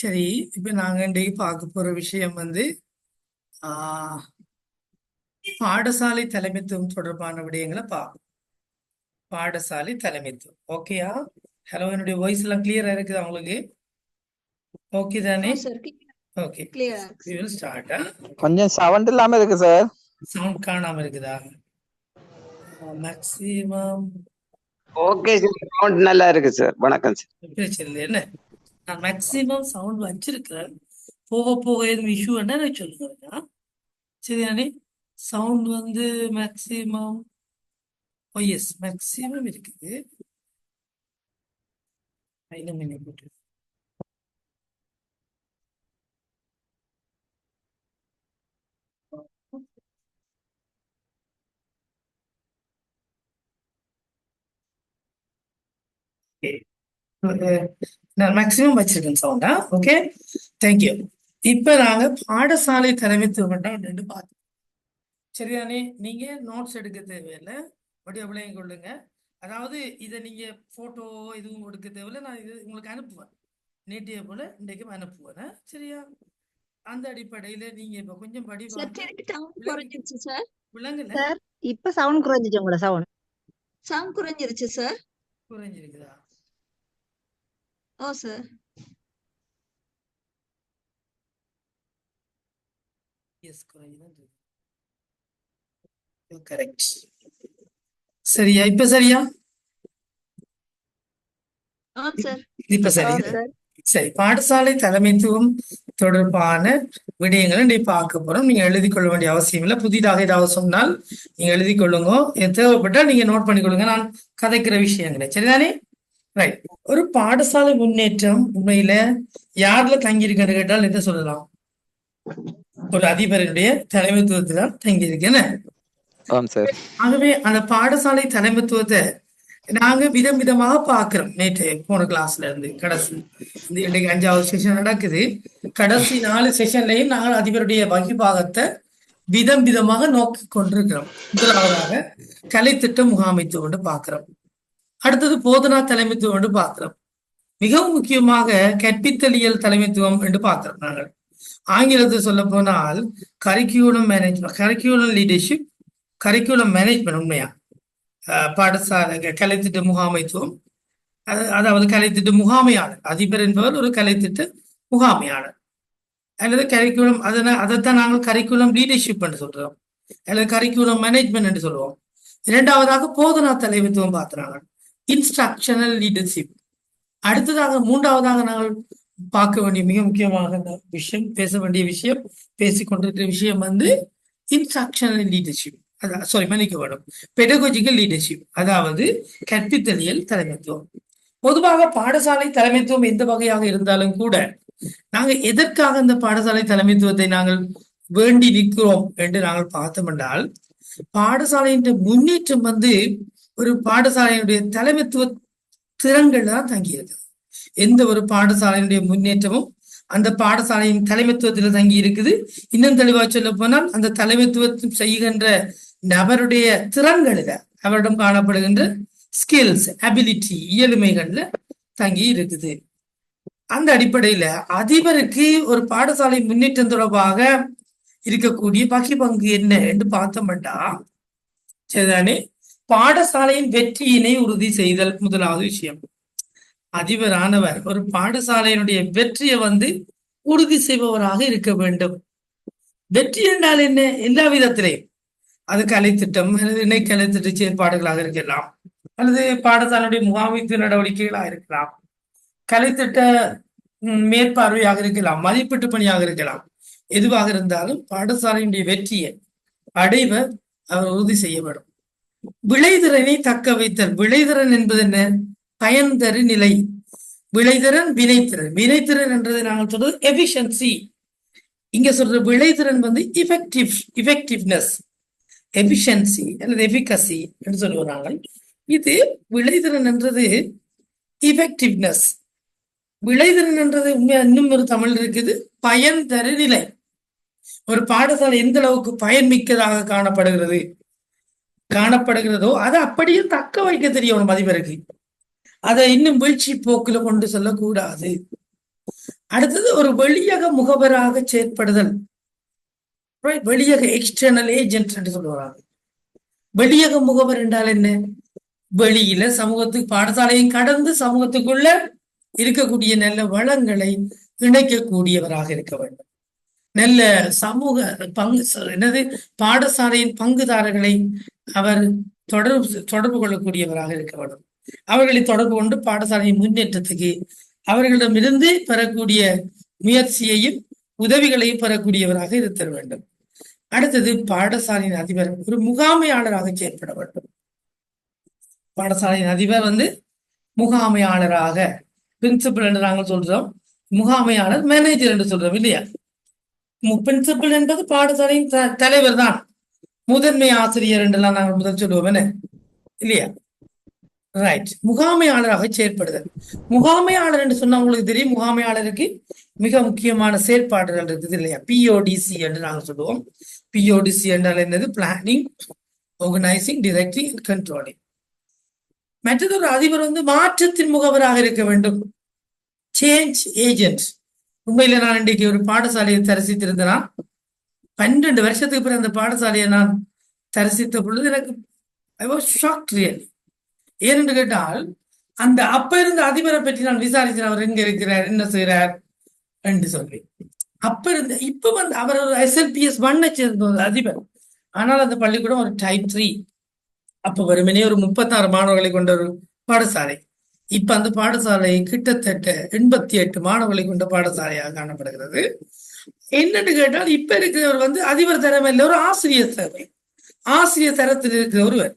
சரி, இப்ப நாங்க இன்றைக்கு பார்க்க போற விஷயம் ஆஹ் பாடசாலை தலைமைத்துவம் தொடர்பான விடயங்களை பார்ப்போம். பாடசாலை தலைமைத்துவம் ஓகேயா? ஹலோ, என்னுடைய வாய்ஸ் எல்லாம் கிளியரா இருக்குதா உங்களுக்கு? ஓகே தானே? சார் ஓகே, கிளியரா we will start. கொஞ்சம் சவுண்ட் இல்லாம இருக்கு சார். சவுண்ட் காணாம இருக்குதா? மேக்சிமம் ஓகே சார், சவுண்ட் நல்லா இருக்கு சார். வணக்கம் சார். பிரச்சனை இல்லை. என்ன, நான் மேக்சிமம் சவுண்ட் வச்சிருக்கிறேன். போக போக எதுவும் இஷ்யூ என்ன நான் சொல்லுங்க. சரிதானே? சவுண்ட் மேக்சிமம் எஸ் மேக்சிமம் இருக்குது. போட்டு நான் மேக்சிமம் வச்சிருக்கேன் சவுண்டா. Okay, thank you. இப்ப நாங்க பாடசாலை தலைமைத்துவம் ரெண்டு பார்த்தோம். சரிதானே? நீங்க நோட்ஸ் எடுக்க தேவையில்லை, பட் எவ்வளவு கொள்ளுங்க. அதாவது இதை நீங்க போட்டோ எதுவும் கொடுக்க தேவையில்லை, நான் இது உங்களுக்கு அனுப்புவேன். நேற்றைய போல இன்றைக்கும் அனுப்புவேன். சரியா? அந்த அடிப்படையில நீங்க இப்ப கொஞ்சம் படி விளங்குல. சார் இப்ப சவுண்ட் குறைஞ்சிச்சு. உங்களோட சவுண்ட் குறைஞ்சிருச்சு சார். குறைஞ்சிருக்குதா? ஓ சார். எஸ், குறைஞ்சுதான். கரெக்ட். சரியா? இப்ப சரியா? இப்ப சரி. சரி, பாடசாலை தலைமைத்துவம் தொடர்பான விடயங்களை நீ பார்க்க போறோம். நீங்க எழுதி கொள்ள வேண்டிய அவசியம் இல்லை. புதிதாக ஏதாவது சொன்னால் நீங்க எழுதி கொள்ளுங்க, தேவைப்பட்டா நீங்க நோட் பண்ணி கொள்ளுங்க. நான் கதைக்கிற விஷயங்களே. சரிதானே? ரைட். ஒரு பாடசாலை முன்னேற்றம் உண்மையில யாருல தங்கியிருக்குன்னு கேட்டால் என்ன சொல்லலாம்? ஒரு அதிபருடைய தலைமைத்துவத்துல தங்கியிருக்கேன்னு. ஆகவே அந்த பாடசாலை தலைமைத்துவத்தை நாங்க விதம் விதமாக பாக்குறோம். நேற்று போன கிளாஸ்ல இருந்து கடைசி இன்னைக்கு 5வது செஷன் நடக்குது. கடைசி 4 செஷன்லையும் நாங்கள் அதிபருடைய வகிபாகத்தை விதம் விதமாக நோக்கி கொண்டிருக்கிறோம். முதலாவதாக கலைத்திட்ட முகாமைத்துவம் என்று பார்க்கிறோம். அடுத்தது போதனா தலைமைத்துவம் என்று பார்க்கிறோம். மிகவும் முக்கியமாக கற்பித்தலியல் தலைமைத்துவம் என்று பார்க்கிறோம். நாங்கள் ஆங்கிலத்தை சொல்ல போனால் curriculum management, curriculum leadership, curriculum management. உண்மையா பாடசாலை கலைத்திட்ட முகாமைத்துவம், அதாவது கலைத்திட்ட முகாமையாளர். அதிபர் என்பவர் ஒரு கலைத்திட்ட முகாமையாளர் அல்லது கரிக்குலம். அதைத்தான் நாங்கள் கரிக்குலம் லீடர்ஷிப் என்று சொல்றோம், அல்லது கரிக்குலம் மேனேஜ்மெண்ட் என்று சொல்லுவோம். இரண்டாவதாக போதனா தலைமைத்துவம் பார்க்கிறாங்க, இன்ஸ்ட்ரக்ஷனல் லீடர்ஷிப். அடுத்ததாக 3வதாக நாங்கள் பார்க்க வேண்டிய மிக முக்கியமாக விஷயம், பேச வேண்டிய விஷயம், பேசிக்கொண்டிருக்கிற விஷயம் இன்ஸ்ட்ரக்ஷனல் லீடர்ஷிப். மன்னிக்க வேண்டும், பெடகோஜிக்கல் லீடர்ஷிப், அதாவது கற்பித்தலியல் தலைமைத்துவம். பொதுவாக பாடசாலை தலைமைத்துவம் எந்த வகையாக இருந்தாலும் கூட நாங்க எதற்காக இந்த பாடசாலை தலைமைத்துவத்தை நாங்கள் வேண்டி நிற்கிறோம் என்று நாங்கள் பார்த்தோம் என்றால், பாடசாலையின் முன்னேற்றம் ஒரு பாடசாலையினுடைய தலைமைத்துவ திறன்கள் தான் தங்கியிருக்கு. எந்த ஒரு பாடசாலையினுடைய முன்னேற்றமும் அந்த பாடசாலையின் தலைமைத்துவத்தில் தங்கி இருக்குது. இன்னும் தெளிவா சொல்ல போனால் அந்த தலைமைத்துவம் செய்கின்ற நபருடைய திறன்களில, அவரிடம் காணப்படுகின்ற ஸ்கில்ஸ், அபிலிட்டி, இயலுமைகள்ல தங்கி இருக்குது. அந்த அடிப்படையில அதிபருக்கு ஒரு பாடசாலை முன்னேற்றம் தொடர்பாக இருக்கக்கூடிய பங்கு என்ன என்று பார்த்தோம்டா, சரிதானே, பாடசாலையின் வெற்றியினை உறுதி செய்தல் முதலாவது விஷயம். அதிபரானவர் ஒரு பாடசாலையினுடைய வெற்றியை உறுதி செய்பவராக இருக்க வேண்டும். வெற்றி என்றால் என்ன? எல்லா விதத்திலையும், அது கலைத்திட்டம் அல்லது இணை கலைத்திட்ட செயற்பாடுகளாக இருக்கலாம், அல்லது பாடசாலையுடைய முகாமைத்துவ நடவடிக்கைகளாக இருக்கலாம், கலைத்திட்ட மேற்பார்வையாக இருக்கலாம், மதிப்பீட்டு பணியாக இருக்கலாம். எதுவாக இருந்தாலும் பாடசாலையினுடைய வெற்றியை அடைவ அவர் உறுதி செய்யப்படும். விளைதிறனை தக்க வைத்தல். விளைதிறன் என்பது என்ன? பயன் தரு நிலை. விளைதிறன், வினைத்திறன். வினைத்திறன் என்றது நாங்கள் சொல்றது எஃபிஷியன்சி. இங்க சொல்ற விளைதிறன் இஃபெக்டிவ்னஸ், எஃபிஷியன்சி அல்லது எஃபிகசி என்று சொல்லுவாங்க. இது விளைதிறன் என்றது இஃபெக்டிவ்னஸ். விளைதிறன் என்றது உண்மையா இன்னும் ஒரு தமிழ் இருக்குது, பயன் தரு நிலை. ஒரு பாடசாலை எந்த அளவுக்கு பயன் மிக்கதாக காணப்படுகிறதோ அதை அப்படியே தக்க வைக்க தெரியும் ஒரு மதிப்பருக்கு. அதை இன்னும் வீழ்ச்சி போக்குல கொண்டு செல்லக்கூடாது. அடுத்தது ஒரு வெளியக முகவராக செயற்படுதல். வெளியக எக்ஸ்டர்னல் ஏஜென்ட் என்று சொல்லுவாங்க. வெளியக முகவர் என்றால் என்ன? வெளியில சமூகத்துக்கு பாடசாலையும் கடந்து சமூகத்துக்குள்ள இருக்கக்கூடிய நல்ல வளங்களை இணைக்கக்கூடியவராக இருக்க வேண்டும். நல்ல சமூக என்னது பாடசாலையின் பங்குதாரர்களை அவர் தொடர்பு கொள்ளக்கூடியவராக இருக்க வேண்டும். அவர்களை தொடர்பு கொண்டு பாடசாலையின் முன்னேற்றத்துக்கு அவர்களிடமிருந்து பெறக்கூடிய முயற்சியையும் உதவிகளையும் பெறக்கூடியவராக இருத்தல் வேண்டும். அடுத்தது பாடசாலையின் அதிபர் ஒரு முகாமையாளராக செயற்பட வேண்டும். பாடசாலையின் அதிபர் முகாமையாளராக, பிரின்சிபல் என்று நாங்கள் சொல்றோம், முகாமையாளர் மேனேஜர் என்று சொல்றோம் இல்லையா? பிரின்சிபல் என்பது பாடசாலையின் தலைவர் தான், முதன்மை ஆசிரியர் என்றெல்லாம் நாங்கள் முதல் சொல்லுவோம் என்ன இல்லையா? ரைட். முகாமையாளராக செயற்படுதல். முகாமையாளர் என்று சொன்னா உங்களுக்கு தெரியும், முகாமையாளருக்கு மிக முக்கியமான செயற்பாடுகள் இருக்குது இல்லையா? PODC என்று நாங்கள் சொல்லுவோம். PODC என்றால் என்னது? Planning, organising, directing and controlling. மற்றது ஒரு அதிபர் மாற்றத்தின் முகவராக இருக்க வேண்டும். Change agent. உண்மையில நான் இன்றைக்கு ஒரு பாடசாலையை தரிசித்திருந்தேன். 12 வருஷத்துக்கு பிறகு அந்த பாடசாலையை நான் தரிசித்த பொழுது எனக்கு ஐ வாஸ் ஷாக்ட் ரியலி. ஏனென்று கேட்டால் அந்த அப்ப இருந்த அதிபரை பற்றி நான் விசாரிச்சேன். அவர் எங்க இருக்கிறார், என்ன செய்யறார் என்று சொல்லி. அப்ப இருந்த இப்ப அவர் ஒரு SLPS 1 சேர்ந்த அதிபர். ஆனால் அந்த பள்ளிக்கூடம் ஒரு டைப் 3. அப்ப வெறுமனே ஒரு 36 மாணவர்களை கொண்ட ஒரு பாடசாலை. இப்ப அந்த பாடசாலை கிட்டத்தட்ட 88 மாணவர்களை கொண்ட பாடசாலையாக காணப்படுகிறது. என்னன்னு கேட்டால் இப்ப இருக்கிறவர் அதிபர் தரம் இல்லை, ஒரு ஆசிரியர் தரம், ஆசிரியர் தரத்தில் இருக்கிற ஒருவர்.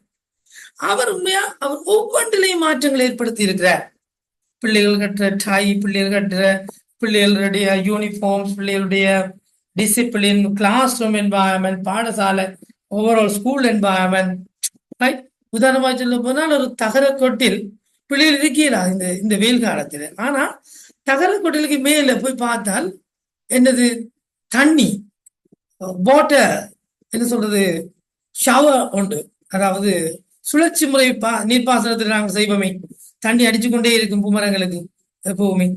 அவர் உண்மையா அவர் ஒவ்வொன்றிலையும் மாற்றங்களை ஏற்படுத்தி இருக்கிறார். பிள்ளைகள் கட்டுற டை, பிள்ளைகள் கட்டுற பிள்ளைகளுடைய யூனிஃபார்ம்ஸ், பிள்ளைகளுடைய டிசிப்ளின், கிளாஸ் ரூம் என்வாயன்மெண்ட், பாடசாலை ஓவரால் ஸ்கூல் என்வாயன்மெண்ட். ரைட். உதாரணமாக சொல்ல போனால் ஒரு தகர கொட்டில் பிள்ளைகள் இருக்கிறா இந்த வெயில் காலத்துல. ஆனா தகர கொட்டிலுக்கு மேல போய் பார்த்தால் என்னது? தண்ணி, வாட்டர், என்ன சொல்றது, ஷவர் உண்டு. அதாவது சுழற்சி முறை நீர்ப்பாசனத்தில் நாங்கள் செய்வோமே, தண்ணி அடிச்சு கொண்டே இருக்கும் பூமரங்களுக்கு எப்பவுமே.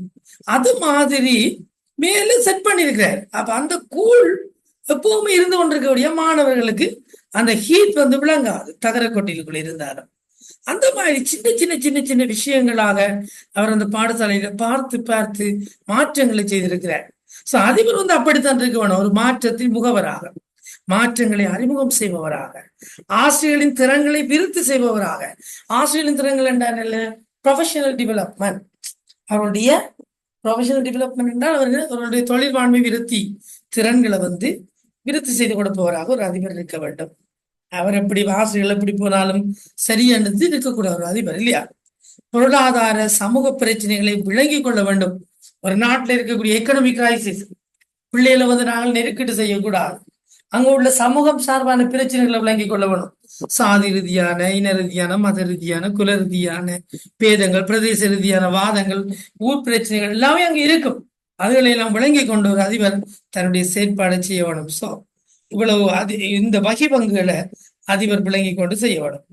அது மாதிரி மேல செட் பண்ணிருக்கிறார். அப்ப அந்த கூழ் எப்பவுமே இருந்து கொண்டிருக்கக்கூடிய மாணவர்களுக்கு அந்த ஹீட் விளங்காது தகர கொட்டிலுக்குள்ள இருந்தாலும். அந்த மாதிரி சின்ன சின்ன சின்ன சின்ன விஷயங்களாக அவர் அந்த பாடசாலையில பார்த்து பார்த்து மாற்றங்களை செய்திருக்கிறார். சோ அதிபர் அப்படித்தான் இருக்க வேணும், ஒரு மாற்றத்தின் முகவராக, மாற்றங்களை அறிமுகம் செய்பவராக, ஆசிரியர்களின் திறன்களை விருத்தி செய்பவராக. ஆசிரியர்களின் திறன்கள் என்றால் ப்ரொஃபஷனல் டெவலப்மெண்ட். அவருடைய ப்ரொஃபஷனல் டெவலப்மெண்ட் என்றால் அவருடைய தொழில்வாண்மை விருத்தி திறன்களை விருத்தி செய்து கொடுப்பவராக ஒரு அதிபர் இருக்க வேண்டும். அவர் எப்படி ஆசிரியர்கள் எப்படி போனாலும் சரியென்று இருக்கக்கூடாது ஒரு அதிபர் இல்லையா? பொருளாதார சமூக பிரச்சனைகளை விளங்கி கொள்ள வேண்டும். ஒரு நாட்டில் இருக்கக்கூடிய எக்கனாமிக் கிரைசிஸ் பிள்ளைகளை நாங்கள் நெருக்கீடு செய்யக்கூடாது. அங்க உள்ள சமூகம் சார்பான பிரச்சனைகளை விளங்கி கொள்ள வேணும். சாதி ரீதியான, இன ரீதியான, மத ரீதியான, குல ரீதியான பேதங்கள், பிரதேச ரீதியான வாதங்கள், ஊர் பிரச்சனைகள் எல்லாமே அங்க இருக்கும். அதுகளை எல்லாம் விளங்கி கொண்டு ஒரு அதிபர் தன்னுடைய செயற்பாடு செய்ய வேணும். சோ இவ்வளவு இந்த வகை பங்குகளை அதிபர் விளங்கி கொண்டு செய்ய வேணும்.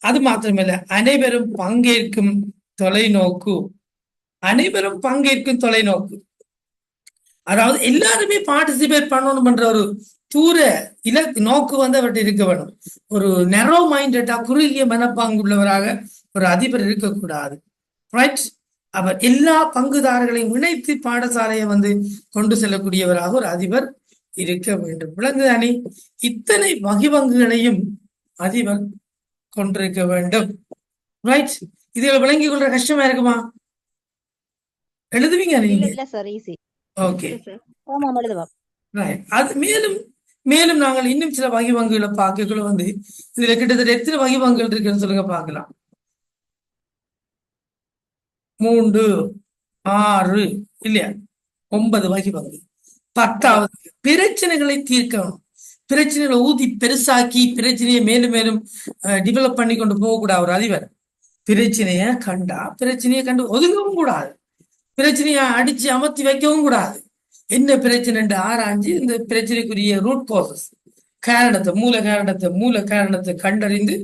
அது மாத்திரமில்ல, அனைவரும் பங்கேற்கும் தொலைநோக்கு. அனைவரும் பங்கேற்கும் தொலைநோக்கு, அதாவது எல்லாருமே பார்ட்டிசிபேட் பண்ணணும்ன்ற ஒரு தூர இலக்கு நோக்கு அவர்கிட்ட இருக்க வேணும். ஒரு நெரோ மைண்டடா, குறுகிய மனப்பாங்குள்ளவராக ஒரு அதிபர் இருக்கக்கூடாது. ரைட். அவர் எல்லா பங்குதாரர்களையும் இணைத்து பாடசாலையை கொண்டு செல்லக்கூடியவராக ஒரு அதிபர் இருக்க வேண்டும். விளங்குதானே? இத்தனை வகை பங்குகளையும் அதிபர் கொண்டிருக்க வேண்டும். ரைட். இதுல விளங்கி கொள்ற கஷ்டமா இருக்குமா? எழுதுவீங்க நீங்க? ஓகே. அது மேலும் நாங்கள் இன்னும் சில வகை பங்குகளை பார்க்கக்குள்ள இதுல கிட்டத்தட்ட எத்தனை வகை பங்குகள் இருக்குன்னு சொல்லுங்க பார்க்கலாம். 3, 6 இல்லையா? 9 வகை பங்கு. 10வது பிரச்சனைகளை தீர்க்கணும். பிரச்சனைகளை ஊதி பெருசாக்கி பிரச்சனையை மேலும் மேலும் டெவலப் பண்ணி கொண்டு போகக்கூடாது ஒரு அதிபர். பிரச்சனைய கண்டு ஒதுங்கவும் கூடாது. பிரச்சனையை அடிச்சு அமர்த்தி வைக்கவும் கூடாது. என்ன பிரச்சனை ஆராய்ஞ்சு இந்த பிரச்சனைக்குரிய ரூட் காசஸ், மூல காரணத்தை கண்டறிந்து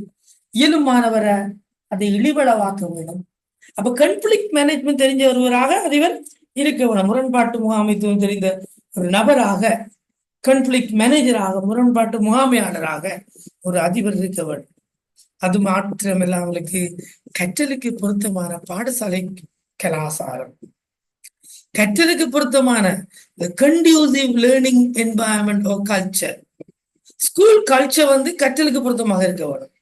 இயலுமானவரை அதை இழிவளவாக்க வேண்டும். அப்ப கான்ஃப்ளிக்ட் மேனேஜ்மெண்ட் தெரிஞ்ச ஒருவராக அதிபர் இருக்க வேணும். முரண்பாட்டு முகாமைத்துவம் தெரிந்த ஒரு நபராக, கான்ஃபிளிக்ட் மேனேஜராக, முரண்பாட்டு முகாமையாளராக ஒரு அதிபர் இருக்க வேண்டும். அது மாத்திரமல்ல, அவங்களுக்கு கற்றலுக்கு பொருத்தமான பாடசாலை கலாசாரம், கற்றலுக்கு பொருத்தமான conducive learning environment or culture, school culture கற்றலுக்கு பொருத்தமாக இருக்க வேண்டும்.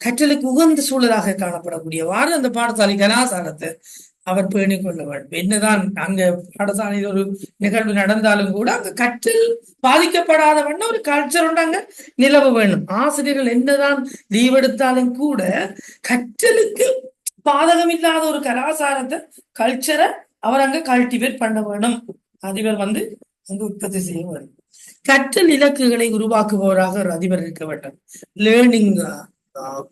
கற்றலுக்கு உகந்த சூழலாக காணப்படக்கூடியவாறு அந்த பாடசாலை கலாசாரத்தை அவர் பேணிக் கொள்ள வேண்டும். என்னதான் அங்க பாடசாலையில் ஒரு நிகழ்வு நடந்தாலும் கூட அங்க கற்றல் பாதிக்கப்படாத வண்ணம் ஒரு கல்ச்சர் அங்க நிலவ வேண்டும். ஆசிரியர்கள் என்னதான் லீவ் எடுத்தாலும் கூட கற்றலுக்கு பாதகம் இல்லாத ஒரு கலாசாரத்தை, கல்ச்சரை அவர் அங்க கல்டிவேட் பண்ண வேணும். அதிபர் அங்கு உற்பத்தி செய்ய வேண்டும். கற்றல் இலக்குகளை உருவாக்குபவராக ஒரு அதிபர் இருக்க வேண்டும். Learning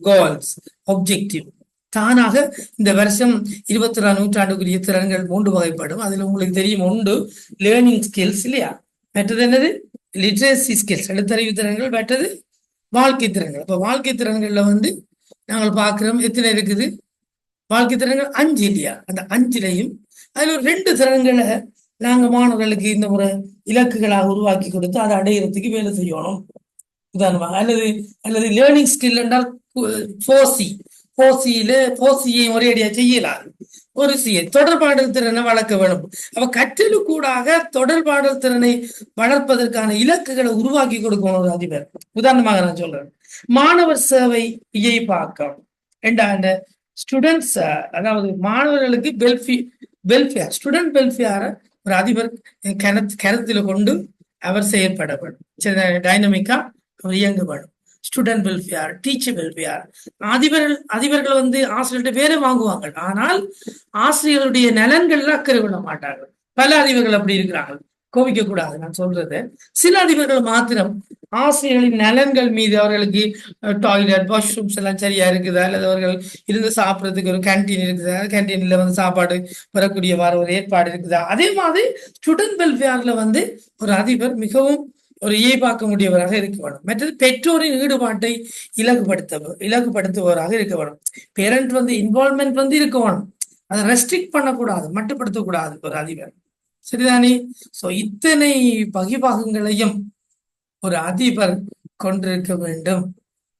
goals, objective. தானாக இந்த வருஷம் 21ஆம் நூற்றாண்டுக்குரிய திறன்கள் 3 வகைப்படும். அதுல உங்களுக்கு தெரியும், ஒன்று லேர்னிங் ஸ்கில்ஸ் இல்லையா, மற்றது என்னது லிட்ரேசி ஸ்கில்ஸ், எழுத்தறிவு திறன்கள், மற்றது வாழ்க்கை திறன்கள். இப்ப வாழ்க்கை திறன்கள்ல நாங்கள் பார்க்கிறோம் எத்தனை இருக்குது, வாழ்க்கை திறன்கள் 5 இல்லையா. அந்த 5லையும் அதுல ஒரு 2 திறன்களை நாங்க மாணவர்களுக்கு இந்த முறை இலக்குகளாக உருவாக்கி கொடுத்து அதை அடையிறதுக்கு வேலை செய்யணும். உதாரணமாக அல்லது லேர்னிங் ஸ்கில் என்றால் 4C, 4Cயை ஒரேடியா செய்யலாம். ஒரு சியை தொடர்பாடல் திறனை வளர்க்க வேணும். அப்ப கற்றலுக்கூடாக தொடர்பாடல் திறனை வளர்ப்பதற்கான இலக்குகளை உருவாக்கி கொடுக்கணும் ஒரு அதிபர். உதாரணமாக நான் சொல்றேன், மாணவர் சேவை இயைபாக்கம். ரெண்டாண்டு ஸ்டூடெண்ட்ஸ், அதாவது மாணவர்களுக்கு வெல்ஃபேர், ஸ்டூடெண்ட் வெல்ஃபேர் ஒரு அதிபர் கருத்துல கொண்டு அவர் செயற்பட வேண்டும். டைனமிக்கா அவர் இயங்க வேண்டும். Student welfare, teacher welfare. அதிபர்கள் ஆசிரியர்கிட்ட வேலை வாங்குவாங்க, ஆனால் ஆசிரியர்களுடைய நலன்கள்ல அக்கறை கொள்ள மாட்டார்கள். பல அதிபர்கள் அப்படி இருக்கிறாங்க, கோபிக்க கூடாது நான் சொல்றது. சில அதிபர்கள் மாத்திரம் ஆசிரியர்களின் நலன்கள் மீது, அவர்களுக்கு டாய்லெட், வாஷ்ரூம்ஸ் எல்லாம் சரியா இருக்குதா, அல்லது அவர்கள் இருந்து சாப்பிட்றதுக்கு ஒரு கேன்டீன் இருக்குதா, கேன்டீன்ல சாப்பாடு வரக்கூடியவாறு ஒரு ஏற்பாடு இருக்குதா. அதே மாதிரி ஸ்டூடெண்ட் வெல்ஃபேர்ல ஒரு அதிபர் மிகவும் ஒரு இயைபாக்க முடியவராக இருக்க வேண்டும். மற்றது பெற்றோரின் ஈடுபாட்டை இலகுபடுத்துபவராக இருக்க வேண்டும். பேரண்ட் இன்வால்மெண்ட் இருக்க வேணும். அதை ரெஸ்ட்ரிக்ட் பண்ணக்கூடாது, மட்டுப்படுத்தக்கூடாது ஒரு அதிபர். சரிதானே? சோ இத்தனை வகிபாகங்களையும் ஒரு அதிபர் கொண்டிருக்க வேண்டும்.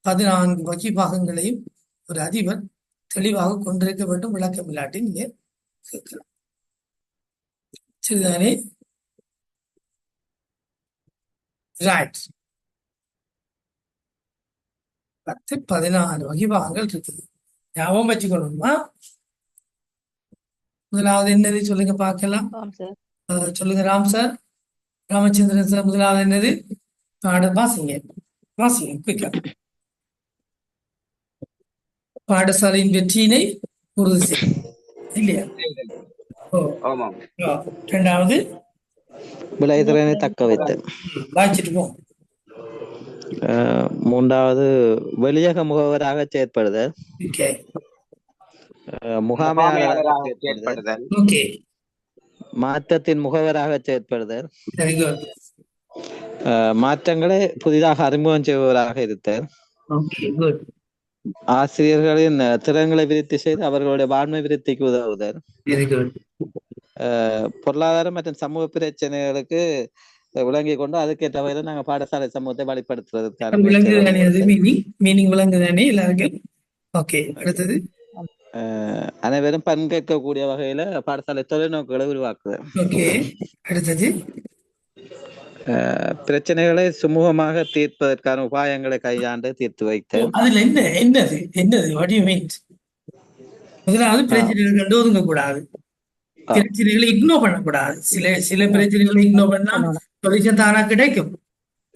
14 வகிபாகங்களையும் ஒரு அதிபர் தெளிவாக கொண்டிருக்க வேண்டும். விளக்கம் இல்லாட்டி நீங்க கேட்கலாம். சரிதானே? ரைட். 14 வகிபாகங்கள் இருக்குது. ஞாபகம் வச்சுக்கணுமா? முதலாவது என்னது சொல்லுங்க பார்க்கலாம். சொல்லுங்க ராம் சார், ராமச்சந்திரன் சார். முதலாவது என்னது? வாசிங்க குயிக்கா. பாடசாலையின் வெற்றியினை உறுதி செய்யும் இல்லையா? இரண்டாவது விளைத்திறனை தக்க வைத்தல். வாய்ச்சிட்டு போ. மூன்றாவது வெளியக முகவராக செயற்படுதல். முகாமையாளராக செயற்படுதல். மாற்றத்தின் முகவராக செயற்படுதல். மாற்றங்களை புதிதாக அறிமுகம் செய்பவராக இருத்தல். ஆசிரியர்களின் திறன்களை விருத்தி செய்து அவர்களுடைய வாழ்மை விருத்திக்கு உதவுதல். பொருளாதார மற்றும் சமூக பிரச்சனைகளுக்கு விளங்கி கொண்டு அதுக்கேற்ற வகையில நாங்க பாடசாலை சமூகத்தை வழிபடுத்துறதுக்கான அனைவரும் பங்கேற்கக்கூடிய வகையில பாடசாலை தொலைநோக்குகளை உருவாக்குதல். பிரச்சனைகளை சுமூகமாக தீர்ப்பதற்கான உபாயங்களை கையாண்டு தீர்த்து வைத்தல். அதுல என்னது முதலாவது பிரச்சனைகள் கண்டு ஒதுங்க கூடாது, பிரச்சனைகளை இக்னோர் பண்ணக்கூடாது. சில பிரச்சனைகளை இக்னோர் பண்ணா சொல்யூஷன் தானா கிடைக்கும்.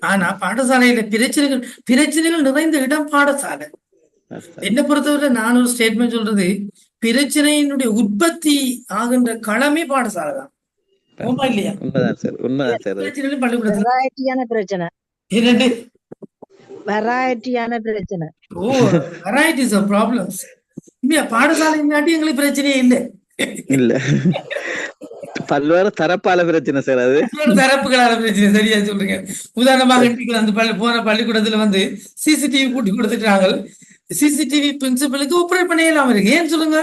ஆனா பாடசாலையில பிரச்சனைகள் நிறைந்த இடம் பாடசாலை. என்ன பொறுத்தவரை நான் ஒரு ஸ்டேட்மெண்ட் சொல்றது, பிரச்சனையினுடைய உற்பத்தி ஆகின்ற களமே பாடசாலை தான். இல்லையா? வெரைட்டியான பிரச்சனை. Varieties of problems. பாடசாலை இல்லாட்டி எங்களுக்கு பிரச்சனையே இல்ல. பல்வேறு தரப்பால பிரச்சனை சார், அது தரப்புகளால பிரச்சனை. சரியா சொல்றீங்க. உதாரணமாக அந்த போன பள்ளிக்கூடத்துல சிசிடிவி கூட்டி கொடுத்துட்டாங்க. சிசிடிவி பிரின்சிபலுக்கு ஆபரேட் பண்ண இல்லாம இருக்கு. ஏன் சொல்லுங்க?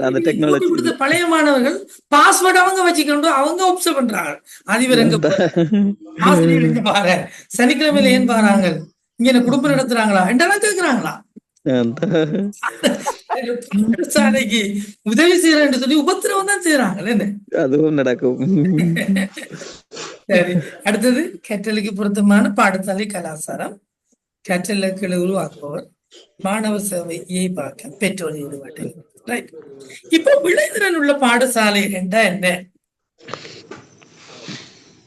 அந்த டெக்னாலஜி கொடுத்த பழைய மாணவர்கள் பாஸ்வேர்டு அவங்க வச்சுக்கொண்டு அவங்க ஒப்சர்வ் பண்றாங்க. அதிபர் எங்க ஆசிரியர் எங்க பாரு, சனிக்கிழமையில ஏன் பாருங்க, இங்க என்ன குடும்பம் நடத்துறாங்களா என்றெல்லாம் கேட்கிறாங்களா. பாடசாலைக்கு உதவி செய்யறேன்னு சொல்லி உபத்திரவம் தான் செய்யறாங்க. என்ன அதுவும் நடக்கும். சரி, அடுத்தது கற்றலுக்கு பொருத்தமான பாடசாலை கலாச்சாரம். கற்றலுக்கு உருவாக்குபவர், மாணவர் சேவை, பார்க்க பெற்றோர் ஈடுபாடு. ரைட். இப்ப விளைதிறன் உள்ள பாடசாலை என்றா என்ன?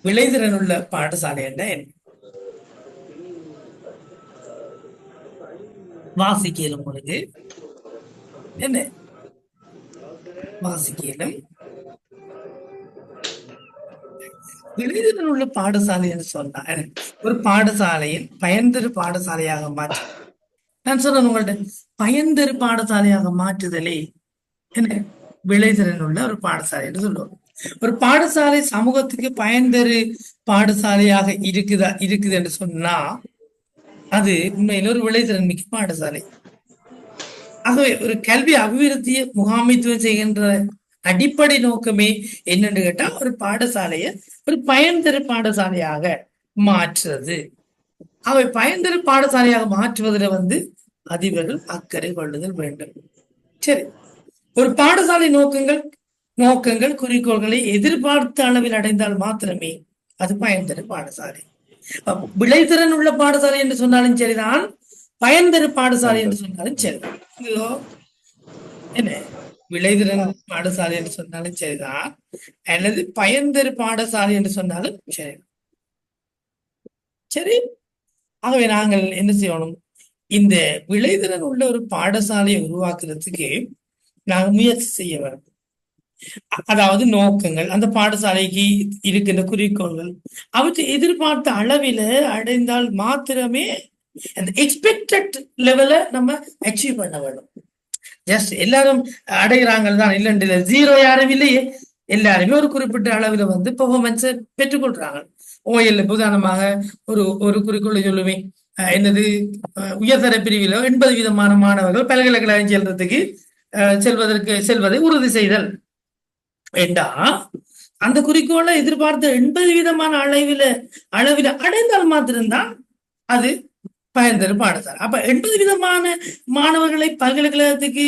விளைதிறன் உள்ள பாடசாலை என்றா என்ன? வாசிக்கலும் பொழுது என்ன வாசிக்கலும் விளைதிறன் உள்ள பாடசாலை என்று சொன்னால் ஒரு பாடசாலையில் பயன்தரு பாடசாலையாக மாற்று. நான் சொல்றேன் உங்கள்ட்ட, பயன்தரு பாடசாலையாக மாற்றுதலே என்ன விளைதிறன் உள்ள ஒரு பாடசாலை என்று சொல்லுவோம். ஒரு பாடசாலை சமூகத்துக்கு பயன்தரு பாடசாலையாக இருக்குது என்று சொன்னா அது உண்மையில ஒரு விளைதிறன் மிக்க பாடசாலை. ஆகவே ஒரு கல்வி அபிவிருத்தியை முகாமைத்துவம் செய்கின்ற அடிப்படை நோக்கமே என்னன்னு கேட்டா ஒரு பாடசாலைய ஒரு பயன்தரு பாடசாலையாக மாற்றுறது. அவை பயன்தரு பாடசாலையாக மாற்றுவதில் அதிபர்கள் அக்கறை கொள்ளுதல் வேண்டும். சரி, ஒரு பாடசாலை நோக்கங்கள் குறிக்கோள்களை எதிர்பார்த்த அளவில் அடைந்தால் மாத்திரமே அது பயன்தரு பாடசாலை. விளைதிறன் உள்ள பாடசாலை என்று சொன்னாலும் சரிதான், பயன்தரு பாடசாலை என்று சொன்னாலும் சரிதான். என்ன விளைதிறன் பாடசாலை என்று சொன்னாலும் சரிதான், அல்லது பயன்தரு பாடசாலை என்று சொன்னாலும் சரி. சரி, ஆகவே நாங்கள் என்ன செய்யணும்? இந்த விளைதிறன் உள்ள ஒரு பாடசாலையை உருவாக்குறதுக்கு நாங்கள் முயற்சி செய்ய வேண்டும். அதாவது நோக்கங்கள், அந்த பாடசாலைக்கு இருக்கின்ற குறிக்கோள்கள் அவற்றை எதிர்பார்த்த அளவில அடைந்தால் மாத்திரமே அந்த எக்ஸ்பெக்டட் லெவல நம்ம அச்சீவ் பண்ண வேண்டும். ஜஸ்ட் எல்லாரும் அடைகிறாங்க தான் இல்லைன்னு ஜீரோ யாரும் இல்லையே, எல்லாருமே ஒரு குறிப்பிட்ட அளவுல பெர்ஃபார்மன்ஸை பெற்றுக்கொள்றாங்க. ஓஎல் உதாரணமாக ஒரு குறிக்கோளை சொல்லுவேன், என்னது உயர்தர பிரிவில் 80% மாணவர்கள் பல்கலைக்கழகம் செல்வதை உறுதி செய்தல் என்றா அந்த குறிக்கோளை எதிர்பார்த்த 80% அளவில் அடைந்தால் மாத்திரம்தான் அது பயன்தரு பாடசாலை. அப்ப 80% மாணவர்களை பல்கலைக்கழகத்துக்கு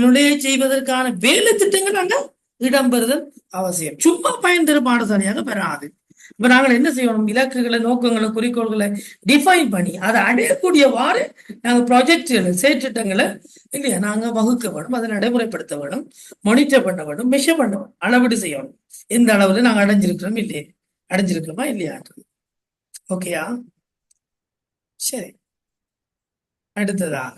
நுழைய செய்வதற்கான வேலை திட்டங்கள் அங்க இடம்பெறுதல் அவசியம். சும்மா பயன்தரு பாடசாலையாக பெறாது. இப்ப நாங்கள் என்ன செய்யணும்? இலக்குகளை, நோக்கங்களை, குறிக்கோள்களை டிஃபைன் பண்ணி அதை அடையக்கூடியவாறு நாங்கள் ப்ராஜெக்டுகளை, செயற்திட்டங்களை இல்லையா நாங்க வகுக்க வேணும், அதை நடைமுறைப்படுத்த வேணும், மானிட்டர் பண்ண வேணும், மெஷர் பண்ண வேணும், அளவீடு செய்யணும். எந்த அளவுல நாங்க அடைஞ்சிருக்கிறோமா இல்லையா? ஓகேயா? சரி, அடுத்ததாக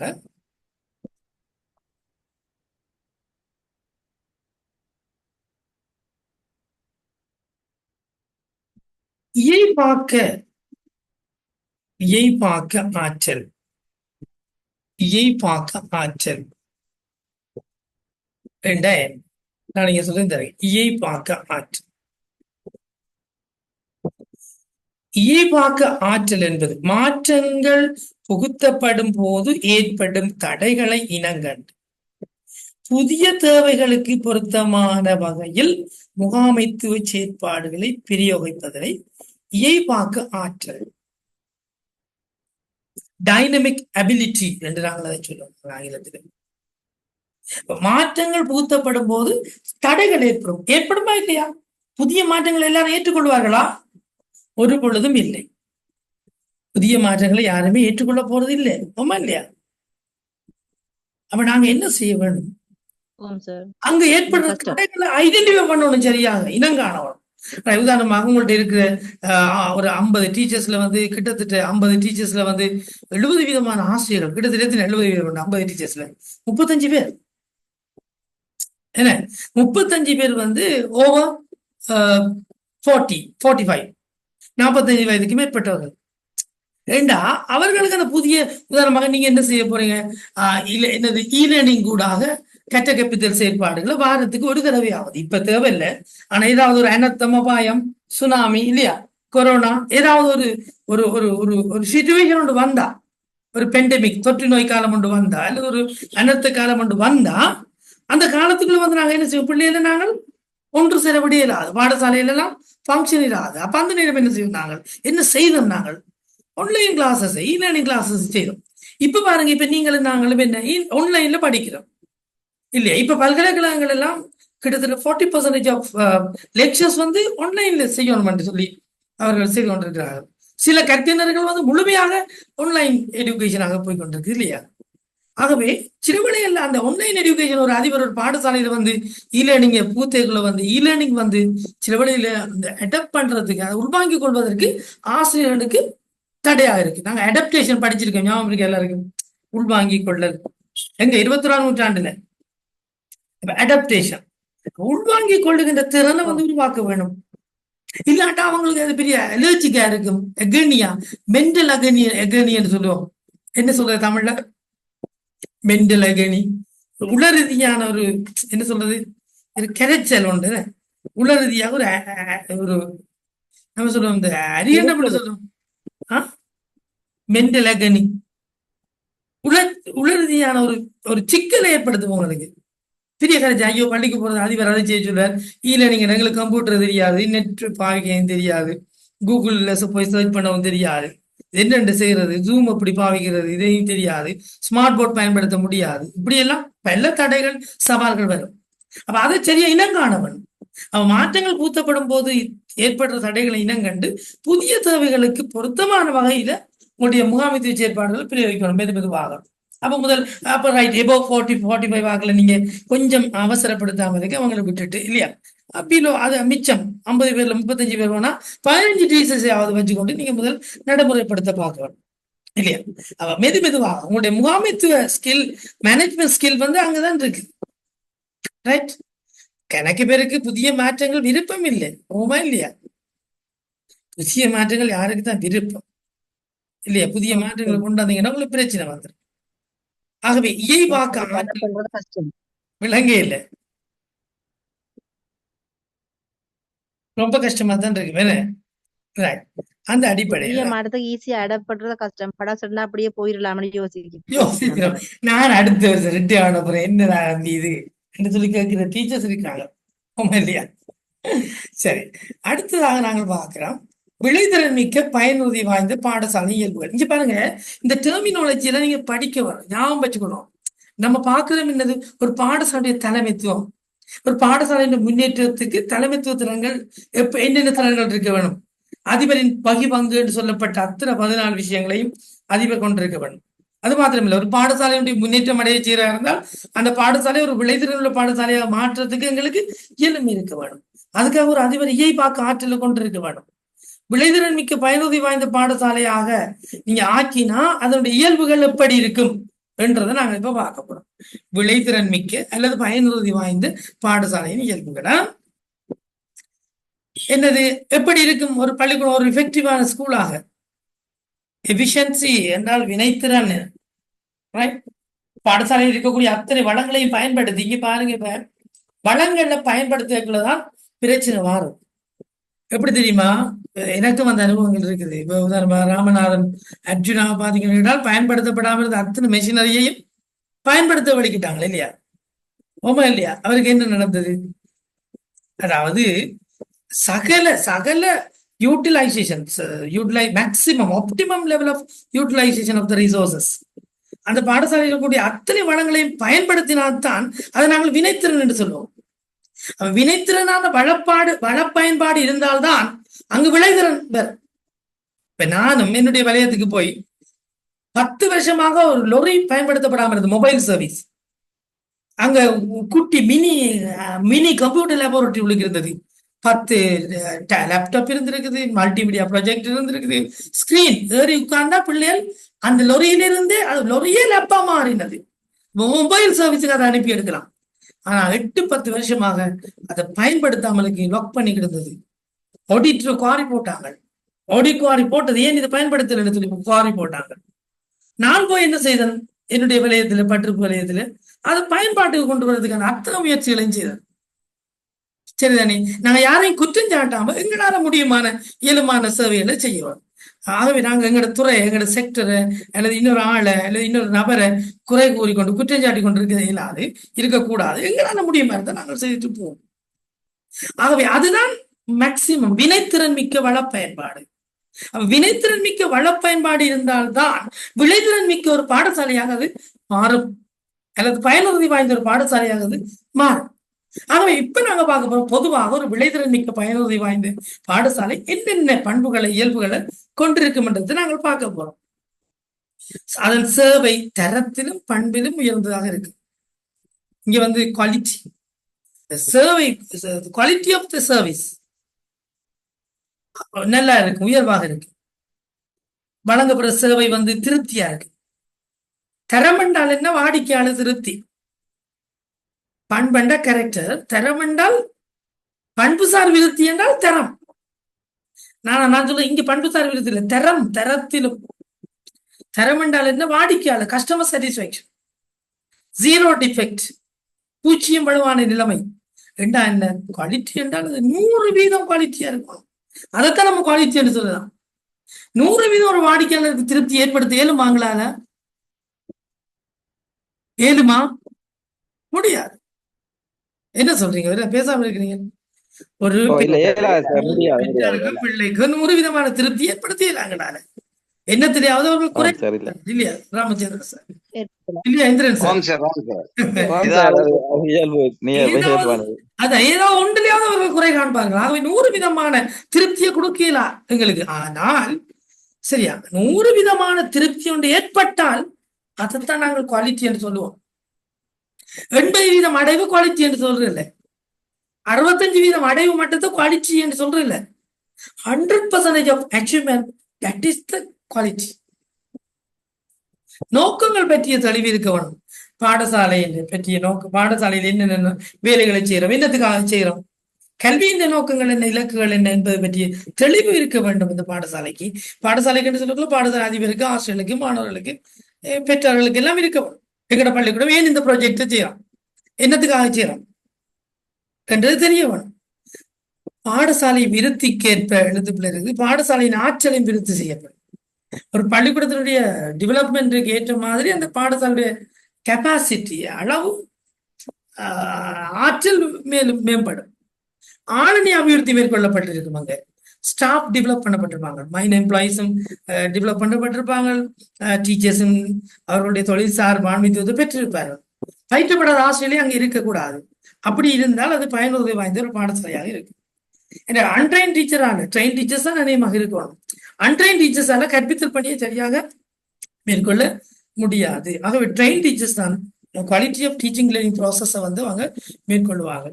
இயைபாக்க ஆற்றல். இயைபாக்க ஆற்றல் நான் நீங்க சொல்லியிருந்தேன். இயைபாக்க ஆற்றல். இயைபாக்க ஆற்றல் என்பது மாற்றங்கள் புகுத்தப்படும் போது ஏற்படும் தடைகளை இனங்கண்டு புதிய தேவைகளுக்கு பொருத்தமான வகையில் முகாமைத்துவ செயற்பாடுகளை பிரயோகிப்பதனை இயைபாக்க ஆற்றல், டைனமிக் அபிலிட்டி என்று நாங்கள் அதை சொல்லுவோம் ஆங்கிலத்தில். மாற்றங்கள் புகுத்தப்படும் போது தடைகள் ஏற்படுமா இல்லையா? புதிய மாற்றங்கள் எல்லாரும் ஏற்றுக்கொள்வார்களா? ஒரு பொழுதும் இல்லை. புதிய மாற்றங்களை யாருமே ஏற்றுக்கொள்ள போறது இல்லை. ஆமா இல்லையா? அப்ப நாங்க என்ன செய்ய வேண்டும்? அங்க ஏற்படுற தடைகளை ஐடென்டிஃபை பண்ணணும், சரியாக இனங்காணணும். உதாரணமாக உங்கள்ட்ட இருக்கிற ஒரு 50 டீச்சர்ஸ்ல கிட்டத்தட்ட 50 டீச்சர்ஸ்ல 70% ஆசிரியர்கள், கிட்டத்தட்ட 70%, 50 டீச்சர்ஸ்ல 35 பேர் என்ன 35 பேர் ஓவர் 45 வயதுக்கு மேற்பட்டவர்கள். ஏண்டா அவர்களுக்கு அந்த புதிய, உதாரணமாக நீங்க என்ன செய்ய போறீங்க? என்னது லேர்னிங் கூடாக கற்ற கற்பித்தல் செயற்பாடுகளை வாரத்துக்கு ஒரு தடவை ஆகுது. இப்ப தேவையில்லை, ஆனா ஏதாவது ஒரு அனர்த்தம், அபாயம், சுனாமி இல்லையா, கொரோனா, ஏதாவது ஒரு ஒரு ஒரு ஒரு சிச்சுவேஷன் ஒன்று வந்தா, ஒரு பெண்டமிக் தொற்று நோய் காலம் ஒன்று வந்தா, அல்லது ஒரு அனர்த்த காலம் ஒன்று வந்தா, அந்த காலத்துக்குள்ள வந்து நாங்க என்ன செய்வோம், பிள்ளைகளை நாங்கள் ஒன்று சேரப்படி இல்லாது, பாடசாலையில எல்லாம் ஃபங்க்ஷன் இல்லாது. அப்ப அந்த நேரம் என்ன செய்வோம், நாங்கள் என்ன செய்தோம், நாங்கள் ஆன்லைன் கிளாஸஸ், லேர்னிங் கிளாஸஸ் செய்தோம். இப்ப பாருங்க, இப்ப நீங்களும் நாங்களும் என்ன ஆன்லைன்ல படிக்கிறோம் இல்லையா? இப்ப பல்கலைக்கழகங்கள் எல்லாம் கிட்டத்தட்ட 40% ஆஃப் லெக்சர்ஸ் வந்து ஆன்லைன்ல செய்யணும் சொல்லி அவர்கள் செய்து கொண்டிருக்கிறார்கள். சில கற்பினர்கள் வந்து முழுமையாக ஆன்லைன் எஜுகேஷனாக போய் கொண்டிருக்கு இல்லையா? ஆகவே சிறுவனையில் அந்த ஆன்லைன் எஜுகேஷன் ஒரு அதிபர் ஒரு பாடசாலையில வந்து லேர்னிங் பூத்தேக்குள்ள வந்து லேர்னிங் வந்து சிறுவனையில அந்த அடாப்ட் பண்றதுக்கு, அதை உள்வாங்கிக் கொள்வதற்கு ஆசிரியர்களுக்கு தடையாக இருக்கு. நாங்க அடாப்டேஷன் படிச்சிருக்கோம், ஞாபகம் இருக்கு எல்லாருக்கும். உள்வாங்கிக் கொள்ளல் எங்க 21ஆம் நூற்றாண்டுல அடாப்டேஷன், உள்வாங்கிக் கொள்ளுகின்ற திறனை வந்து உருவாக்க வேணும். இல்லாட்டா அவங்களுக்கு அது பெரிய அலர்ஜிக்கா இருக்கும். எகனியா, மென்டல் எகனின்னு சொல்லுவோம். என்ன சொல்றது தமிழ்ல? மென்டல் அகனி, உளரீதியான ஒரு என்ன சொல்றது, ஒரு கரைச்சல் உண்டு. உளரீதியாக ஒரு நம்ம சொல்லுவோம், இந்த அரியணை சொல்லுவோம், மென்டல் அகனி, உளரீதியான ஒரு சிக்கலை ஏற்படுத்தும் உங்களுக்கு. பெரிய கரைச்சி, ஐயோ பள்ளிக்கு போறது அதிபர் அதை செய்ய சொல்றார், லேர்னிங் எங்களுக்கு கம்ப்யூட்டர் தெரியாது, நெட் பாவிக்கவும் தெரியாது, கூகுள்ல போய் சர்ச் பண்ணவும் தெரியாது, என்னென்று செய்யறது, ஜூம் எப்படி பாவிக்கிறது இதையும் தெரியாது, ஸ்மார்ட் போர்ட் பயன்படுத்த முடியாது, இப்படி எல்லாம் பல தடைகள் சவால்கள் வரும். அப்ப அதை சரியா இனங்காண வேணும். மாற்றங்கள் பூத்தப்படும் போது ஏற்படுற தடைகளை இனங்கண்டு புதிய தேவைகளுக்கு பொருத்தமான வகையில உங்களுடைய முகாமைத்துவ செயற்பாடுகள் பிரயோகிக்கணும் மெதுவாக. அப்ப முதல் அப்ப ரைட் எபோவ் 40-45 வாக்குல நீங்க கொஞ்சம் அவசரப்படுத்தாம இருக்க அவங்களை விட்டுட்டு இல்லையா, அப்பீலோ அது மிச்சம் 50 பேர்ல 35 பேர் வேணா 15 டீச்சர்ஸையாவது வச்சுக்கொண்டு நீங்க முதல் நடைமுறைப்படுத்த பார்க்கணும் இல்லையா? அவ மெதுவாக உங்களுடைய முகாமைத்துவ ஸ்கில், மேனேஜ்மெண்ட் ஸ்கில் வந்து அங்கதான் இருக்கு. ரைட்? கணக்கு பேருக்கு புதிய மாற்றங்கள் விருப்பம் இல்லை, ஓமா இல்லையா? புதிய மாற்றங்கள் யாருக்கு தான் விருப்பம் இல்லையா? புதிய மாற்றங்கள் கொண்டாந்தீங்கன்னா உங்களுக்கு பிரச்சனை வந்துடும். ஆகவே இயல்பாக்க விளங்கே இல்லை, ரொம்ப கஷ்டமா தான் இருக்கு வேற. அந்த அடிப்படையில் ஈஸியா அடாப்ட் பண்றது கஷ்டம், படம் சொன்னா அப்படியே போயிடலாம்னு யோசிக்கிறோம். நான் அடுத்த வருஷம் ரிட்டையர் ஆன அப்புறம் என்னடா இது என்று சொல்லி கேட்கிற டீச்சர்ஸ் இருக்காங்க இல்லையா? சரி, அடுத்ததாக நாங்கள் பார்க்கிறோம் விளைதிறன் மிக்க பயனுறுதி வாய்ந்த பாடசாலை இயல்புகள். இங்க பாருங்க, இந்த டெர்மினாலஜியில நீங்க படிக்க வரும், ஞாபகம் வச்சுக்கணும். நம்ம பார்க்கிறோம் என்னது, ஒரு பாடசாலைய தலைமைத்துவம், ஒரு பாடசாலையின் முன்னேற்றத்துக்கு தலைமைத்துவ திறன்கள் என்னென்ன திறன்கள் இருக்க வேணும். அதிபரின் பங்கு என்று சொல்லப்பட்ட அத்தனை 14 விஷயங்களையும் அதிபர் கொண்டிருக்க வேண்டும். அது மாத்திரமில்லை, ஒரு பாடசாலையுடைய முன்னேற்றம் அடைய செய்யறா இருந்தால் அந்த பாடசாலை ஒரு விளைதிறன் உள்ள பாடசாலையாக மாற்றத்துக்கு எங்களுக்கு இயலுமை இருக்க வேண்டும். அதுக்காக ஒரு அதிபர் இயல்பாக்க ஆற்றலை கொண்டிருக்க வேண்டும். விளைதிறன் மிக்க பயனுறுதி வாய்ந்த பாடசாலையாக நீங்க ஆக்கினா அதனுடைய இயல்புகள் எப்படி இருக்கும் என்றதை நாங்க இப்ப பார்க்க போறோம். விளைதிறன் மிக்க அல்லது பயனுறுதி வாய்ந்த பாடசாலையின் இயல்புகளா என்னது, எப்படி இருக்கும் ஒரு பள்ளிக்கூடம், ஒரு எஃபெக்டிவான ஸ்கூலாக. எஃபிஷியன்சி என்றால் வினைத்திறன். பாடசாலையில் இருக்கக்கூடிய அத்தனை வளங்களையும் பயன்படுத்தி, இங்க பாருங்க, இப்ப வளங்கள்ல பயன்படுத்துறதுக்குள்ளதான் பிரச்சனை மாறும். எப்படி தெரியுமா? எனக்கும் அந்த அனுபவங்கள் இருக்குது. இப்ப உதாரணமா ராமநாதன் அர்ஜுனா பாத்தீங்கன்னா பயன்படுத்தப்படாமல் இருந்த அத்தனை மெஷினரியையும் பயன்படுத்த வலிக்கிட்டாங்க இல்லையா? ஓமா இல்லையா? அவருக்கு என்ன நடந்தது? அதாவது சகல utilization, maximum optimum level of utilization of the resources, அந்த பாடசாலையில் கூடிய அத்தனை வளங்களையும் பயன்படுத்தினால்தான் அதை நாங்கள் வினைத்திறன் என்று சொல்லுவோம். வினைத்திறனான வளப்பயன்பாடு இருந்தால்தான் அங்கு விளைதிறன் வரும். இப்ப நானும் என்னுடைய வலயத்துக்கு போய் 10 வருஷமாக ஒரு லொரி பயன்படுத்தப்படாமல் இருந்தது, மொபைல் சர்வீஸ். அங்க குட்டி மினி கம்ப்யூட்டர் லேபோரட்டரி உள்ளுக்கு இருந்தது, 10 லேப்டாப் இருந்திருக்குது, மல்டிமீடியா ப்ராஜெக்ட் இருந்திருக்குது, ஸ்கிரீன் ஏறி உட்கார்ந்தா பிள்ளைகள் அந்த லொரியிலிருந்து அது லொரியே லேப்பா மாறினது. மொபைல் சர்வீஸுக்கு அதை அனுப்பி எடுக்கலாம். ஆனா 8-10 வருஷமாக அதை பயன்படுத்தாமலுக்கு லாக் பண்ணிக்கிட்டு இருந்தது. ஆடிட்டர் குவாரி போட்டாங்க. ஆடிட் குவாரி போட்டது ஏன் இதை பயன்படுத்தலன்னு சொல்லி குவாரி போட்டாங்க. நான் போய் என்ன செய்தேன், என்னுடைய வலயத்துல, பற்றுப்பு வலயத்துல அதை பயன்பாட்டுக்கு கொண்டு வரதுக்கான அத்தனை முயற்சிகளையும் செய்தேன். சரிதானே? நாங்க யாரையும் குற்றம் சாட்டாம எங்களால முடியுமான இயலுமான சேவைகளை செய்வோம். ஆகவே நாங்கள் எங்களோட துறை, எங்களோட செக்டரை அல்லது இன்னொரு ஆளை அல்லது இன்னொரு நபரை குறை கூறிக்கொண்டு குற்றஞ்சாட்டி கொண்டு இருக்கிறது இல்லாது இருக்கக்கூடாது. எங்களால் முடியுமா இருந்தால் நாங்கள் செய்துட்டு போவோம். ஆகவே அதுதான் மேக்சிமம் வினைத்திறன் மிக்க வள பயன்பாடு. வினைத்திறன் மிக்க வள பயன்பாடு இருந்தால்தான் விளைத்திறன் மிக்க ஒரு பாடசாலையாக அது மாறும், அல்லது பயனுறுதி வாய்ந்த ஒரு பாடசாலையாக அது மாறும். ஆகவே இப்ப நாங்க பார்க்க போறோம், பொதுவாக ஒரு விளைத்திறன் மிக்க பயனுறுதி வாய்ந்த பாடசாலை என்னென்ன பண்புகளை இயல்புகளை கொண்டிருக்கும் என்றதை நாங்கள் பார்க்க போறோம். அதன் சேவை தரத்திலும் பண்பிலும் உயர்ந்ததாக இருக்கு. இங்க குவாலிட்டி, சேவை, குவாலிட்டி ஆஃப் த சர்வீஸ் நல்லா இருக்கு, உயர்வாக இருக்கு. வழங்கப்படுற சேவை திருப்தியா இருக்கு. தரம் என்றால் என்ன? வாடிக்கையாளர் திருப்தி. பண்பண்ட கேரக்டர், தரம் என்றால் பண்புசார் விருத்தி என்றால் தரம். நான் சொல்ல இங்க பண்புசார் விருத்தி இல்லை, தரம், தரத்திலும். தரம் என்றால் என்ன? வாடிக்கையாளர், கஸ்டமர் சாட்டிஸ்பாக்சன், ஜீரோ டிஃபெக்ட், பூச்சியம் வலுவான நிலைமை. என்றா என்ன? குவாலிட்டி என்றால் அது 100% குவாலிட்டியா இருக்கும். அதைத்தான் நம்ம குவாலிட்டி என்று சொல்லலாம். 100% ஒரு வாடிக்கையாளருக்கு திருப்தி ஏற்படுத்த இயலுமாங்களால? ஏழுமா? முடியாது. என்ன சொல்றீங்க? பேசாம இருக்கிறீங்க. ஒரு பிள்ளைக்கு 100% திருப்தி ஏற்படுத்த இயலாங்களால என்னத்திலேயாவது அவர்கள் குறை இல்லையா? ராமச்சந்திரன் சார் இல்லையா? இந்திரன் சார் அதான் ஏதோ ஒன்றிலேயாவது அவர்கள் குறை காண்பார்கள். ஆகவே 100% திருப்தியை கொடுக்கலா எங்களுக்கு. ஆனால் சரியா 100% திருப்தி ஒன்று ஏற்பட்டால் அதைத்தான் நாங்கள் குவாலிட்டி என்று சொல்லுவோம். 80% அடைவு குவாலிட்டி என்று சொல்றதில்லை, 65% அடைவு மட்டத்தை குவாலிட்டி என்று சொல்றதில்லை. 100% of achievement, that is the quality. நோக்கங்கள் பற்றிய தெளிவு இருக்க வேணும். பாடசாலையில் பற்றிய நோக்கம், பாடசாலையில் என்னென்ன வேலைகளை செய்யறோம், என்னத்துக்காக செய்யறோம், கல்வியின் நோக்கங்கள் என்ன, இலக்குகள் என்ன என்பது பற்றிய தெளிவு இருக்க வேண்டும். இந்த பாடசாலைக்கு என்று சொல்லக்குள்ள பாடசாலை அதிபருக்கு, ஆசிரியர்களுக்கு, மாணவர்களுக்கு, பெற்றோர்களுக்கு எல்லாம் இருக்க வேணும். எங்கட பள்ளிக்கூடம் ஏன் இந்த ப்ராஜெக்டை செய்யறோம், என்னத்துக்காக செய்யறோம் என்றது தெரிய வேணும். பாடசாலை விருத்திக்கேற்ப எழுத்து பிள்ளைகளுக்கு பாடசாலையின் ஆற்றலையும் விருத்தி செய்யப்படும். ஒரு பள்ளிக்கூடத்தினுடைய டெவலப்மெண்ட்டுக்கு ஏற்ற மாதிரி அந்த பாடசாலையுடைய கெப்பாசிட்டி, அளவு, ஆற்றல் மேலும் மேம்படும். ஆளுநை அபிவிருத்தி மேற்கொள்ளப்பட்டிருக்கும். அங்க ஸ்டாஃப் டெவலப் பண்ணப்பட்டிருப்பாங்க, மைன் எம்ப்ளாயிஸும் டெவலப் பண்ணப்பட்டிருப்பாங்க, டீச்சர்ஸும் அவர்களுடைய தொழில்சார் மாண்புத்துவத்தை பெற்றிருப்பார்கள். பயிற்றப்படாத ஆசிரியர்களே அங்க இருக்கக்கூடாது. அப்படி இருந்தால் அது பயனுறுதி வாய்ந்த ஒரு பாடசாலையாக இருக்கு. அன்ட்ரைன் டீச்சரான, ட்ரெயின் டீச்சர்ஸ் தான் நினைவாக இருக்கணும். அன்ட்ரைன் டீச்சர்ஸால கற்பித்தல் பணியை சரியாக மேற்கொள்ள முடியாது. ஆகவே ட்ரெயின் டீச்சர்ஸ் தான் குவாலிட்டி ஆஃப் டீச்சிங் லேர்னிங் ப்ராசஸை அவங்க மேற்கொள்வாங்க.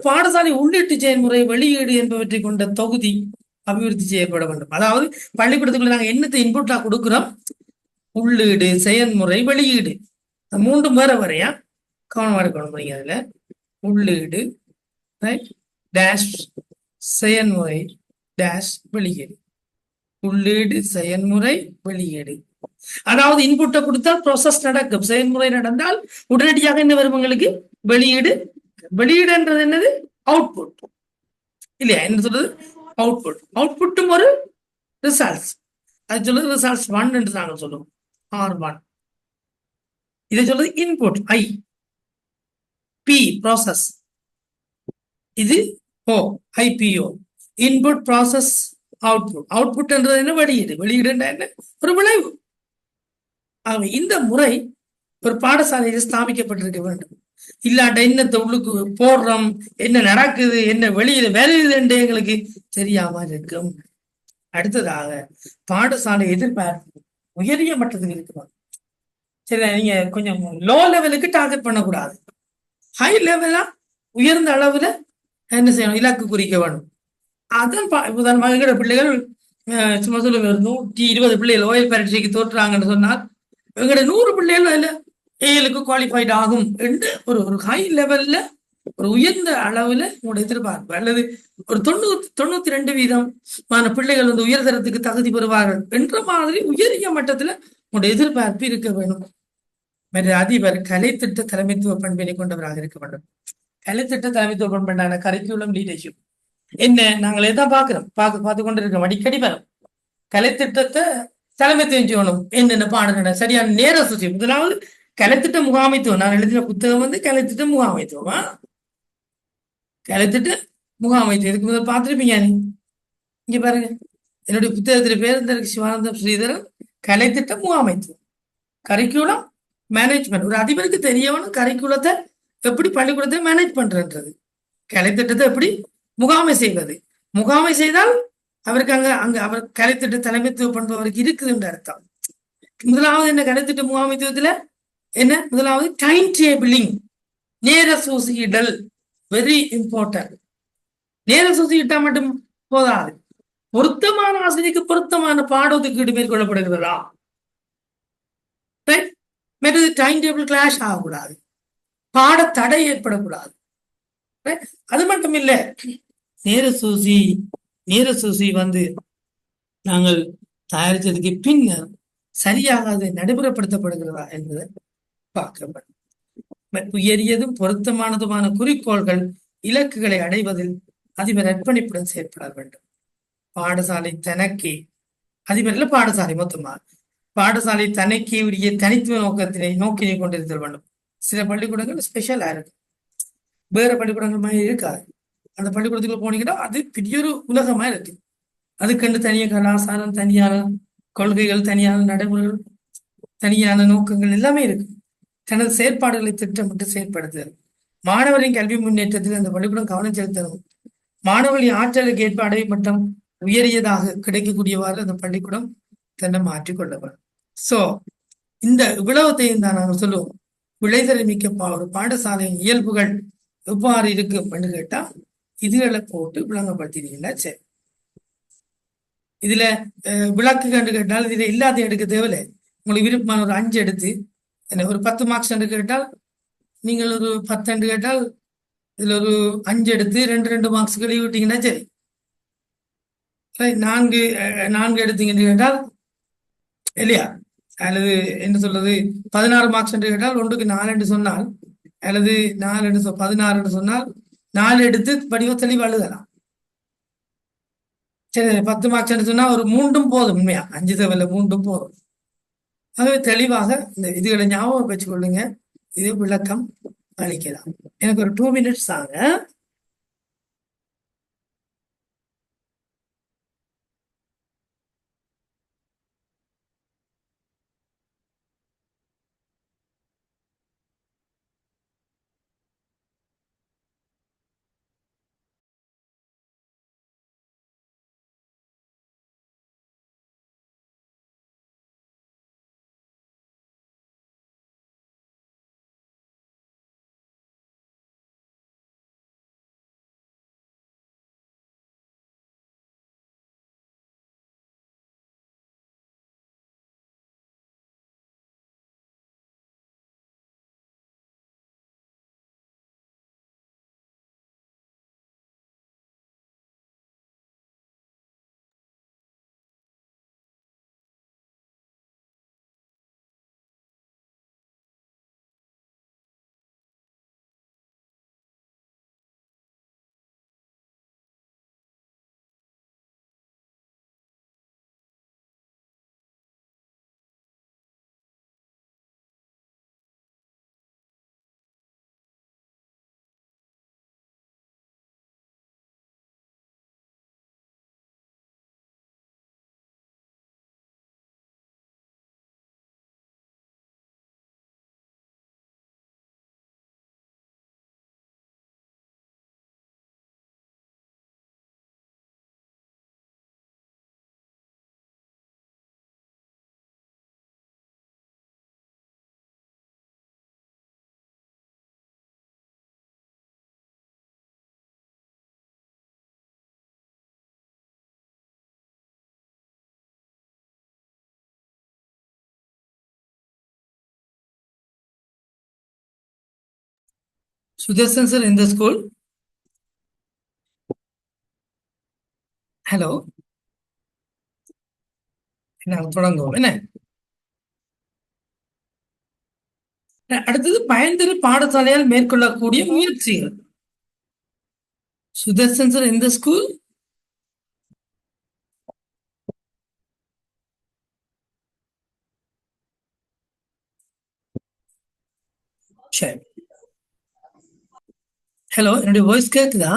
பாடசாலை உள்ளீட்டு செயல்முறை, வெளியீடு என்பவற்றை கொண்ட தொகுதி அபிவிருத்தி செய்யப்பட வேண்டும். அதாவது பள்ளிக்கூடத்துக்குள்ள நாங்கள் என்னத்தை இன்புட்டா கொடுக்குறோம், உள்ளீடு, செயல்முறை, வெளியீடு, 3 வேற வரையா கவனமா இருக்கணும். நீங்க அதுல உள்ளீடு டேஷ், செயல்முறை டேஷ், வெளியீடு. உள்ளீடு, செயல்முறை, வெளியீடு. அதாவது இன்புட்டை கொடுத்தால் ப்ராசஸ் நடக்கும், செயல்முறை நடந்தால் உடனடியாக என்ன வரும் உங்களுக்கு? வெளியீடு. வெளியீடுன்றது என்னது? அவுட்புட் இல்லையா? என்ன சொல்றது? அவுட்புட். அவுட்புட்டும் ஒரு ரிசல்ட்ஸ். அது சொல்றது ரிசல்ட்ஸ் 1 என்று நாங்கள் சொல்லுவோம், R1. இதை சொல்றது இன்புட், I. P ப்ராசஸ், இது O, IPO. Input, process, output. Output என்றது என்ன? வெளியீடு. வெளியீடு என்ன? ஒரு விளைவு. இந்த முறை ஒரு பாடசாலையில் ஸ்தாபிக்கப்பட்டிருக்க வேண்டும். இல்லாட்ட என்னத்தை உள்ளுக்கு போடுறோம், என்ன நடக்குது, என்ன வெளியில வேலையுது என்று எங்களுக்கு தெரியாம இருக்கும். அடுத்ததாக பாடசாலை எதிர்பார்ப்பு உயரிய மட்டத்தில் இருக்கணும். சரி, நீங்க கொஞ்சம் லோ லெவலுக்கு டார்கெட் பண்ணக்கூடாது, ஹை லெவலா உயர்ந்த அளவுல என்ன செய்யணும், இலக்கு குறிக்க வேணும். அதான் உதாரணமாக பிள்ளைகள் சும்மா சொல்லுங்க 120 பிள்ளைகள் ஓயல் பரீட்சைக்கு தோற்றுறாங்கன்னு சொன்னால் எங்கட 100 பிள்ளைகள் அதுல 7க்கு குவாலிஃபைட் ஆகும் என்று ஒரு ஹை லெவல்ல, ஒரு உயர்ந்த அளவுல உங்களோட எதிர்பார்ப்பு. அல்லது ஒரு 92% பிள்ளைகள் உயர்தரத்துக்கு தகுதி பெறுவார்கள் என்ற மாதிரி உயரிய மட்டத்துல உங்களோட எதிர்பார்ப்பு இருக்க வேணும். அதிபர் கலைத்திட்ட தலைமைத்துவ பண்பினை கொண்டவராக இருக்க வேண்டும். கலைத்திட்ட தலைமைத்துவ பண்பான கரிக்குலம் லீடர்ஷிப் என்ன நாங்கள் எதான் பார்க்கிறோம், பார்த்து கொண்டு இருக்கோம், அடிக்கடி வரும். கலைத்திட்டத்தை தலைமைத்துவம் செய்யணும். என்னென்ன பாடங்கள் சரியான நேர சூசி. முதலாவது கலைத்திட்ட முகாமைத்துவம். நான் எழுதின புத்தகம் வந்து கலைத்திட்ட முகாமைத்துவமா, கலைத்திட்ட முகாமைத்துவம். இதுக்கு முதல் பார்த்துருப்பீங்க. இங்க பாருங்க, என்னுடைய புத்தகத்தின் பேர் இந்த சிவானந்தம் ஸ்ரீதரன், கலைத்திட்ட முகாமைத்துவம், கரிக்குலம் மேனேஜ்மெண்ட். ஒரு அதிபருக்கு தெரியவனும் கரிக்குலத்தை எப்படி பள்ளிக்கூடத்தை மேனேஜ் பண்றது, கலைத்திட்டத்தை எப்படி முகாமை செய்வது. முகாமை செய்தால் அவருக்கு அங்க அங்க அவர் கலைத்திட்ட தலைமைத்துவ பண்பு அவருக்கு இருக்குதுன்ற அர்த்தம். முதலாவது என்ன கலைத்திட்ட முகாமைத்துவத்துல என்ன? முதலாவது டைம் டேபிளிங், நேர சூசியிடல், வெரி இம்பார்ட்டன்ட். நேர சூசியிட்டா மட்டும் போதாது, பொருத்தமான ஆசிரியருக்கு பொருத்தமான பாட ஒதுக்கீடு மேற்கொள்ளப்படுகிறதா. மற்றது டைம் டேபிள் கிளாஷ் ஆகக்கூடாது, பாட தடை ஏற்படக்கூடாது. அது மட்டும் இல்ல, நேர சூசி வந்து நாங்கள் தயாரித்ததுக்கு பின்னர் சரியாக அது நடைமுறைப்படுத்தப்படுகிறதா என்பதை பார்க்கப்படும். உயரியதும் பொருத்தமானதுமான குறிக்கோள்கள் இலக்குகளை அடைவதில் அதிபர் அர்ப்பணிப்புடன் செயற்பட வேண்டும். பாடசாலை தனக்கே, அதிபர்ல பாடசாலை மொத்தமா பாடசாலை தனக்கே உரிய தனித்துவ நோக்கினை கொண்டிருத்தல் வேண்டும். சில பள்ளிக்கூடங்கள் ஸ்பெஷலா இருக்கு, வேற பள்ளிக்கூடங்கள் மாதிரி இருக்காது. அந்த பள்ளிக்கூடத்துக்குள்ள போனீங்கன்னா அது பெரிய ஒரு உலகமா இருக்கு. அதுக்கண்டு தனிய கலாச்சாரம், தனியான கொள்கைகள், தனியான நடைமுறைகள், தனியான நோக்கங்கள் எல்லாமே இருக்கு. தனது செயற்பாடுகளை திட்டமிட்டு செயற்படுத்துதல். மாணவரின் கல்வி முன்னேற்றத்தில் அந்த பள்ளிக்கூடம் கவனம் செலுத்தணும். மாணவர்களின் ஆற்றலுக்கு ஏற்ப அடை மட்டம் உயரியதாக கிடைக்கக்கூடியவாறு அந்த பள்ளிக்கூடம் தன்னை மாற்றிக்கொள்ளப்படும். சோ இந்த இவ்வளவத்தையும் தான் நாங்கள் சொல்லுவோம். விளைதலை மிக்க ஒரு பாடசாலையின் இயல்புகள் எவ்வாறு இருக்கும் என்று கேட்டா இதுகளை போட்டு விளங்கப்படுத்தினீங்கன்னா சரி. இதுல விளக்கு கண்டு கேட்டால் இதுல எல்லாத்தையும் எடுக்க தேவையில்லை. உங்களுக்கு விருப்பமான ஒரு 5 எடுத்து, ஒரு 10 மார்க்ஸ் என்று கேட்டால் நீங்கள் ஒரு 10 என்று கேட்டால் இதுல ஒரு 5 எடுத்து 2 மார்க்ஸ் கழுவி விட்டீங்கன்னா சரி. 4 எடுத்தீங்கன்னு கேட்டால் இல்லையா, அல்லது என்ன சொல்றது 16 மார்க்ஸ் என்று கேட்டால் 1க்கு 4 என்று சொன்னால், அல்லது 16 என்று சொன்னால் 4 எடுத்து படிவ தெளிவா எழுதலாம். சரி, 10 மார்க்ஸ் என்று சொன்னா ஒரு 3 போதும். உண்மையா 5 தேவையில்ல, 3 போதும். ஆகவே தெளிவாக இந்த இதுகளை ஞாபகம் வச்சுக்கொள்ளுங்க. இது விளக்கம் அளிக்கலாம். எனக்கு ஒரு 2 minutes ஆங்க. Sudarshan sir in the school. Hello, நாங்கள் தொடங்குவோம். என்ன அடுத்தது பயன்தரு பாடசாலையால் மேற்கொள்ளக்கூடிய முயற்சிகள். சுதர்சன் சார் இந்த ஸ்கூல். சரி. ஹலோ, என்னுடைய வாய்ஸ் கேக்குதா?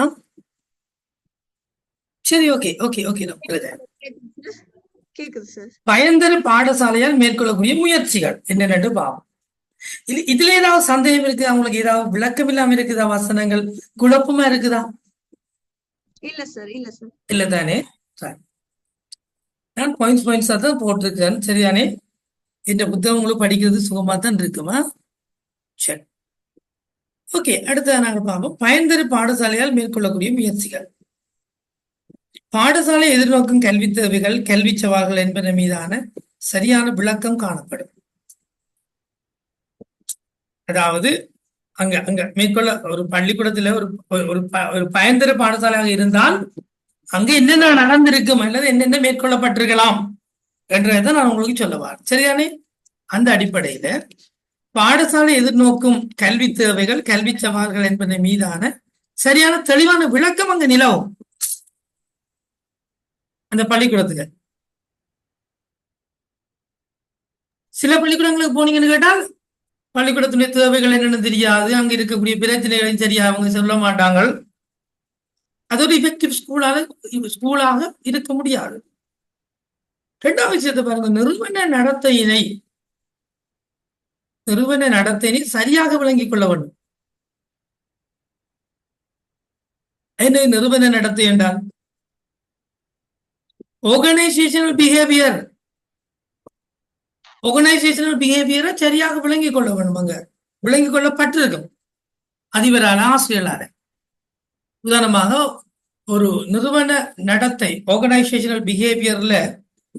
சரி, ஓகே ஓகே ஓகே. கேக்குது சார். பயன்தர பாடசாலையால் மேற்கொள்ளக்கூடிய முயற்சிகள் என்னென்னு பாவம். இதுல ஏதாவது சந்தேகம் இருக்குதா? உங்களுக்கு ஏதாவது விளக்கம் இல்லாம இருக்குதா? வசனங்கள் குழப்பமா இருக்குதா? இல்ல சார், இல்ல சார். இல்ல தானே? சரி. நான் பாயிண்ட்ஸா தான் போட்டிருக்கேன். சரிதானே? இந்த புத்தகம் உங்களுக்கு படிக்கிறது சுகமா தான் இருக்குமா? சரி, ஓகே. அடுத்த நாங்க பார்ப்போம். பயன்தரு பாடசாலையால் மேற்கொள்ளக்கூடிய முயற்சிகள். பாடசாலை எதிர்நோக்கும் கல்வி தேவைகள், கல்வி சவால்கள் என்பன மீதான சரியான விளக்கம் காணப்படும். அதாவது அங்க அங்க மேற்கொள்ள ஒரு பள்ளிக்கூடத்துல ஒரு பயன்தர பாடசாலையாக இருந்தால் அங்க என்னென்ன நடந்திருக்கும் அல்லது என்னென்ன மேற்கொள்ளப்பட்டிருக்கலாம் என்றதை நான் உங்களுக்கு சொல்லவார். சரிதானே? அந்த அடிப்படையில பாடசாலை எதிர்நோக்கும் கல்வி தேவைகள், கல்வி சவால்கள் என்பன மீதான சரியான தெளிவான விளக்கம் அங்க நிலவும் அந்த பள்ளிக்கூடத்துக்கு. சில பள்ளிக்கூடங்களுக்கு போனீங்கன்னு கேட்டால் பள்ளிக்கூடத்துடைய தேவைகள் என்னன்னு தெரியாது, அங்க இருக்கக்கூடிய பிரச்சனைகளையும் சரியா அவங்க சொல்ல மாட்டாங்க. அது ஒரு எஃபெக்டிவ் ஸ்கூலாக இருக்க முடியாது. இரண்டாவது விஷயத்தை பாருங்க, நிறுவன நடத்தையினை சரியாக விளங்கிக் கொள்ள வேண்டும். என்ன நிறுவன நடத்தை என்றால் ஆர்கனைசேஷனல் பிஹேவியரை சரியாக விளங்கிக் கொள்ள வேண்டும். அங்க விளங்கிக் கொள்ளப்பட்டிருக்கும் அதிபரான ஆசிரியரால. உதாரணமாக ஒரு நிறுவன நடத்தை ஆர்கனைசேஷனல் பிஹேவியர்ல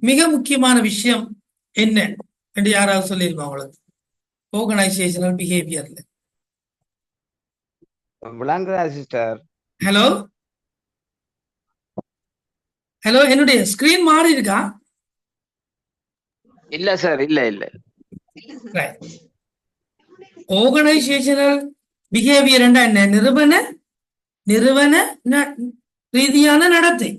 மிக முக்கியமான விஷயம் என்ன என்று யாராவது சொல்லியிருப்பாங்க உங்களுக்கு? ஆர்கனைசேஷனல் பிஹேவியர்ல சிஸ்டர். ஹலோ ஹலோ, என்னுடைய ஸ்கிரீன் மாறி இருக்கா? இல்ல சார், இல்ல இல்ல. ஆர்கனைசேஷனல் பிஹேவியர் என்ன? நிறுவன ரீதியான நடத்தை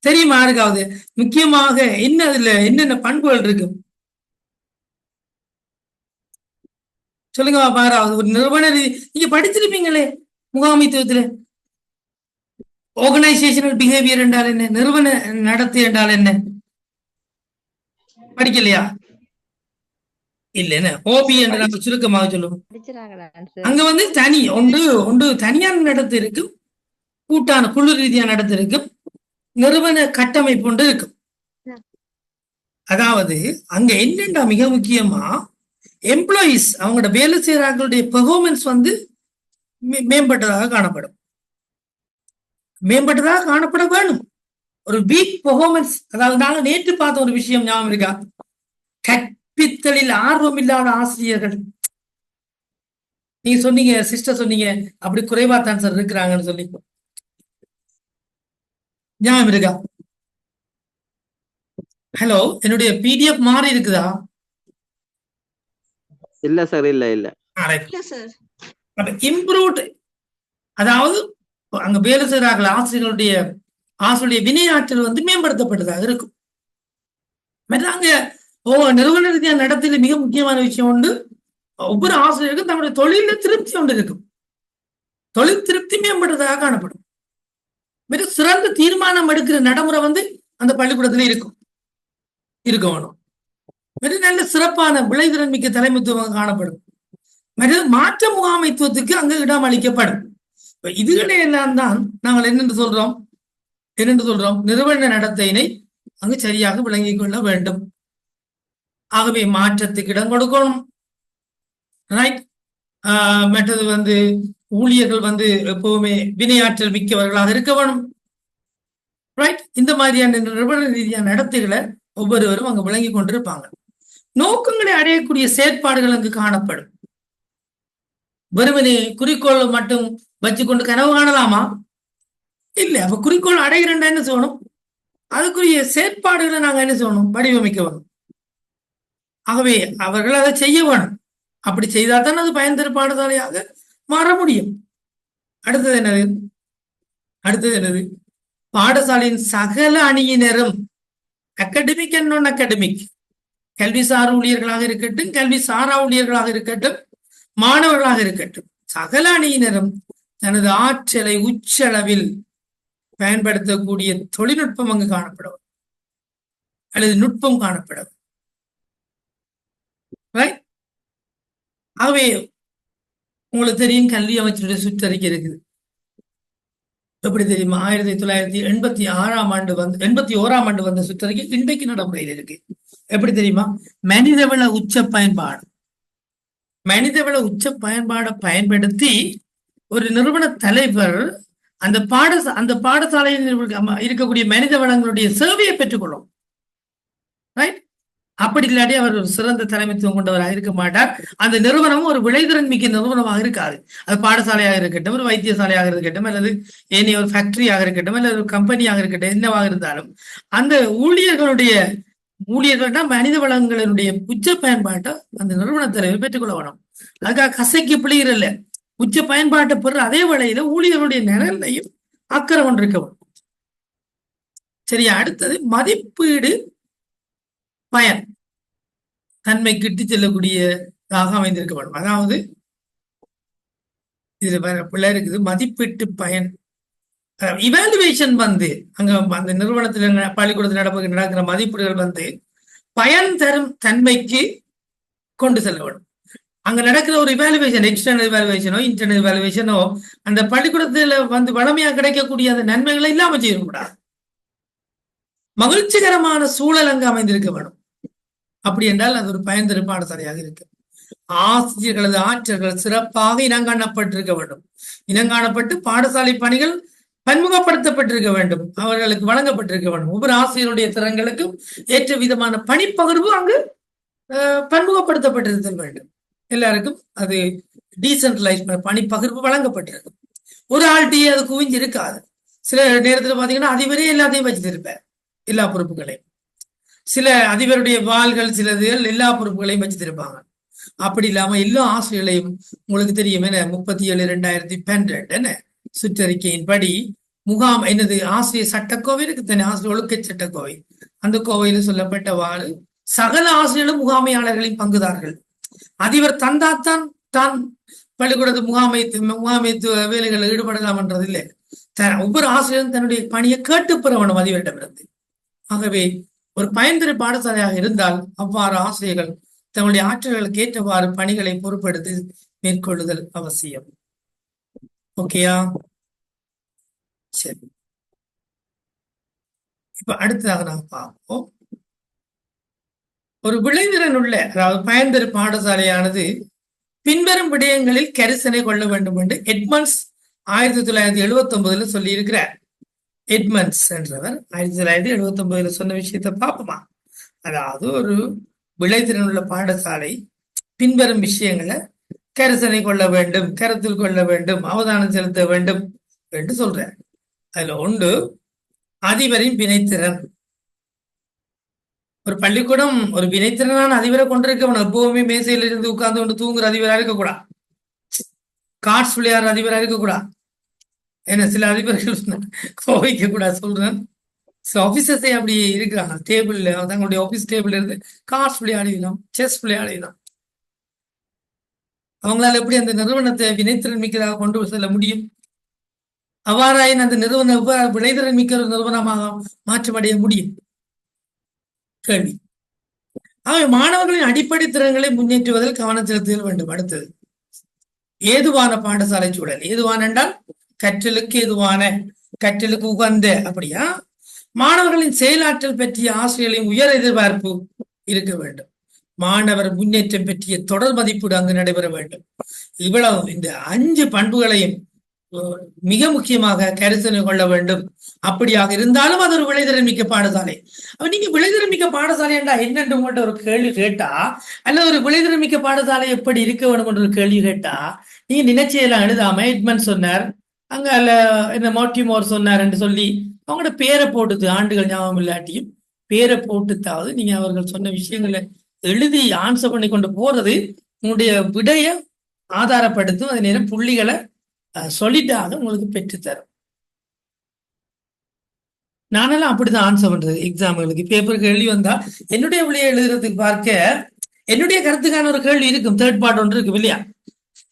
தெரியுமா இருக்காவது? முக்கியமாக என்ன அதுல என்னென்ன பண்புகள் இருக்கு சொல்லுங்க பாரு. ஒரு நிறுவன நீங்க படிச்சிருப்பீங்களே முகாமைத்துவத்துல. ஆர்கனைசேஷனல் பிஹேவியர் என்றால் என்ன? நிறுவன நடத்தை என்றால் என்ன? படிக்கலையா? இல்ல ஓபி என்று நாங்கள் சுருக்கமாக சொல்லுவோம். அங்க வந்து ஒன்று தனியான நடத்தை இருக்கும், கூட்டான குழு ரீதியான நடத்தை இருக்கும், நிறுவன கட்டமைப்பு ஒன்று இருக்கும். அதாவது அங்க என்னென்ன மிக முக்கியமா எம்ப்ளாயீஸ் அவங்களோட வேலை செய்யறாங்களுடைய பெர்ஃபார்மன்ஸ் வந்து மேம்பட்டதாக காணப்படும். மேம்பட்டதாக காணப்பட வேணும். ஒரு வீக் பெர்ஃபார்மன்ஸ், அதாவது நாங்க நேற்று பார்த்த ஒரு விஷயம் ஞாபகம் இருக்கா? கற்பித்தலில் ஆர்வம் இல்லாத ஆசிரியர்கள். நீங்க சொன்னீங்க சிஸ்டர், சொன்னீங்க அப்படி குறைவா தான் சார் இருக்கிறாங்கன்னு சொல்லி, ஞாபகம் இருக்கா? ஹலோ, என்னுடைய பிடிஎஃப் மாறி இருக்குதா? இல்ல சார், இல்ல இல்ல. இம்ப்ரூவ்ட், அதாவது அங்க வேலை செய்யறார்கள் ஆசிரியர்களுடைய வினையாற்றல் வந்து மேம்படுத்தப்பட்டதாக இருக்கும். அங்க நிறுவன ரீதியான நடத்தையில மிக முக்கியமான விஷயம் உண்டு. ஒவ்வொரு ஆசிரியருக்கும் தன்னுடைய தொழில திருப்தி ஒன்று இருக்கும். தொழில் திருப்தி மேம்படுறதாக காணப்படும். மிக சிறந்த தீர்மானம் எடுக்கிற நடைமுறை வந்து அந்த பள்ளிக்கூடத்துல இருக்கணும். மிக நல்ல சிறப்பான விளைதிறன் மிக்க தலைமைத்துவம் காணப்படும். மாற்ற முகாமைத்துவத்துக்கு அங்கு இடம் அளிக்கப்படும். இதுகளை எல்லாம் தான் நாங்கள் என்னென்று சொல்றோம், நிறுவன நடத்தையினை அங்கு சரியாக விளங்கிக் கொள்ள வேண்டும். ஆகவே மாற்றத்துக்கு இடம் கொடுக்கணும். ரைட். மற்றது வந்து ஊழியர்கள் வந்து எப்பவுமே வினையாற்றல் மிக்கவர்களாக இருக்க வேணும். ரைட். இந்த மாதிரியான நிறுவன ரீதியான நடத்தைகளை ஒவ்வொருவரும் அங்கு விளங்கி கொண்டிருப்பாங்க. நோக்கங்களை அடையக்கூடிய செயற்பாடுகள் அங்கு காணப்படும். வெறுமனே குறிக்கோள் மட்டும் வச்சுக்கொண்டு கனவு காணலாமா? இல்ல. அப்ப குறிக்கோள் அடைகிறேன்டா என்ன செய்யணும்? அதுக்குரிய செயற்பாடுகளை நாங்க என்ன செய்யணும்? வடிவமைக்க வேணும். ஆகவே அவர்கள் அதை செய்ய வேணும். அப்படி செய்தால் தான் அது பயன்தரு பாடசாலையாக மாற முடியும். அடுத்தது என்னது? பாடசாலையின் சகல அணியினரும், அகடமிக் அண்ட் நான் அகடமிக், கல்விசார் ஊழியர்களாக இருக்கட்டும், கல்வி சாரா ஊழியர்களாக இருக்கட்டும், மாணவர்களாக இருக்கட்டும், சகல அணியினரும் தனது ஆற்றலை உச்சளவில் பயன்படுத்தக்கூடிய தொழில்நுட்பம் அங்கு காணப்படும் அல்லது நுட்பம் காணப்படும். ஆகவே உங்களுக்கு தெரியும், கல்வி அமைச்சருடைய சுற்றறிக்கை இருக்குது. எப்படி தெரியுமா? 1986 வந்த சுற்றறிக்கை இன்றைக்கு நடைமுறையில் இருக்கு. எப்படி தெரியுமா? மனிதவள உச்ச பயன்பாடு, மனிதவள உச்ச பயன்பாடை பயன்படுத்தி ஒரு நிறுவன தலைவர் அந்த பாடசாலையில் இருக்கக்கூடிய மனித வளங்களுடைய சேவையை பெற்றுக்கொள்ளும். ரைட்? அப்படி இல்லாட்டி அவர் ஒரு சிறந்த தலைமைத்துவம் கொண்டவராக இருக்க மாட்டார். அந்த நிறுவனமும் ஒரு விளைதிறன் மிக்க நிறுவனமாக இருக்காது. அது பாடசாலையாக இருக்கட்டும், ஒரு வைத்தியசாலையாக இருக்கட்டும், அல்லது ஏனைய ஒரு ஃபேக்டரியாக இருக்கட்டும், அல்லது ஒரு கம்பெனியாக இருக்கட்டும், என்னவாக இருந்தாலும் அந்த ஊழியர்கள்னா மனித வளங்களினுடைய உச்ச பயன்பாட்டை அந்த நிறுவன தலைவர் பெற்றுக்கொள்ள வேணும். அதுக்காக கசைக்கு பிள்ளைகள் உச்ச பயன்பாட்டை பெற அதே வேளையில ஊழியர்களுடைய நிழலையும் அக்கறை கொண்டிருக்க வேண்டும். சரியா? அடுத்தது மதிப்பீடு பயன் தன்மை கிட்டு செல்லக்கூடியதாக அமைந்திருக்க வேண்டும். அதாவது இதுல பிள்ளை இருக்குது, மதிப்பீட்டு பயன் இவாலுவேஷன் அங்க அந்த நிறுவனத்துல பள்ளிக்கூடத்தில் நடக்கிற மதிப்பீடுகள் பயன் தரும் தன்மைக்கு கொண்டு செல்ல வேண்டும். அங்க நடக்கிற ஒரு இவாலுவேஷன், எக்ஸ்டர்னல் இவாலுவேஷனோ இன்டர்னல் இவாலுவேஷனோ அந்த பள்ளிக்கூடத்துல வளமையா கிடைக்கக்கூடிய அந்த நன்மைகளை இல்லாம செய்யக்கூடாது. மகிழ்ச்சிகரமான சூழல் அங்கு அமைந்திருக்க வேண்டும். அப்படி என்றால் அது ஒரு பயன் தரும் பாடசாலையாக இருக்கு. ஆசிரியர்களது ஆற்றல்கள் சிறப்பாக இனங்காணப்பட்டிருக்க வேண்டும். இனங்காணப்பட்டு பாடசாலை பணிகள் பன்முகப்படுத்தப்பட்டிருக்க வேண்டும், அவர்களுக்கு வழங்கப்பட்டிருக்க வேண்டும். ஒவ்வொரு ஆசிரியருடைய திறன்களுக்கும் ஏற்ற விதமான பணிப்பகிர்வு அங்கு பன்முகப்படுத்தப்பட்டிருக்க வேண்டும். எல்லாருக்கும் அது டீசென்ட்ரலைஸ் பணிப்பகிர்வு வழங்கப்பட்டிருக்கும். ஒரு ஆள்கிட்டயே அது குவிஞ்சு இருக்காது. சில நேரத்துல பாத்தீங்கன்னா அதிபரே எல்லாத்தையும் வச்சுருப்பார், எல்லா பொறுப்புகளையும். சில அதிபருடைய வாள்கள் சிலதுகள் எல்லா பொறுப்புகளையும் வச்சுருப்பாங்க. அப்படி இல்லாம எல்லா ஆசிரியர்களையும் உங்களுக்கு தெரியும், 37/2012 என்ன சுற்றறிக்கையின் படி முகாம் என்னது ஆசிரியர் சட்டக்கோவை இருக்கு தானே, ஆசிரியர் ஒழுக்க சட்டக்கோவை. அந்த கோவையில சொல்லப்பட்டவாறு சகல ஆசிரியர்களும் முகாமையாளர்களின் பங்குதார்கள். அதிபர் தந்தாத்தான் தான் பள்ளிக்கூடத்து முகாமைத்துவ வேலைகளில் ஈடுபடலாம் என்றது இல்லை. ஒவ்வொரு ஆசிரியரும் தன்னுடைய பணியை கேட்டு பெற வேண்டும் அதிபரிடமிருந்து. ஆகவே ஒரு பயன்தரு பாடசாலையாக இருந்தால் அவ்வாறு ஆசிரியர்கள் தங்களுடைய ஆற்றல்களுக்கு ஏற்றவாறு பணிகளை பொறுப்பெடுத்து மேற்கொள்ளுதல் அவசியம். ஓகேயா? சரி, இப்ப அடுத்ததாக நாம் பார்ப்போம். ஒரு விளைதிறன் உள்ள, அதாவது பயன்தரு பாடசாலையானது பின்வரும் விடயங்களில் கரிசனை கொள்ள வேண்டும் என்று எட்மண்ட்ஸ் 1979 சொல்லி இருக்கிறார். எட்மண்ட்ஸ் என்றவர் 1979 சொன்ன விஷயத்தை பார்ப்போமா? அதாவது ஒரு விளைதிறன் உள்ள பாடசாலை பின்வரும் விஷயங்களை கரிசனை கொள்ள வேண்டும், கருத்தில் கொள்ள வேண்டும், அவதானம் செலுத்த வேண்டும் என்று சொல்றார். அதுல ஒன்று அதிபரின் வினைத்திறன். ஒரு பள்ளிக்கூடம் ஒரு வினைத்திறனான அதிபரை கொண்டிருக்கவன் எப்பவுமே மேசையில இருந்து உட்கார்ந்து கொண்டு தூங்குற அதிபரா இருக்கக்கூடாது, கார்ட்ஸ் விளையாடுற அதிபரா இருக்கக்கூடாது. ஏன்னா சில அதிபர்கள் கோவிக்க கூடாது சொல்றேன். ஆபீசர்ஸே அப்படி இருக்கிறாங்க, டேபிள்ல தங்களுடைய ஆபீஸ் டேபிள்ல இருந்து கார்ட்ஸ் விளையாடினோம், செஸ் விளையாடினோம். அவங்களால எப்படி அந்த நிறுவனத்தை வினைத்திறன் மிக்கதாக கொண்டு செல்ல முடியும்? அவ்வாறாயின் அந்த நிறுவனம் விளைதிறன் மிக்க ஒரு நிறுவனமாக மாற்றமடைய முடியும்? கேள்வி. ஆகவே மாணவர்களின் அடிப்படை திறன்களை முன்னேற்றுவதில் கவனம் செலுத்துதல் வேண்டும். அடுத்தது ஏதுவான பாடசாலை சூழல். ஏதுவான என்றால் கற்றலுக்கு ஏதுவான, கற்றலுக்கு உகந்த. அப்படியா? மாணவர்களின் செயலாற்றல் பற்றிய ஆசிரியர்களின் உயர் எதிர்பார்ப்பு இருக்க வேண்டும். மாணவர் முன்னேற்றம் பற்றிய தொடர் மதிப்பீடு அங்கு நடைபெற வேண்டும். இவ்வளவு இந்த 5 பண்புகளையும் மிக முக்கியமாக கருத்தனை கொள்ள வேண்டும். அப்படியாக இருந்தாலும் அது ஒரு விளைதிறன் மிக்க பாடசாலை. அப்ப நீங்க விளைதிறன் மிக்க பாடசாலை என்றா என்னென்று உங்கள்கிட்ட ஒரு கேள்வி கேட்டா, அல்லது ஒரு விளைதிறன் மிக்க பாடசாலை எப்படி இருக்க வேண்டும் என்ற ஒரு கேள்வி கேட்டா, நீங்க நினைச்சையெல்லாம் எழுதாம எட்மண்ட் சொன்னார், அங்க என்ன மோட்டிமோர் சொன்னார் என்று சொல்லி அவங்களோட பேரை போட்டுது, ஆண்டுகள் ஞாபகம் இல்லாட்டியும் பேரை போட்டுத்தாவது நீங்க அவர்கள் சொன்ன விஷயங்களை எழுதி ஆன்சர் பண்ணி கொண்டு போறது உங்களுடைய விடைய ஆதாரப்படுத்தும். அதே நேரம் புள்ளிகளை சொல்லிட்டாக உங்களுக்கு பெற்றுத்தரும். நானெல்லாம் அப்படிதான் ஆன்சர் பண்றது எக்ஸாம்களுக்கு. பேப்பர் கேள்வி வந்தா என்னுடைய விளைய எழுதுறதுக்கு பார்க்க என்னுடைய கருத்துக்கான ஒரு கேள்வி இருக்கும், தேர்ட் பார்ட் ஒன்று இருக்கும் இல்லையா?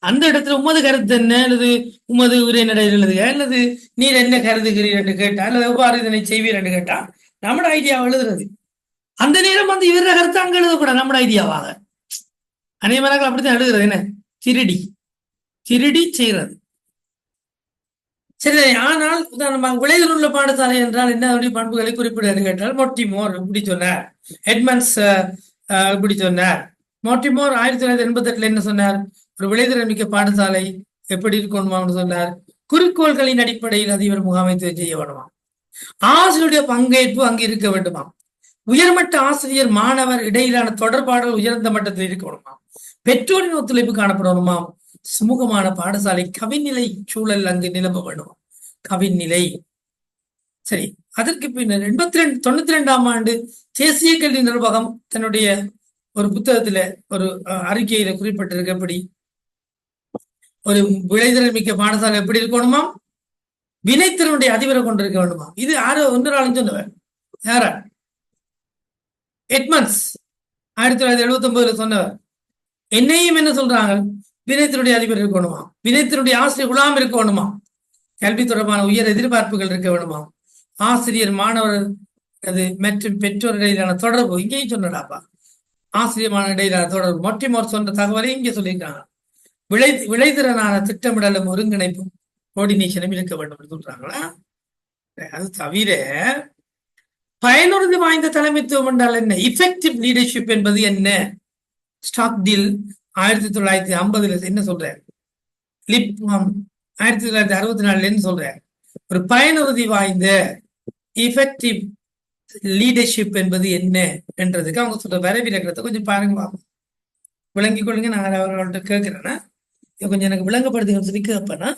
அந்த இடத்துல உமது கருத்து என்ன, அல்லது உமது உரைநடையில் எழுதுக, அல்லது நீர் என்ன கருதுகிறீர் என்று கேட்டா, அல்லது எவ்வாறு இதனை செய்வீர் என்று கேட்டா நம்மட ஐடியாவை எழுதுறது. அந்த நேரம் வந்து இவர கருத்து அங்க எழுதக்கூடாது, நம்மட ஐடியாவாக. அநேகமாக அப்படித்தான் எழுதுறது. என்ன திருடி திருடி செய்யறது. சரி, ஆனால் உதாரணமாக விளைவில் உள்ள பாடசாலை என்றால் என்ன பண்புகளை குறிப்பிட கேட்டால் மோர்டிமோர் இப்படி சொன்னார், எட்மண்ட்ஸ் இப்படி சொன்னார். மோர்டிமோர் 1988 என்ன சொன்னார்? ஒரு விளைதிறன் மிக்க பாடசாலை எப்படி இருக்கணுமான்னு சொன்னார். குறிக்கோள்களின் அடிப்படையில் அதிபர் முகாமைத்துவம் செய்ய வேண்டுமா, ஆசிரியருடைய பங்கேற்பு அங்கு இருக்க வேண்டுமா, உயர்மட்ட ஆசிரியர் மாணவர் இடையிலான தொடர்பாடல் உயர்ந்த மட்டத்தில் இருக்கணுமா, பெற்றோரின் ஒத்துழைப்பு காணப்படணுமா, சுமூகமான பாடசாலை கவிநிலை சூழல் அங்கு நிலவ வேண்டுமா. கவிநிலை. சரி, அதற்கு பின்னர் 92 ஆண்டு தேசிய கல்வி நிர்வாகம் தன்னுடைய ஒரு புத்தகத்துல ஒரு அறிக்கையில குறிப்பிட்டிருக்கப்படி ஒரு விளைதிறன் மிக்க பாடசாலை எப்படி இருக்கணுமா, வினைத்திறனுடைய அதிபரை கொண்டிருக்க வேண்டுமா. இது யாரோ ஒன்றாலும் சொன்னவர். யாரா? எட்மண்ட்ஸ் 1979 சொன்னவர். என்னையும் என்ன சொல்றாங்க? வினைத்தினுடைய அதிபர் இருக்கணுமா, வினைத்தினுடைய ஆசிரியர் குலாம் இருக்க வேணுமா, கல்வி தொடர்பான உயர் எதிர்பார்ப்புகள் இருக்க வேணுமா, ஆசிரியர் மாணவர் அது மற்றும் பெற்றோர் இடையிலான தொடர்பு இங்கேயும் சொன்னடாப்பா, ஆசிரியர் மாணவர் இடையிலான தொடர்பு. மொட்டிமோர் சொன்ன தகவலை இங்கே சொல்லியிருக்காங்க. விளைதிறனான திட்டமிடலும் ஒருங்கிணைப்பும் கோஆர்டினேஷனும் இருக்க வேண்டும் சொல்றாங்களா. அது தவிர பயனுறுதி வாய்ந்த தலைமைத்துவம் என்றால் என்ன, இஃபெக்டிவ் லீடர்ஷிப் என்பது என்ன? ஸ்டாக்டில் 1950 என்ன சொல்றார், லிப்மாம் 1964 என்ன சொல்றார், ஒரு பயனுறுதி வாய்ந்த இஃபெக்டிவ் லீடர்ஷிப் என்பது என்ன என்றதுக்கு அவங்க சொல்ற வரவிலக்கணத்தை கொஞ்சம் பாருங்க, விளங்கிக் கொள்ளுங்க. நான் அவர்கள்ட்ட கேட்கிறேன்னா கொஞ்சம் எனக்கு விளங்கப்படுத்துங்க சொல்லி கேட்பேன்னா.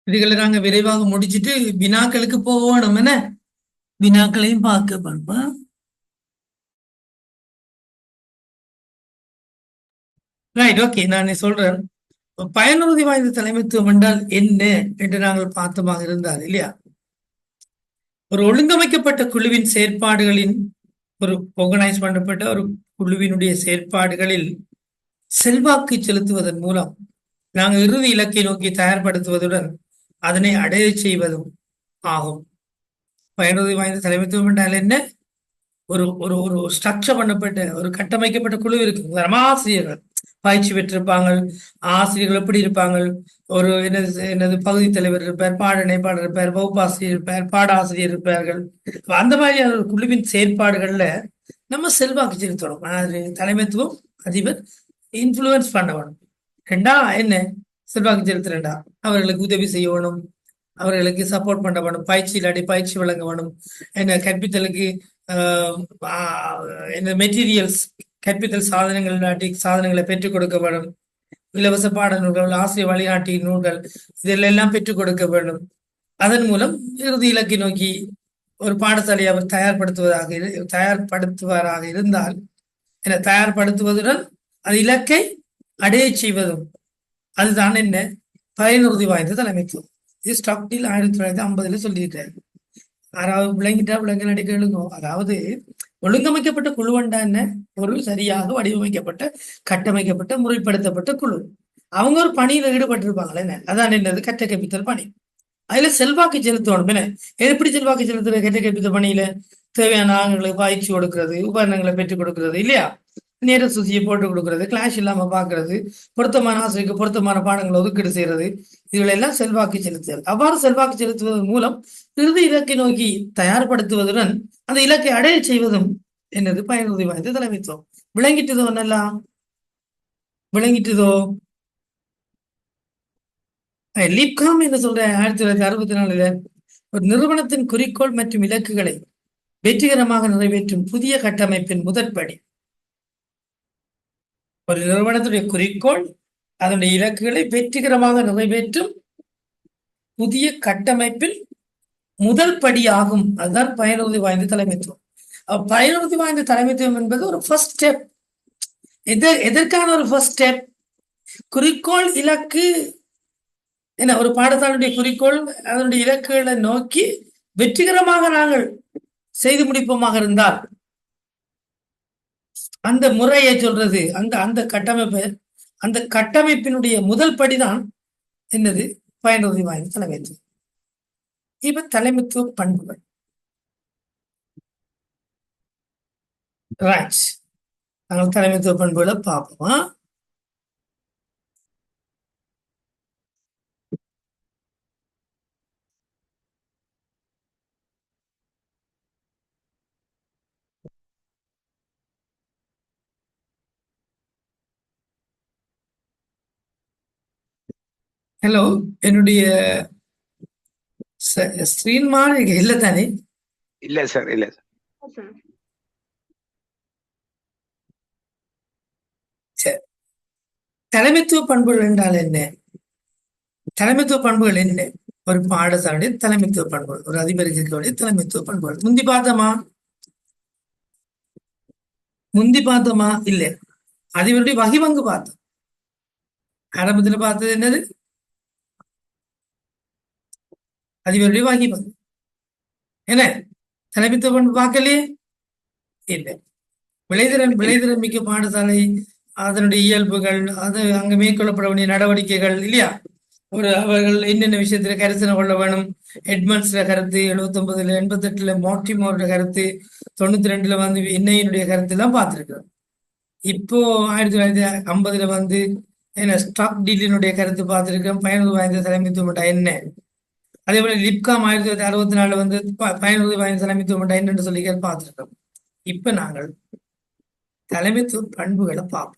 இதுகளை நாங்க விரைவாக முடிச்சுட்டு வினாக்களுக்கு போகணும். என்ன வினாக்களையும் பார்க்க பார்ப்போம். ரைட், ஓகே, நான் சொல்றேன். பயனுறுதி வாய்ந்த தலைமைத்துவம் என்றால் என்ன என்று நாங்கள் பார்த்தமாக இருந்தால் இல்லையா, ஒரு ஒழுங்கமைக்கப்பட்ட குழுவின் செயற்பாடுகளின் ஒரு ஆர்கனைஸ் பண்ணப்பட்ட ஒரு குழுவினுடைய செயற்பாடுகளில் செல்வாக்கு செலுத்துவதன் மூலம் நாங்கள் இறுதி இலக்கை நோக்கி தயார்படுத்துவதுடன் அதனை அடைய செய்வதும் ஆகும். பயனுறுதி வாய்ந்த தலைமைத்துவம் என்றால் என்ன? ஒரு ஒரு ஒரு ஸ்ட்ரக்சர் பண்ணப்பட்ட ஒரு கட்டமைக்கப்பட்ட குழு இருக்கு. ஆசிரியர்கள் பயிற்சி பெற்றிருப்பாங்க, ஆசிரியர்கள் எப்படி இருப்பாங்க, ஒரு என்னது பகுதி தலைவர் இருப்பார், பாடநேபாளர் இருப்பார், வகுப்பாசிரியர் இருப்பார், பாடாசிரியர் இருப்பார்கள். அந்த மாதிரியான ஒரு குழுவின் செயற்பாடுகள்ல நம்ம செல்வாக்கு செலுத்தணும். தலைமைத்துவம் அதிபர் இன்ஃபுளுன்ஸ் பண்ண வேணும். ரெண்டா என்ன செல்வாக்கு செலுத்துறா, அவர்களுக்கு உதவி செய்யணும், அவர்களுக்கு சப்போர்ட் பண்ண வேணும், பயிற்சி இல்லாட்டி பயிற்சி வழங்க வேணும், என்ன கற்பித்தலுக்கு என்ன மெட்டீரியல்ஸ் கற்பித்தல் சாதனங்கள் இல்லாட்டி சாதனங்களை பெற்றுக் கொடுக்க வேண்டும், இலவச பாட நூல்கள், ஆசிரியர் வழிகாட்டி நூல்கள் இதெல்லாம் பெற்றுக் கொடுக்க வேண்டும். அதன் மூலம் இறுதி இலக்கை நோக்கி ஒரு பாடசாலையை அவர் தயார்படுத்துவாராக இருந்தால் என்ன தயார்படுத்துவதுடன் அது இலக்கை அடைய செய்வதும் அதுதான் என்ன பயனுறுதி வாய்ந்த தலைமைத்துவம். இது ஸ்டாக்டில் 1950 சொல்லியிருக்காரு. யாராவது விளங்கிட்டா விளங்க கேளுங்க. அதாவது ஒழுங்கமைக்கப்பட்ட குழுவண்டா என்ன, ஒரு சரியாக வடிவமைக்கப்பட்ட கட்டமைக்கப்பட்ட முறைப்படுத்தப்பட்ட குழு. அவங்க ஒரு பணியில ஈடுபட்டிருப்பாங்களே என்ன, அதான் என்னது கற்ற கற்பித்தல் பணி. அதுல செல்வாக்கு செலுத்தணும். என்ன எப்படி செல்வாக்கு செலுத்துற கற்ற கற்பித்தல் பணியில தேவையான ஆண்களுக்கு பயிற்சி கொடுக்கறது, உபகரணங்களை பெற்றுக் கொடுக்கறது இல்லையா, நேர சூசியை போட்டு கொடுக்கறது, கிளாஷ் இல்லாம பாக்குறது, பொருத்தமான ஆசிரியருக்கு பொருத்தமான பாடங்களை ஒதுக்கீடு செய்யறது, இதுகளெல்லாம் செல்வாக்கு செலுத்துதல். அவ்வாறு செல்வாக்கு செலுத்துவதன் மூலம் இறுதி இலக்கை நோக்கி தயார்படுத்துவதுடன் அந்த இலக்கை அடைய செய்வதும் என்னது பயனுறுதி வாய்ந்த தலைமைத்துவம். விளங்கிட்டுதோ? நல்லா விளங்கிட்டுதோ? லிப்காம் என்ன சொல்றேன் 1964 ஒரு நிறுவனத்தின் குறிக்கோள் மற்றும் இலக்குகளை வெற்றிகரமாக நிறைவேற்றும் புதிய கட்டமைப்பின் முதற்படி. ஒரு நிறுவனத்துடைய குறிக்கோள் அதனுடைய இலக்குகளை வெற்றிகரமாக நிறைவேற்றும் புதிய கட்டமைப்பில் முதல் படி ஆகும். அதுதான் பயனுறுதி வாய்ந்த தலைமைத்துவம். பயனுறுதி வாய்ந்த தலைமைத்துவம் என்பது ஒரு ஃபர்ஸ்ட் ஸ்டெப். எதற்கான ஒரு ஃபர்ஸ்ட் ஸ்டெப்? குறிக்கோள் இலக்கு என்ன, ஒரு பாடசாலையுடைய குறிக்கோள் அதனுடைய இலக்குகளை நோக்கி வெற்றிகரமாக நாங்கள் செய்து முடிப்போமாக இருந்தால் அந்த முறையை சொல்றது, அந்த அந்த கட்டமைப்பு, அந்த கட்டமைப்பினுடைய முதல் படிதான் என்னது? பயனுறுதி வாய்ந்த தலைமைத்துவம். இப்ப தலைமைத்துவ பண்புகள். ரைட், நாங்கள் தலைமைத்துவ பண்புகளை பார்ப்போமா? ஹலோ, என்னுடைய ஸ்கிரீன் மாதிரி இல்ல தானே? இல்ல சார், இல்ல சார். சரி, தலைமைத்துவ பண்புகள் என்றால் என்ன? தலைமைத்துவ பண்புகள் என்ன? ஒரு பாடசாலையுடைய தலைமைத்துவ பண்புகள், ஒரு அதிபருக்கு இருக்கக்கூடிய தலைமைத்துவ பண்புகள். முந்தி பார்த்தோமா? இல்ல, அதிபருடைய வகிபங்கு பார்த்தோம். ஆரம்பத்துல பார்த்தது என்னது? அதிபருடைய வகிபங்கு. என்ன தலைமைத்துவ பண்பு பார்க்கலையே? இல்லை. விளைதிறன் மிக்க பாடசாலை, அதனுடைய இயல்புகள், அது அங்கு மேற்கொள்ளப்பட வேண்டிய நடவடிக்கைகள் இல்லையா? அவர்கள் என்னென்ன விஷயத்துல கருத்தினை கொள்ள வேணும். எட்மண்ட்ஸ்ல கருத்து, 79, 88 மோர்டிமோரோட கருத்து, 92 வந்து என்னையினுடைய கருத்து எல்லாம் பார்த்திருக்கிறோம். இப்போ 1950 என்ன ஸ்டாக் டீலினுடைய கருத்து பார்த்திருக்கிறோம். பயனுறுதி வாய்ந்த தலைமைத்துவம் என்ன? அதே போல லிப்காம் 1964 பயனுறுதி வாய்ந்த தலைமைத்துவம் என்னன்னு சொல்லி பார்த்திருக்கோம். இப்ப நாங்கள் தலைமைத்துவ பண்புகளை பார்ப்போம்.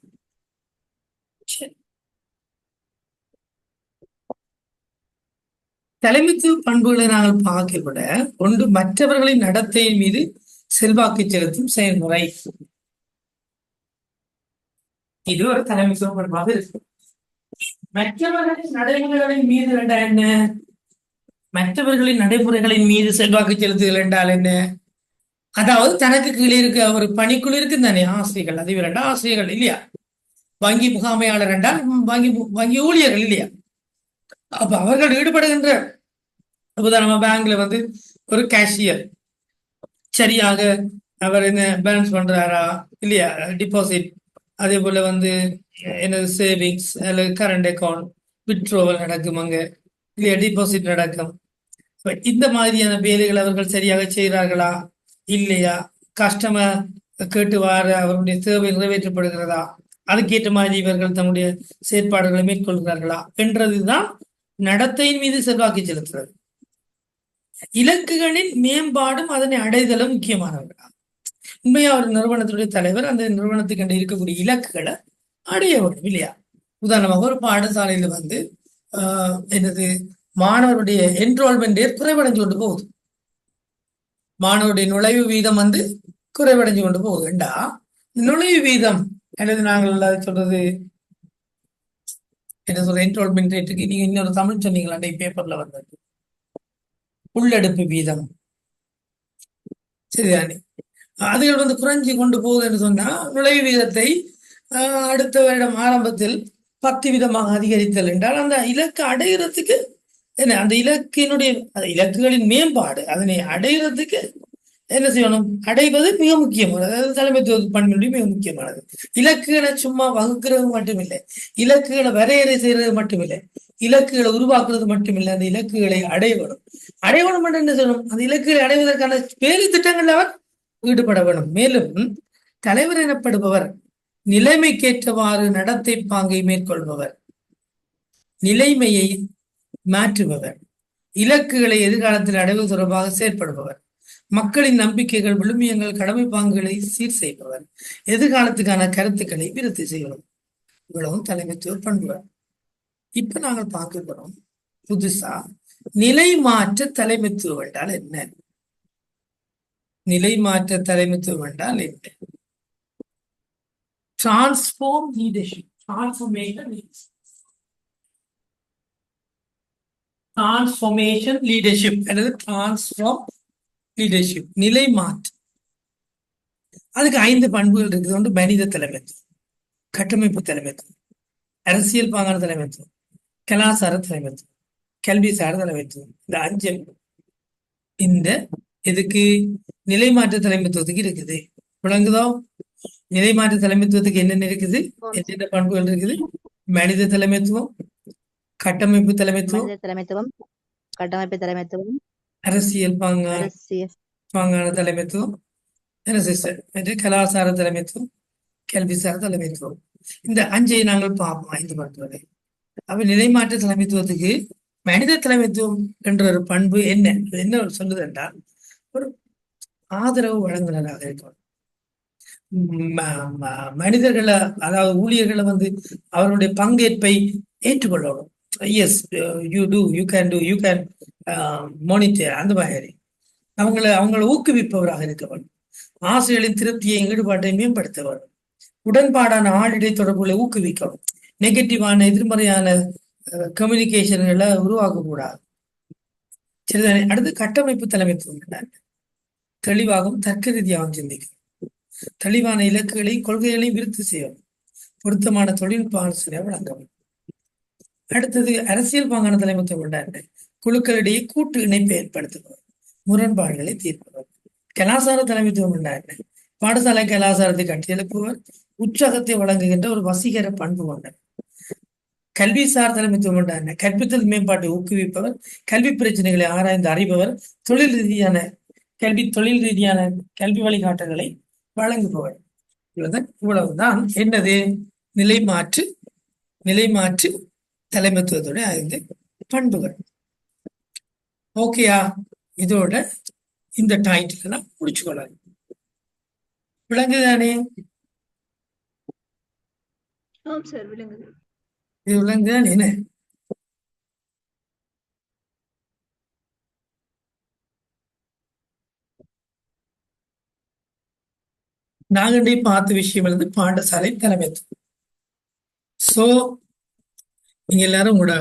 தலைமைத்துவ பண்புகளை நாங்கள் பார்க்க விட ஒன்று, மற்றவர்களின் நடத்தையின் மீது செல்வாக்கு செலுத்தும் செயல்முறை. இது ஒரு தலைமைத்துவ பண்பாக இருக்கு. மற்றவர்களின் நடைமுறைகளின் மீது என்ன? மற்றவர்களின் நடைமுறைகளின் மீது செல்வாக்கு செலுத்துதல் என்றால் என்ன? அதாவது தனக்கு கீழே இருக்க ஒரு பணிக்குழு இருக்கு தானே, ஆசிரியர்கள், அதிபர் ஆசிரியர்கள் இல்லையா? வங்கி முகாமையாளர் என்றால் வங்கி ஊழியர்கள் இல்லையா? அப்ப அவர்கள் ஈடுபடுகின்ற, உதாரணமா பேங்க்ல வந்து ஒரு கேஷியர் சரியாக அவர் என்ன பேலன்ஸ் பண்றாரா இல்லையா, டிபாசிட், அதே போல வந்து என்னது சேவிங்ஸ் அல்லது கரண்ட் அக்கௌண்ட் வித்ட்ரோவல் நடக்கும் அங்க இல்லையா, டிபாசிட் நடக்கும். இந்த மாதிரியான வேலைகள் அவர்கள் சரியாக செய்கிறார்களா இல்லையா, கஸ்டமர் கேட்டு வார அவருடைய தேவை நிறைவேற்றப்படுகிறதா, அதுக்கேற்ற மாதிரி இவர்கள் தன்னுடைய செயற்பாடுகளை மேற்கொள்கிறார்களா என்றதுதான் நடத்தையின் மீது செல்வாக்கு செலுத்துறது. இலக்குகளின் மேம்பாடும் அதனை அடைதலும் முக்கியமானவர்களா? உண்மையா ஒரு நிறுவனத்துடைய தலைவர் அந்த நிறுவனத்துக்கு இருக்கக்கூடிய இலக்குகளை அடைய வேண்டும் இல்லையா? உதாரணமாக ஒரு பாடசாலையில வந்து என்னது மாணவருடைய என்ரோல்மெண்ட் ரேட் குறைவடைஞ்சு கொண்டு போகுது, மாணவருடைய நுழைவு வீதம் வந்து குறைவடைஞ்சு கொண்டு போகுதுண்டா, நுழைவு வீதம் அல்லது நாங்கள் சொல்றது என்ன சொல்ற, என்ரோல்மெண்ட் ரேட்டுக்கு நீங்க இன்னொரு தமிழ் சொன்னீங்களா பேப்பர்ல வந்தது, உள்ளெடுப்பு வீதம் சரிதானே, அதுகள் வந்து குறைஞ்சி கொண்டு போகுதுன்னு சொன்னா நுழைவு வீதத்தை அடுத்த வருடம் ஆரம்பத்தில் 10% அதிகரித்தல் என்றால் அந்த இலக்கு அடைகிறதுக்கு என்ன, அந்த இலக்கினுடைய இலக்குகளின் மேம்பாடு அதனை அடைகிறதுக்கு என்ன செய்யணும், அடைவது மிக முக்கியமானது. அதாவது தலைமைத்துவ பண்பினுடைய மிக முக்கியமானது. இலக்குகளை சும்மா வகுக்கிறது மட்டுமில்லை, இலக்குகளை வரையறை செய்யறது மட்டுமில்லை, இலக்குகளை உருவாக்குறது மட்டுமில்லை, அந்த இலக்குகளை அடையணும். அடையணும் என்று என்ன சொல்லணும், அந்த இலக்குகளை அடைவதற்கான வேலை திட்டங்கள் அவர் ஈடுபட வேணும். மேலும் தலைவர் எனப்படுபவர் நிலைமைக்கேற்றவாறு நடத்தை பாங்கை மேற்கொள்பவர், நிலைமையை மாற்றுபவர், இலக்குகளை எதிர்காலத்தில் அடைவது தொடர்பாக செயற்படுபவர், மக்களின் நம்பிக்கைகள், விழுமியங்கள், கடமை பாங்குகளை சீர் செய்பவர், எதிர்காலத்துக்கான கருத்துக்களை விருத்தி செய்யணும். இவ்வளவும் தலைமைத்துவ பண்புகள். இப்ப நாங்கள் பார்க்க போறோம் புதுசா நிலைமாற்ற தலைமைத்துவம் என்றால் என்ன? நிலைமாற்ற தலைமைத்துவம் என்றால் என்ன? டிரான்ஸ்ஃபார்ம் லீடர்ஷிப், டிரான்ஸ்ஃபார்மேஷன் லீடர்ஷிப் அல்லது டிரான்ஸ்ஃபார்ம் லீடர்ஷிப், நிலை மாற்று. அதுக்கு 5 பண்புகள் இருக்குது. ஒன்று மனித தலைமைத்துவம், கட்டமைப்பு தலைமைத்துவம், அரசியல் பாங்கான தலைமைத்துவம், கலாச்சார தலைமைத்துவம், கல்வி சார் தலைமைத்துவம். இந்த 5 இந்த இதுக்கு நிலைமாற்ற தலைமைத்துவத்துக்கு இருக்குது. விளங்குதோ? நிலைமாற்ற தலைமைத்துவத்துக்கு என்னென்ன இருக்குது, என்னென்ன பண்புகள் இருக்குது? மனித தலைமைத்துவம், கட்டமைப்பு தலைமைத்துவம், கட்டமைப்பு தலைமைத்துவம், அரசியல் பாங்கான தலைமைத்துவம், என்ன சிஸ்டர், கலாச்சார தலைமைத்துவம், கல்விசார் தலைமைத்துவம். இந்த 5 நாங்கள் பார்ப்போம், 5 பண்புகளை. அப்ப நிலைமாற்ற தலைமைத்துவத்துக்கு மனித தலைமைத்துவம் என்ற ஒரு பண்பு என்ன சொல்லுது என்றால், ஒரு ஆதரவு வழங்குனராக இருக்கும். மனிதர்களை, அதாவது ஊழியர்களை அவருடைய பங்கேற்பை ஏற்றுக்கொள்ளணும். Yes, you can monitor. அந்த மாதிரி அவங்களை ஊக்குவிப்பவராக இருக்கவர். ஆசிரியர்களின் திருப்தியை, ஈடுபாட்டை மேம்படுத்தவர். உடன்பாடான ஆளிடை தொடர்புகளை ஊக்குவிக்கணும். நெகட்டிவான, எதிர்மறையான கம்யூனிகேஷன்களை உருவாக்கக்கூடாது. சரிதானே? அடுத்து கட்டமைப்பு தலைமைத்துவம். தெளிவாகவும் தர்க்க ரீதியாகவும் சிந்திக்கும். தெளிவான இலக்குகளை, கொள்கைகளையும் விருத்தி செய்யும். பொருத்தமான தொழில்நுட்ப ஆலோசனை வழங்கவும். அடுத்தது அரசியல் பாங்கான தலைமைத்துவம் கொண்டாண்டு குழுக்களிடையே கூட்டு இணைப்பை ஏற்படுத்துவர், முரண்பாடுகளை தீர்ப்பவர். கலாச்சார தலைமைத்துவம் கொண்டாண்டு பாடசாலை கலாச்சாரத்தை கட்டியெழுப்புவர், உற்சாகத்தை வழங்குகின்ற ஒரு வசீகர பண்பு கொண்டவர். கல்விசார் தலைமைத்துவம் கொண்டாண்டு கற்பித்தல் மேம்பாட்டை ஊக்குவிப்பவர், கல்வி பிரச்சனைகளை ஆராய்ந்து அறிபவர், தொழில் ரீதியான கல்வி வழிகாட்டல்களை வழங்குபவர். இவ்வளவுதான் என்னது நிலைமாற்று தலைமைத்துவத்துடைய 5 பண்புகள். ஓகேயா? இதோட இந்த டைட்டில் நான் முடிச்சுக்கொள்ளலாம். விளங்குதானே? இது விளங்குதான் என்ன? நாங்கள் பார்த்த விஷயம் பாடசாலை தலைமைத்துவம். சோ நீங்க எல்லாரும் உங்களோட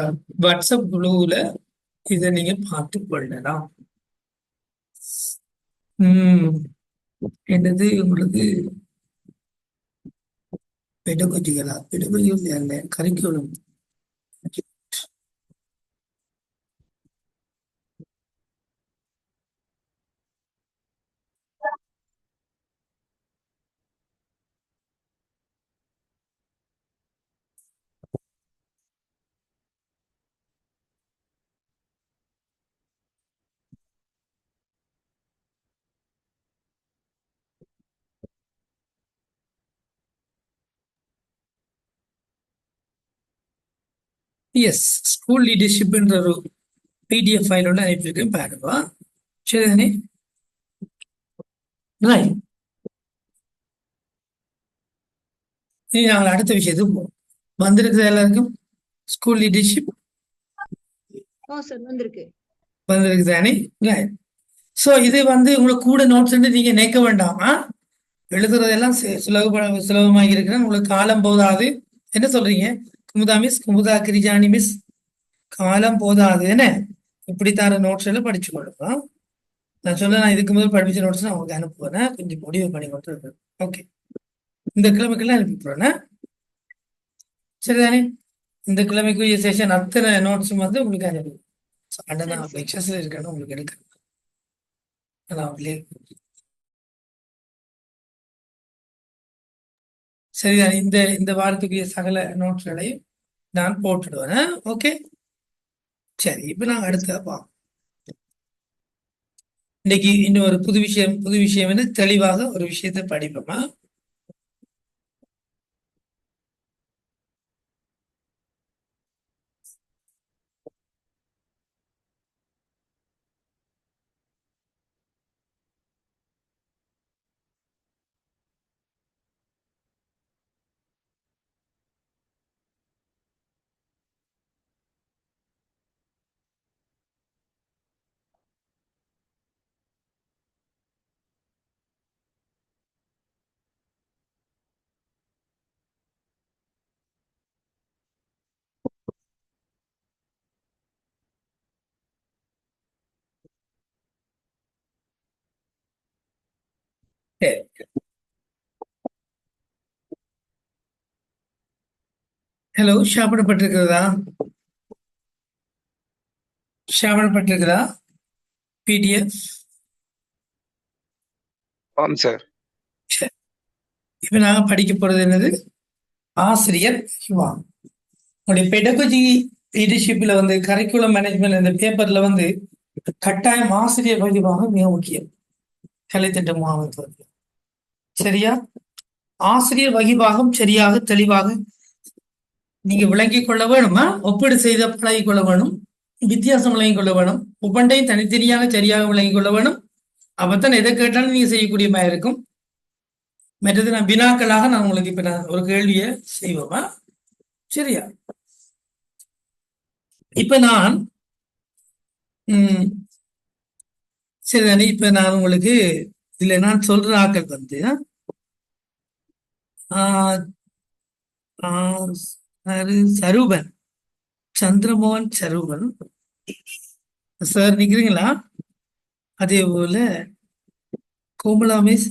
வாட்ஸ்அப் குழுவுல இதை நீங்க பார்த்து கொள்ளலாம். என்னது உங்களுக்கு பெடகோஜிகளா? பெடகோஜி அல்ல, கரிக்குலம். எஸ், ஸ்கூல் லீடர்ஷிப் என்ற ஒரு பிடிஎஃப் ஃபைலோட அனுப்பியிருக்கேன், பாருவா. சரிதானே? இனி நாங்கள் அடுத்த விஷயத்துக்கு போவோம். வந்திருக்குது எல்லாருக்கும் ஸ்கூல் லீடர்ஷிப்? வந்திருக்கு தானே? சோ இது உங்களுக்கு கூட நோட்ஸ் நீங்க நினைக்க வேண்டாமா. எழுதுறதெல்லாம் சுலபமாக இருக்கிறேன். உங்களுக்கு காலம் போதாது. என்ன சொல்றீங்க குமுதா மிஸ்? குமுதா கிரிஜானி மிஸ், காலம் போதாது என்ன? இப்படித்தார நோட்ஸ் எல்லாம் படிச்சு கொடுப்போம். நான் நான் இதுக்கு முதல் படிச்ச நோட்ஸ் நான் உங்களுக்கு அனுப்புவேன். கொஞ்சம் முடிவு பண்ணி கொண்டு இருக்கேன். ஓகே, இந்த கிழமைக்கெல்லாம் அனுப்பிடுறேன். சரிதானே? இந்த கிழமைக்குரிய செஷன் அத்தனை நோட்ஸும் உங்களுக்கு அனுப்புவேன். நான் லெக்சர்ஸ்ல இருக்கேன்னு உங்களுக்கு எடுக்கிறேன். சரிதான். இந்த வாரத்துக்குரிய சகல நோட்ஸ்களையும் நான் போட்டுடுவேன். ஓகே, சரி. இப்ப நாங்க அடுத்த பார்ப்போம். இன்னைக்கு இன்னும் ஒரு புது விஷயம் தெளிவாக ஒரு விஷயத்தை படிப்போமா. சரி. ஹலோ, ஷாப்பிடப்பட்டிருக்கிறதா? ஷாப்பிடப்பட்டிருக்கிறதா பிடிஎஃப்? ஆம் சார். இப்ப நாங்க படிக்க போறது என்னது? ஆசிரியர் வகிபாகம். உங்களுடைய பெடகோஜி லீடர்ஷிப்ல வந்து கரிக்குலம் மேனேஜ்மெண்ட் இந்த பேப்பர்ல வந்து கட்டாயம் ஆசிரியர் வகிபாகம் மிக முக்கியம் கலைத்திட்ட முகாமைத்துவத்தில். சரியா? ஆசிரியர் வகிபாகம் சரியாக தெளிவாக நீங்க விளங்கிக் கொள்ள வேணுமா? ஒப்பீடு செய்த பழகிக் கொள்ள வேணும், வித்தியாசம் விளங்கிக் கொள்ள வேணும், ஒவ்வொன்றையும் தனித்தனியாக சரியாக விளங்கிக் கொள்ள வேணும். அப்பத்தான் எதை கேட்டாலும் நீங்க செய்யக்கூடிய மாதிரி இருக்கும். மற்றது நான் வினாக்களாக நான் உங்களுக்கு இப்ப நான் ஒரு கேள்வியை செய்வோமா? சரியா? இப்ப நான் சரிதானே? இப்ப நான் உங்களுக்கு இதுல நான் சொல்ற ஆக்கள் வந்து சரூபன், சந்திரமோகன் சரூபன் சார் நிக்கிறீங்களா? அதே போல கோமலா மிஸ்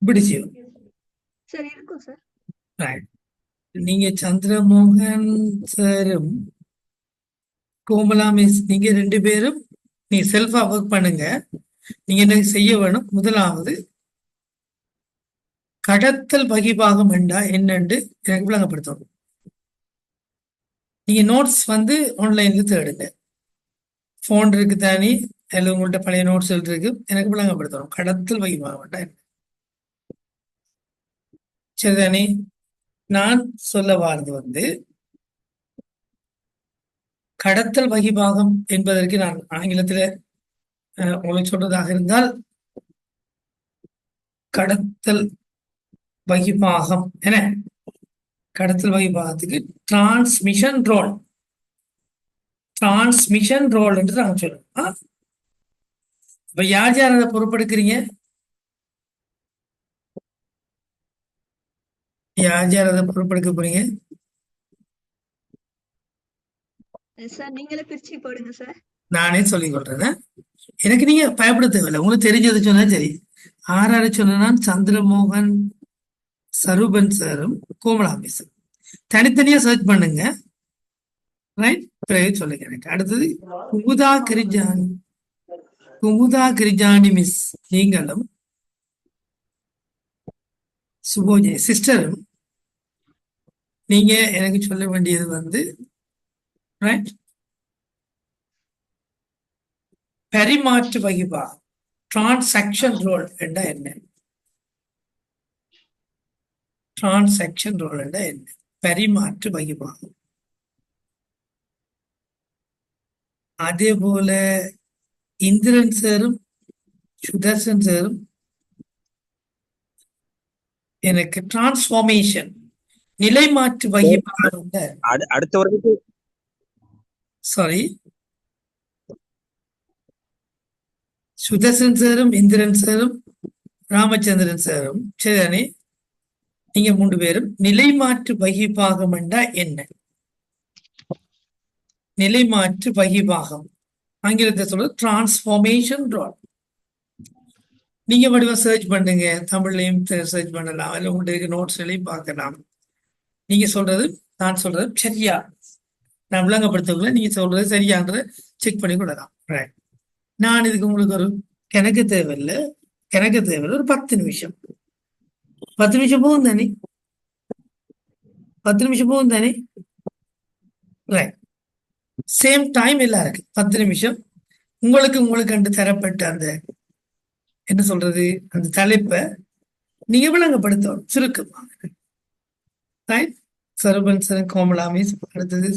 இப்படி செய்வோம். நீங்க சந்திரமோகன் சாரும் கோமலா மிஸ் நீங்க 2 பேரும் நீ செல்ஃபா ஒர்க் பண்ணுங்க. நீங்க என்ன செய்ய வேணும்? முதலாவது கடத்தல் வகிபாகம் என்னண்டு எனக்கு விளங்கப்படுத்தணும். நீங்க நோட்ஸ் வந்து ஆன்லைன்ல தேடுங்க. போன் இருக்கு தானே, அல்லது உங்கள்ட்ட பழைய நோட்ஸ் இருக்கு, எனக்கு விளங்கப்படுத்தணும் கடத்தல் வகிபாகம் என்ன. சரிதானே? நான் சொல்ல வாரது வந்து கடத்தல் வகிபாகம் என்பதற்கு நான் ஆங்கிலத்தில் உங்களுக்கு சொல்றதாக இருந்தால் கடத்தல் வகிபாகம் என்ன? கடத்தல் வகிபாகத்துக்கு டிரான்ஸ்மிஷன் ரோல் என்று நாங்க சொல்லுவோம். இப்ப யார் யார் அதை பொறுப்பெடுக்கிறீங்க? யார் யார் அதை பொறுப்பெடுக்க போறீங்க? நானே சொல்லிக் கொள்றேன். எனக்கு நீங்க பயப்பட தேவையில்லை. உங்களுக்கு தெரிஞ்சது சொன்னா சரி. ஆறாறு சொன்னா சந்திரமோகன் சரூபன் சாரும் கோமலா மிஸ்ஸும் தனித்தனியா சர்ச் பண்ணுங்க. ரைட்? பிறகு சொல்லுங்க எனக்கு. அடுத்தது குமுதா கிரிஜானி மிஸ் நீங்களும் சுபோஜி சிஸ்டரும் நீங்க எனக்கு சொல்ல வேண்டியது வந்து ரைட் பரிமாற்று வகிபாகம் டிரான்சாக்ஷன் ரோல் என்றா என்ன? டிரான்சாக்ஷன் ரோல் என்றா என்ன? பரிமாற்று வகிபாகம். அதே போல இந்திரன் சாரும் சுதர்சன் சாரும் எனக்கு டிரான்ஸ்பார்மேஷன் நிலைமாற்று வகிபாகம் அடுத்தவர்களுக்கு சாரி சுதர்சன் சாரும் இந்திரன் சாரும் ராமச்சந்திரன் சாரும் சரிதானே? நீங்க 3 பேரும் நிலைமாற்று வகிபாகம் என்றா என்ன? நிலைமாற்று வகிபாகம் ஆங்கிலத்தை சொல்றது டிரான்ஸ்பார்மேஷன் ரோல். நீங்க வடிவா சர்ச் பண்ணுங்க, தமிழ்லையும் சர்ச் பண்ணலாம், அதில் உங்களுக்கு நோட்ஸ்லையும் பார்க்கலாம். நீங்க சொல்றது நான் சொல்றது சரியா நான் விளங்கப்படுத்தக்குள்ள நீங்க சொல்றது சரியான்றதை செக் பண்ணி கொள்ளலாம். நான் இதுக்கு உங்களுக்கு ஒரு கணக்கு தேவையில்லை ஒரு 10 நிமிஷம் போகும் தானே? 10 நிமிஷம் போகும் தானே? ரைட். சேம் டைம் எல்லாருக்கு 10 நிமிஷம். உங்களுக்கு கண்டு தரப்பட்ட அந்த என்ன சொல்றது அந்த தலைப்பை நீங்க விளங்கப்படுத்தணும் சுருக்கமாக. ரைட்? சரூபன் சாரும் கோமலா மிஸ், அடுத்தது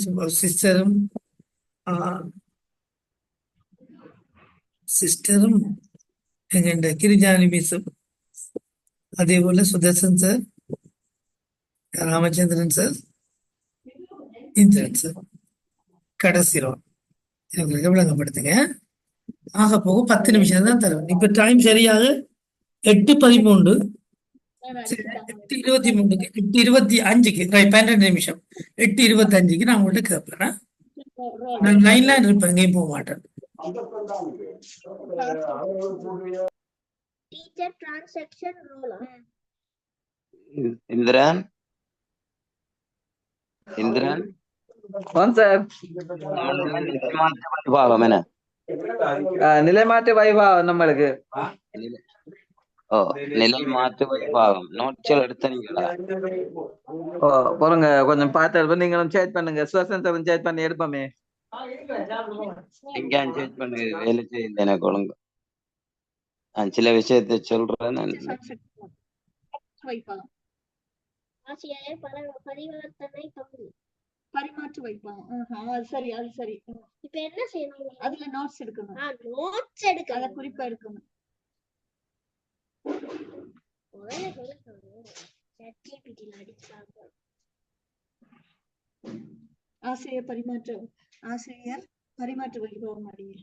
சிஸ்டரும் எங்க கிரிஜானி மிஸ்ஸும், அதே போல Sudharsan sir, Ramachandran sir, Indran sir, கடைசி ரோல் எங்களுக்கு விளங்கப்படுத்துங்க. ஆக போக 10 நிமிஷம் தான் தரும். இப்ப டைம் சரியாக 8:13 8:23 8:25 12 நிமிஷம் 8:25 நான் உங்கள்கிட்ட கேட்பேன். நான் லைன்ல இருப்பேன், எங்கேயும் போக மாட்டேன். Teacher transaction role. Indran Indran sir பாகம் என்ன நிலைமாற்று வைபாகம் நம்மளுக்கு ஓ நிலை மாற்று பாகம் நோட்கள் எடுத்தீங்களா? ஓ பொறுங்க கொஞ்சம் பார்த்து நீங்களும் சேட் பண்ணுங்க, சுவசந்தரம் சேட் பண்ணி எடுப்போமே. எங்க சேட் பண்ணி வேலை செய்யுது எனக்கு ஒழுங்கு. நான் சில விஷயத்தை சொல்றேன். வைப்பாங்க ஆசிரியர் பரிவர்த்தனை பங்கு பரிமாற்று வைப்பாங்க. அது சரி அது சரி. இப்ப என்ன செய்யணும்? அதுல நோட்ஸ் எடுக்கணும். நோட்ஸ் எடுக்க அத குறிப்பா எடுக்கணும். ஆசிரியர் பரிமாற்று வைபவம் அடியே.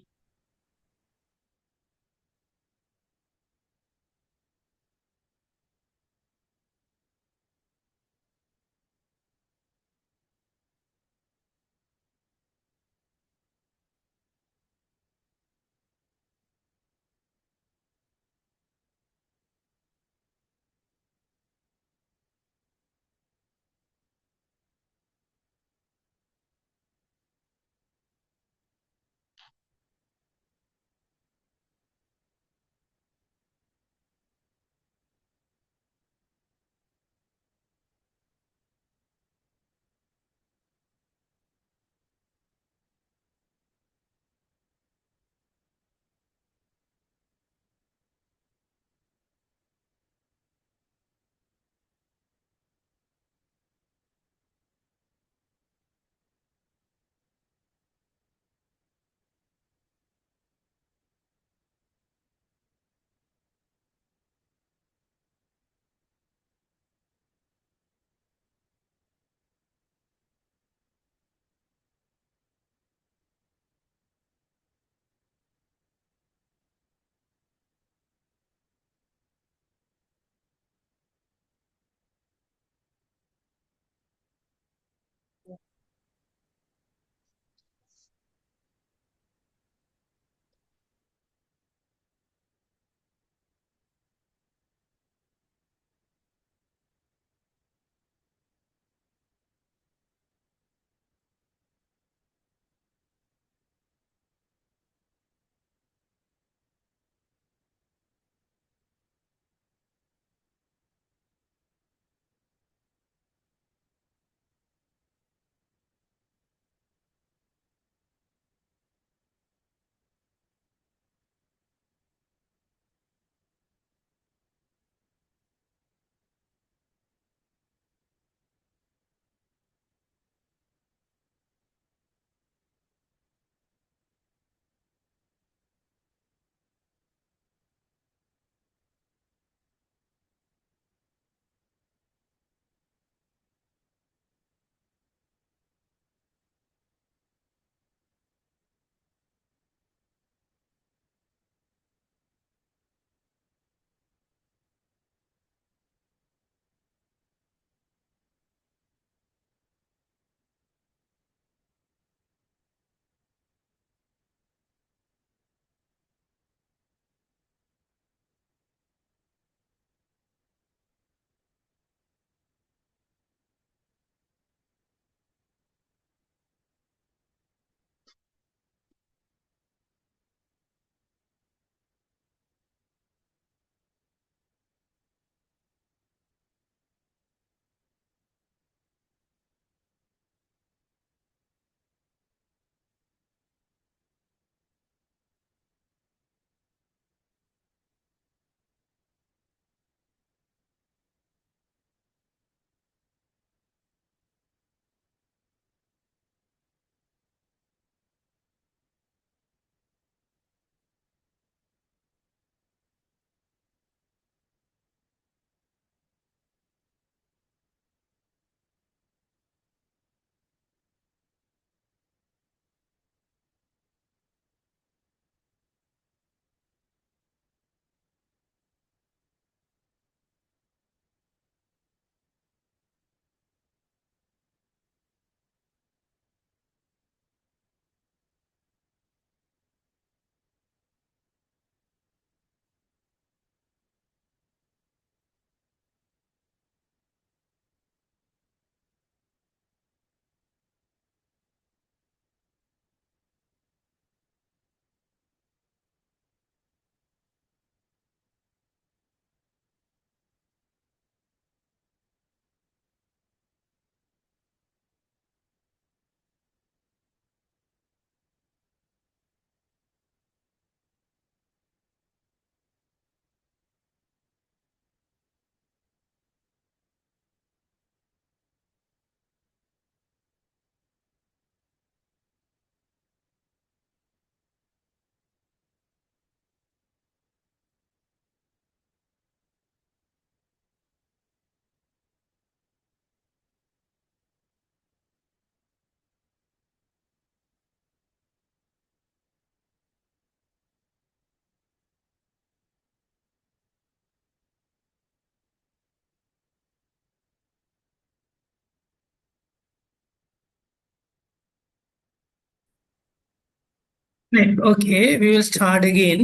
Okay, we will start again.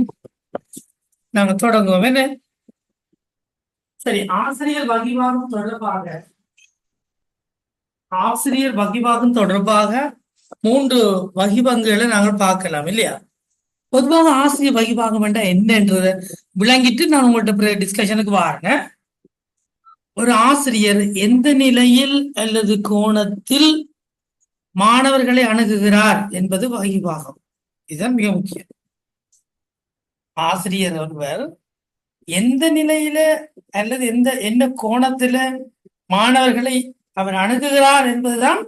நாங்க தொடங்குவோம் என்ன? சரி, ஆசிரியர் வகிபாகம் தொடர்பாக 3 வகிபங்குகளை நாங்கள் பார்க்கலாம் இல்லையா? பொதுவாக ஆசிரியர் வகிபாகம் என்றால் என்னன்றத விளங்கிட்டு நான் உங்கள்கிட்ட டிஸ்கஷனுக்கு வரேன். ஒரு ஆசிரியர் எந்த நிலையில் அல்லது கோணத்தில் மாணவர்களை அணுகுகிறார் என்பது வகிபாகம். இதுதான் மிக முக்கியம். ஆசிரியர் ஒருவர் எந்த நிலையில அல்லது என்ன கோணத்துல மாணவர்களை அவர் அணுகுகிறார் என்பதுதான்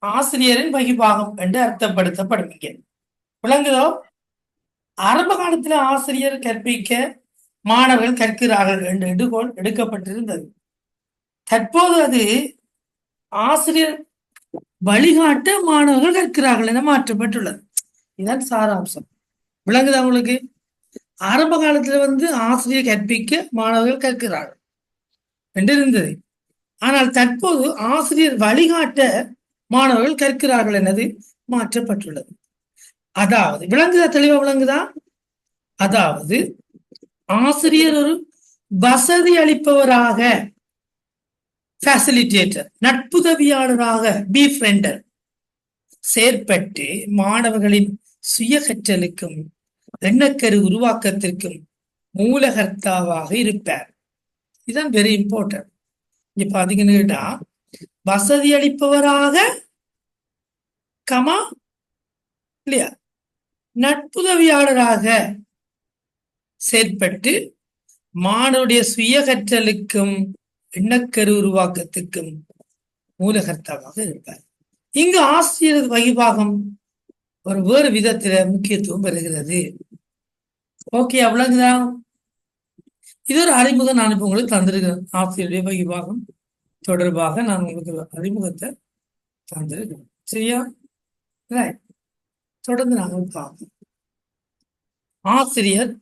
ஆசிரியரின் வகிபாகம் என்று அர்த்தப்படுத்தப்படுவீங்க. விளங்குதோ? ஆரம்ப காலத்துல ஆசிரியர் கற்பிக்க மாணவர்கள் கற்கிறார்கள் என்று எடுகோள் எடுக்கப்பட்டிருந்தது. தற்போது அது ஆசிரியர் வழிகாட்ட மாணவர்கள் கற்கிறார்கள் என மாற்றப்பட்டுள்ளது. இதுதான் சாராம்சம். விளங்குதா உங்களுக்கு? ஆரம்ப காலத்துல ஆசிரியர் கற்பிக்க மாணவர்கள் கற்கிறார்கள் என்று இருந்தது. ஆனால் தற்போது ஆசிரியர் வழிகாட்ட மாணவர்கள் கற்கிறார்கள் எனது மாற்றப்பட்டுள்ளது. அதாவது விளங்குதா? தெளிவா விளங்குதா? அதாவது ஆசிரியர் ஒரு வசதி அளிப்பவராக, ஃபேசிலிட்டேட்டர், நட்புதவியாளராக, பீஃப்ரெண்டர் செயற்பட்டு மாணவர்களின் சுய கற்றலுக்கும் எண்ணக்கரு உருவாக்கத்திற்கும் மூலகர்த்தாவாக இருப்பார். இதுதான் வெரி இம்பார்ட்டன்ட். இப்ப பாத்தீங்கன்னு கேட்டா, வசதி அளிப்பவராக இல்லையா, நட்புதவியாளராக செயற்பட்டு மாணவருடைய சுய கற்றலுக்கும் எண்ணக்கரு உருவாக்கத்துக்கும் மூலகர்த்தாவாக இருப்பார். இங்கு ஆசிரியர் வகிபாகம் ஒரு வேறு விதத்துல முக்கியத்துவம் பெறுகிறது. ஓகே, அவ்வளவுதான். இது ஒரு அறிமுகம் நான் இப்ப உங்களுக்கு தந்திருக்கிறேன். ஆசிரியருடைய வகிபாகம் தொடர்பாக நான் உங்களுக்கு அறிமுகத்தை தந்திருக்கிறேன். சரியா? தொடர்ந்து நாங்கள் பார்ப்போம். ஆசிரியர்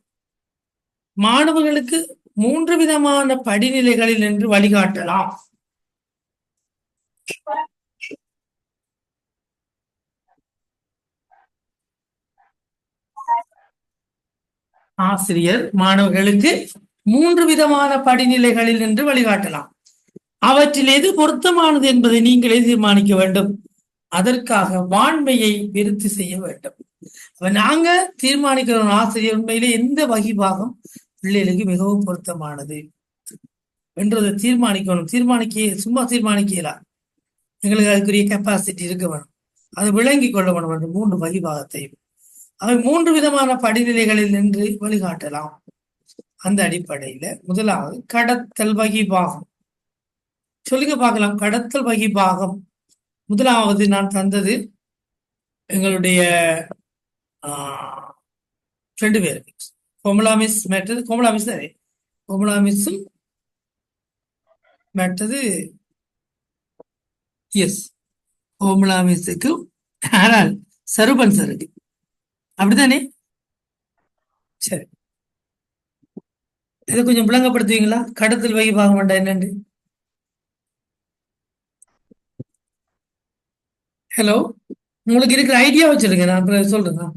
மாணவர்களுக்கு 3 விதமான படிநிலைகளில் நின்று வழிகாட்டலாம். ஆசிரியர் மாணவர்களுக்கு 3 விதமான படிநிலைகளில் நின்று வழிகாட்டலாம். அவற்றில் எது பொருத்தமானது என்பதை நீங்களே தீர்மானிக்க வேண்டும். அதற்காக வாண்மையை விருத்தி செய்ய வேண்டும். நாங்க தீர்மானிக்கிறோம் ஆசிரியர் உண்மையிலே எந்த வகிபாகம் பிள்ளைகளுக்கு மிகவும் பொருத்தமானது என்றதை தீர்மானிக்கணும். சும்மா தீர்மானிக்கலாம். எங்களுக்கு அதுக்குரிய கெப்பாசிட்டி இருக்க வேணும். அதை விளங்கி கொள்ள வேணும் என்று 3 வகிபாகத்தையும் அவை 3 விதமான படிநிலைகளில் நின்று வழிகாட்டலாம். அந்த அடிப்படையில முதலாவது கடத்தல் வகிபாகம். சொல்லுங்க பார்க்கலாம். கடத்தல் வகிபாகம் முதலாவது நான் தந்தது எங்களுடைய 2 பேர் கோமலாமிஸ் மற்றது கோமலாமிஸ் தானே, கோமலாமிஸும் மற்றது எஸ் கோமலாமிஸுக்கும் ஆனால் சருபன் சருக்கு அப்படித்தானே? சரி, இதை கொஞ்சம் விளங்கப்படுத்துவீங்களா? கடத்தல் வகிபாகம் வேண்டாம் என்னண்டு? ஹலோ, உங்களுக்கு இருக்கிற ஐடியா வச்சிருங்க, நான் சொல்றேன்.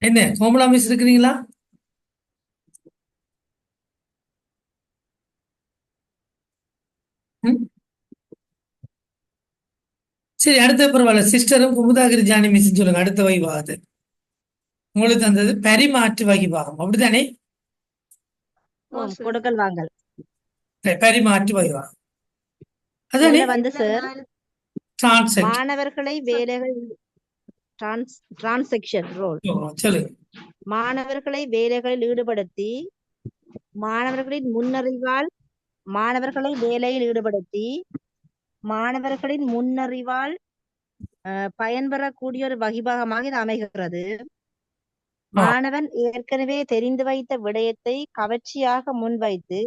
என்ன கோமலா மிஸ் இருக்கிறீங்களா? சரி, அடுத்த பரவாயில்ல. சிஸ்டரும் குமுதாகிரி ஜானி மிஸ் சொல்லுங்க. அடுத்த வகிபாகத்தை உங்களுக்கு தந்தது பரிமாற்று வகிபாகம் அப்படித்தானே? கொடுக்கல் வாங்கல், பரிமாற்று வகிபாகம் அதானே? மாணவர்களை வேலைகள் டிரான்சாக்ஷன் ரோல். சொல்லுங்க. மாணவர்களை வேலைகளில் ஈடுபடுத்தி மாணவர்களை வேலையில் ஈடுபடுத்தி மாணவர்களின் முன்னறிவால் பயன்பெறக்கூடிய ஒரு வகிபாகமாக இது அமைகிறது. மாணவன் ஏற்கனவே தெரிந்து வைத்த விடயத்தை கவர்ச்சியாக முன்வைத்து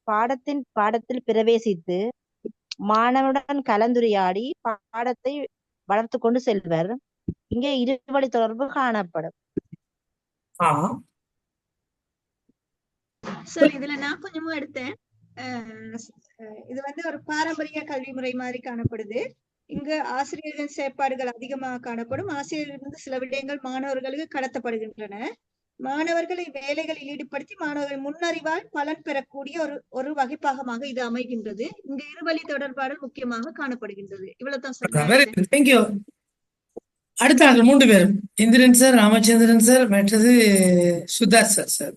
பாடத்தில் பிரவேசித்து மாணவனுடன் கலந்துரையாடி பாடத்தை வளர்த்து கொண்டு செல்வர். இங்கே இருவழி தொடர்பு காணப்படும். சரி, இதுல நான் கொஞ்சமா எடுத்தேன். இது வந்து ஒரு பாரம்பரிய கல்வி முறை மாதிரி காணப்படுது. இங்கு ஆசிரியர்களின் செயற்பாடுகள் அதிகமாக காணப்படும். ஆசிரியரிலிருந்து சில விடயங்கள் மாணவர்களுக்கு கடத்தப்படுகின்றன. மாணவர்களை வேலைகளில் ஈடுபடுத்தி மாணவர்கள் முன்னறிவால் பலன் பெறக்கூடிய ஒரு வகைப்பாகமாக இது அமைகின்றது. இங்கு இருவழி தொடர்பாடல் முக்கியமாக காணப்படுகின்றது. இவ்வளவுதான் சார். தேங்க்யூ. அடுத்த ஆள் 3 பேரும் இந்திரன் சார், ராமச்சந்திரன் சார், மற்றது சுதார் சார்.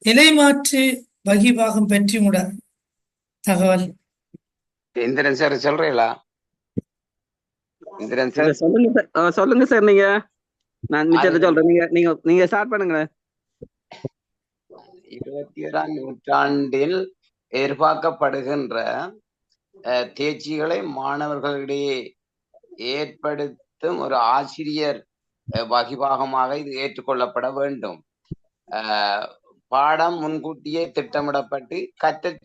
நிலைமாற்று வகிபாகம் பற்றி உட தகவல். இந்திரன் சார் சொல்றீங்களா? இந்திரன் சார் சொல்லுங்க சார். சொல்லுங்க சார். நீங்க நான் மிச்சத்தை சொல்றேன். நீங்க ஸ்டார்ட் பண்ணுங்களேன். 21ஆம் நூற்றாண்டில் எதிர்பார்க்கப்படுகின்ற தேர்ச்சிகளை மாணவர்களிடையே ஏற்படுத்தும் ஒரு ஆசிரியர் வகிபாகமாக இது ஏற்றுக்கொள்ளப்பட வேண்டும். பாடம் முன்கூட்டியே திட்டமிடப்பட்டு கற்றற்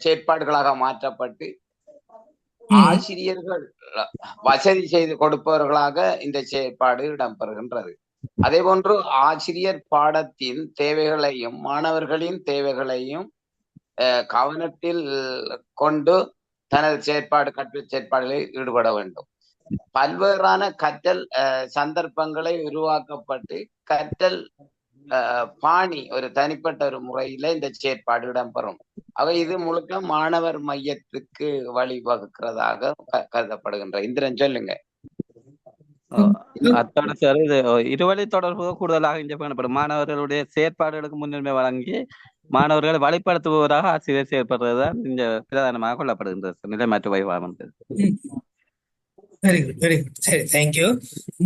செயற்பாடுகளாக மாற்றப்பட்டு ஆசிரியர்கள் வசதி செய்து கொடுப்பவர்களாக இந்த செயற்பாடு இடம்பெறுகின்றது. அதே போன்று ஆசிரியர் பாடத்தின் தேவைகளையும் மாணவர்களின் தேவைகளையும் கவனத்தில் கொண்டு தனது கற்றல் செயற்பாடுகளில் ஈடுபட வேண்டும். பல்வேறான கற்றல் சந்தர்ப்பங்களை உருவாக்கப்பட்டு கற்றல் பாணி ஒரு தனிப்பட்ட ஒரு முறையில இந்த செயற்பாடு இடம்பெறும். ஆக இது முழுக்க மாணவர் மையத்துக்கு வழிவகுக்கிறதாக கருதப்படுகின்ற. இந்திரன் சொல்லுங்க. அத்தோட சார் இது இருவழி தொடர்பு கூடுதலாக இங்கே காணப்படும். மாணவர்களுடைய செயற்பாடுகளுக்கு முன்னுரிமை வழங்கி மாணவர்களை வழிபடுத்துபவராக ஆசிரியர் செயற்படுறதுதான் இங்க பிரதானமாக கொள்ளப்படுகின்றது நிலைமாற்று வகிபாகம். Very good, very good. சரி, தேங்க்யூ.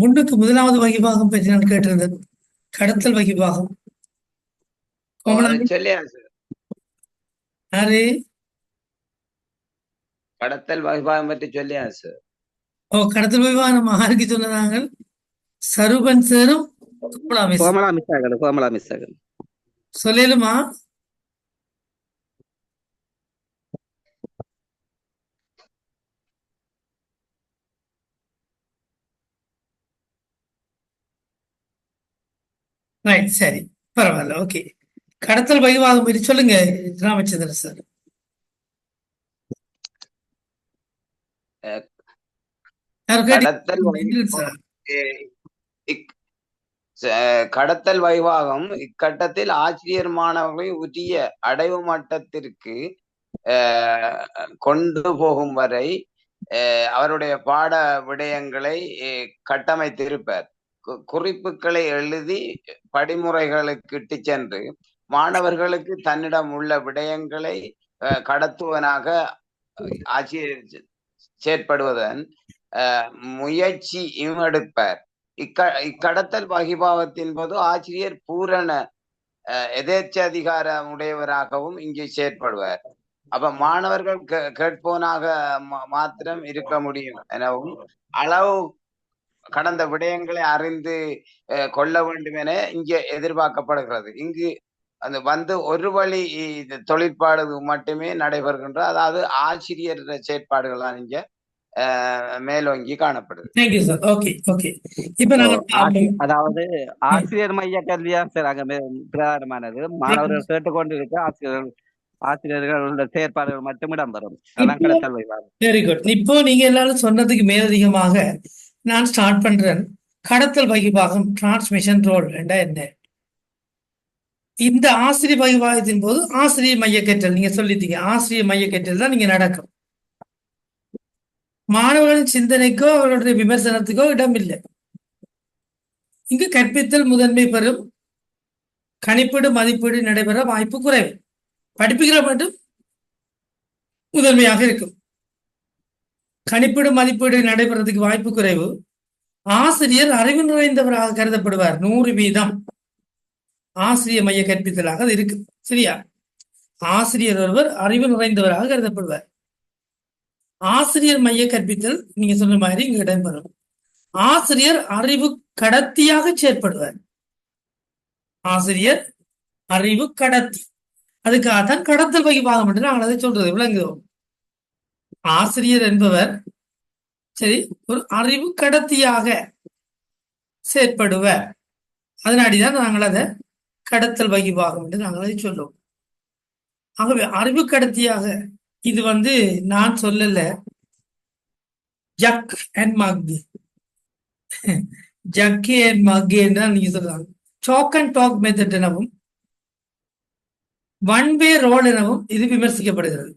முன்னுக்கு முதலாவது வகிபாகம் பற்றி நான் கேட்டிருந்தேன். கடத்தல் வகிபாகம் சொல்லியா சார்? யாரு கடத்தல் வகிபாகம் பற்றி சொல்லியா சார்? கடத்தல் வகிபாகம் நம்ம ஆருக்கு சொன்னதாங்க? சரூபன் சாரும் கோமலா மிஸ் சொல்லலுமா? ரைட், சரி, பரவாயில்ல, ஓகே. கடத்தல் வகிபாகம் பற்றி சொல்லுங்க ராமச்சந்திரன் சார். கடத்தல் வகிபாகம் இக்கட்டத்தில் ஆசிரியர் மாணவர்களை உரிய அடைவு மட்டத்திற்கு கொண்டு போகும் வரை அவருடைய பாட விடயங்களை கட்டமைத்திருப்பார். குறிப்புகளை எழுதி படிமுறைகளுக்கு இட்டு சென்று மாணவர்களுக்கு தன்னிடம் உள்ள விடயங்களை கடத்துவனாக ஆசிரியர் செயற்படுவதன் முயற்சி எடுப்பார். இக்கடத்தல் வகிபாகத்தின் போது ஆசிரியர் பூரண எதேச்சதிகாரம் உடையவராகவும் இங்கே செயற்படுவார். அப்ப மாணவர்கள் கேட்போனாக மாத்திரம் இருக்க முடியும் எனவும் அளவு கடந்த விடயங்களை அறிந்து கொள்ள வேண்டும் என இங்கே எதிர்பார்க்கப்படுகிறது. இங்கு அந்த ஒரு வழி தொழிற்பாடு மட்டுமே நடைபெறுகின்ற, அதாவது ஆசிரியர் செயற்பாடுகள் தான் இங்க மேலோங்கி காணப்படுது. அதாவது ஆசிரியர் மைய கல்வியா சார் அங்க பிரதானமானது. மாணவர்கள் கேட்டுக்கொண்டிருக்க ஆசிரியர்கள் செயற்பாடுகள் மட்டும் இடம்பெறும். Very good. இப்போ நீங்க எல்லாரும் சொன்னதுக்கு மேலதிகமாக நான் ஸ்டார்ட் பண்றேன். கடத்தல் வகிபாகம் டிரான்ஸ்மிஷன் ரோல் என்ன? இந்த ஆசிரியர் வகிபாகத்தின் போது ஆசிரியர் மைய கற்றல் நீங்க சொல்லிட்டீங்க. ஆசிரியர் மைய கற்றல் தான் நீங்க நடக்கும். மாணவர்களின் சிந்தனைக்கோ அவர்களுடைய விமர்சனத்துக்கோ இடம் இல்லை. இங்கு கற்பித்தல் முதன்மை பெறும், கணிப்பீடு மதிப்பீடு நடைபெற வாய்ப்பு குறைவு. படிப்புகிற மட்டும் முதன்மையாக இருக்கும். கணிப்பீடு மதிப்பீடு நடைபெறதுக்கு வாய்ப்பு குறைவு. ஆசிரியர் அறிவு நிறைந்தவராக கருதப்படுவார். 100% ஆசிரியர் மைய கற்பித்தலாக அது இருக்கு. சரியா? ஆசிரியர் ஒருவர் அறிவு நிறைந்தவராக கருதப்படுவார். ஆசிரியர் மைய கற்பித்தல் நீங்க சொன்ன மாதிரி இங்க இடம்பெறும். ஆசிரியர் அறிவு கடத்தியாக செயற்படுவார். ஆசிரியர் அறிவு கடத்தி, அதுக்காகத்தான் கடத்தல் வகிபாகம் என்று நாங்கள் அதை சொல்றது விளங்குவோம். ஆசிரியர் என்பவர் சரி ஒரு அறிவு கடத்தியாக செயற்படுவார். அதனாடிதான் நாங்கள் அதை கடத்தல் வகிபாகம் என்று நாங்கள் அதை சொல்லுவோம். ஆகவே அறிவு கடத்தியாக இது நான் சொல்லல, ஜக் அண்ட் மக், ஜக்கே அண்ட் மக் என்றால் நீங்க சொல்லலாம். சாக் அண்ட் டாக் மெத்தட் எனவும் ஒன் வே ரோல் எனவும் இது விமர்சிக்கப்படுகிறது.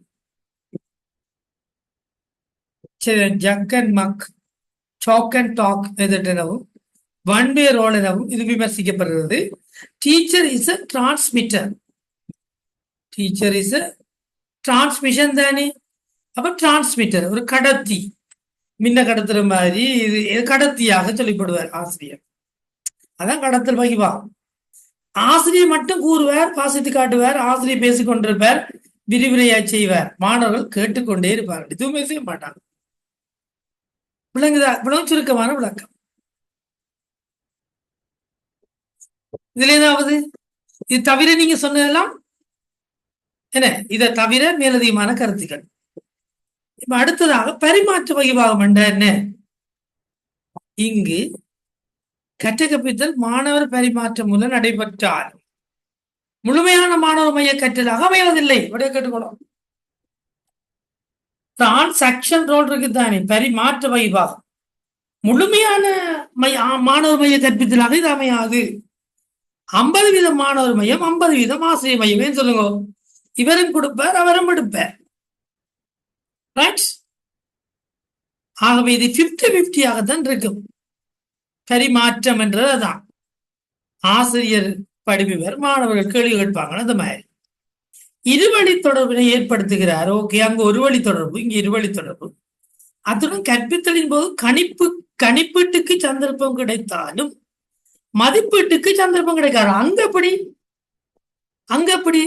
Jug and mug, chalk and talk method எனவும் ஒன் வே ரோல் எனவும் இது விமர்சிக்கப்படுகிறது. Teacher is a transmitter. Teacher is a transmission தானே. அப்ப டிரான்ஸ்மிட்டர் ஒரு கடத்தி, மின்ன கடத்துற மாதிரி இது கடத்தியாக சொல்லிப்படுவார் ஆசிரியர். அதான் கடத்தல் வகிவா. ஆசிரியர் மட்டும் கூறுவார், வாசித்து காட்டுவார், ஆசிரியர் பேசிக் கொண்டிருப்பார், விரிவுரையா செய்வார், மாணவர்கள் கேட்டுக்கொண்டே இருப்பார்கள், எதுவுமே செய்ய மாட்டாங்க. விளங்குதா? இவ்வளவு சுருக்கமான விளக்கம். இதுல ஏதாவது இது தவிர நீங்க சொன்னதெல்லாம் என்ன? இதை தவிர மேலதிகமான கருத்துக்கள். இப்ப அடுத்ததாக பரிமாற்ற வகிபாகம் என்ற என்ன? இங்கு கற்றல் மாணவர் பரிமாற்றம் மூலம் நடைபெற்றால் முழுமையான மாணவர் மைய கற்றலாக அமைவதில்லை. அப்படியே கேட்டுக்கணும். டிரான்சாக்ஷன் ரோல் இருக்குதானே, பரிமாற்ற வகிபாகம் முழுமையான மாணவர் மைய கற்பித்தலாக இது அமையாது. 50% மாணவர் மையம், 50% ஆசிரியர் மையமே சொல்லுங்க. இவரும் கொடுப்பார், அவரும் எடுப்பார். ஆகவே இது 50-50 இருக்கும். பரிமாற்றம் என்றது அதான். ஆசிரியர் படிப்பவர், மாணவர்கள் கேள்வி கேட்பாங்க. அந்த மாதிரி இருவழி தொடர்பினை ஏற்படுத்துகிறார். ஓகே, அங்க ஒரு வழி தொடர்பு, இங்க இருவழி தொடர்பு. அத்துடன் கற்பித்தலின் போது கணிப்பீட்டுக்கு சந்தர்ப்பம் கிடைத்தாலும் மதிப்பீட்டுக்கு சந்தர்ப்பம் கிடைக்காது. அங்க எப்படி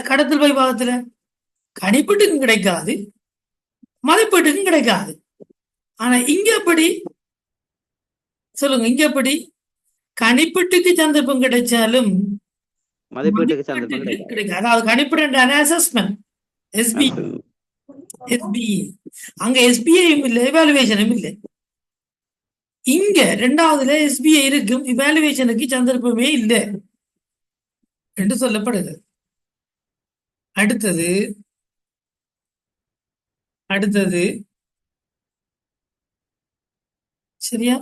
கடத்தல் வைபாகத்துல கணிப்பீட்டுக்கும் கிடைக்காது, மதிப்பீட்டுக்கும் கிடைக்காது. ஆனா இங்க எப்படி சொல்லுங்க? இங்க எப்படி கணிப்பீட்டுக்கு சந்தர்ப்பம் கிடைச்சாலும் மதிப்பீட்டுக்கு சந்தர்ப்பம் கிடைக்காது. அதாவது கணிப்பீடு அசஸ்மெண்ட், எஸ்பிஇ. அங்க எஸ்பிஐயும் இல்லை, எவாலுவேஷனும் இல்லை. இங்க இரண்டாவதுல எஸ்பிஐ இருக்கும், இவாலுவேஷனுக்கு சந்தர்ப்பமே இல்லை என்று சொல்லப்படுகிறது. அடுத்தது சரியா?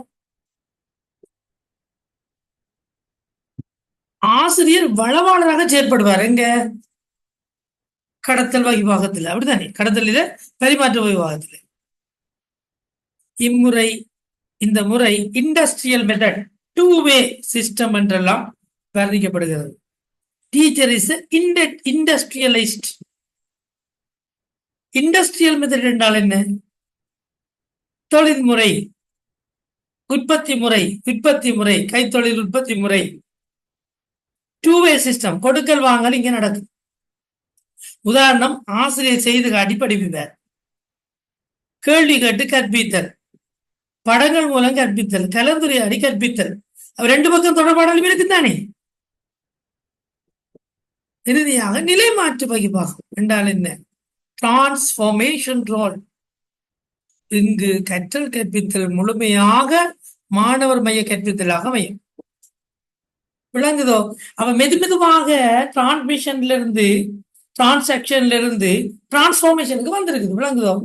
ஆசிரியர் வளவாளராக செயற்படுவார். எங்க? கடத்தல் வகிபாகத்தில். அப்படித்தானே? கடத்தலில பரிமாற்ற வகிபாகத்தில். இந்த முறை இண்டஸ்ட்ரியல் மெத்தட், 2 வே சிஸ்டம் என்றெல்லாம் வர்ணிக்கப்படுகிறது. Teacher is industrialist. Industrial method என்றால் என்ன? தொழில்முறை, உற்பத்தி முறை, கைத்தொழில் உற்பத்தி முறை. 2 வே சிஸ்டம், கொடுக்கல் வாங்கல் இங்க நடக்கும். உதாரணம், ஆசிரியர் செய்து காட்டி படிப்பிப்பார், கேள்வி கேட்டு கற்பித்தல், படங்கள் மூலம் கற்பித்தல், கலந்துரையாடி கற்பித்தல். ரெண்டு பக்கம் தொடர்பாடலும் இருக்குதானே. இறுதியாக நிலை மாற்று வகிபாகம் என்றால் என்ன? Transformation role. இங்கு கற்றல் கற்பித்தல் முழுமையாக மாணவர் மைய கற்பித்தலாக அமையும். விளங்குதோ? அவ மெதுவாக டிரான்ஸ்மிஷன்ல இருந்து, டிரான்சாக்ஷன்ல இருந்து டிரான்ஸ்ஃபார்மேஷனுக்கு வந்திருக்குது. விளங்குதோ?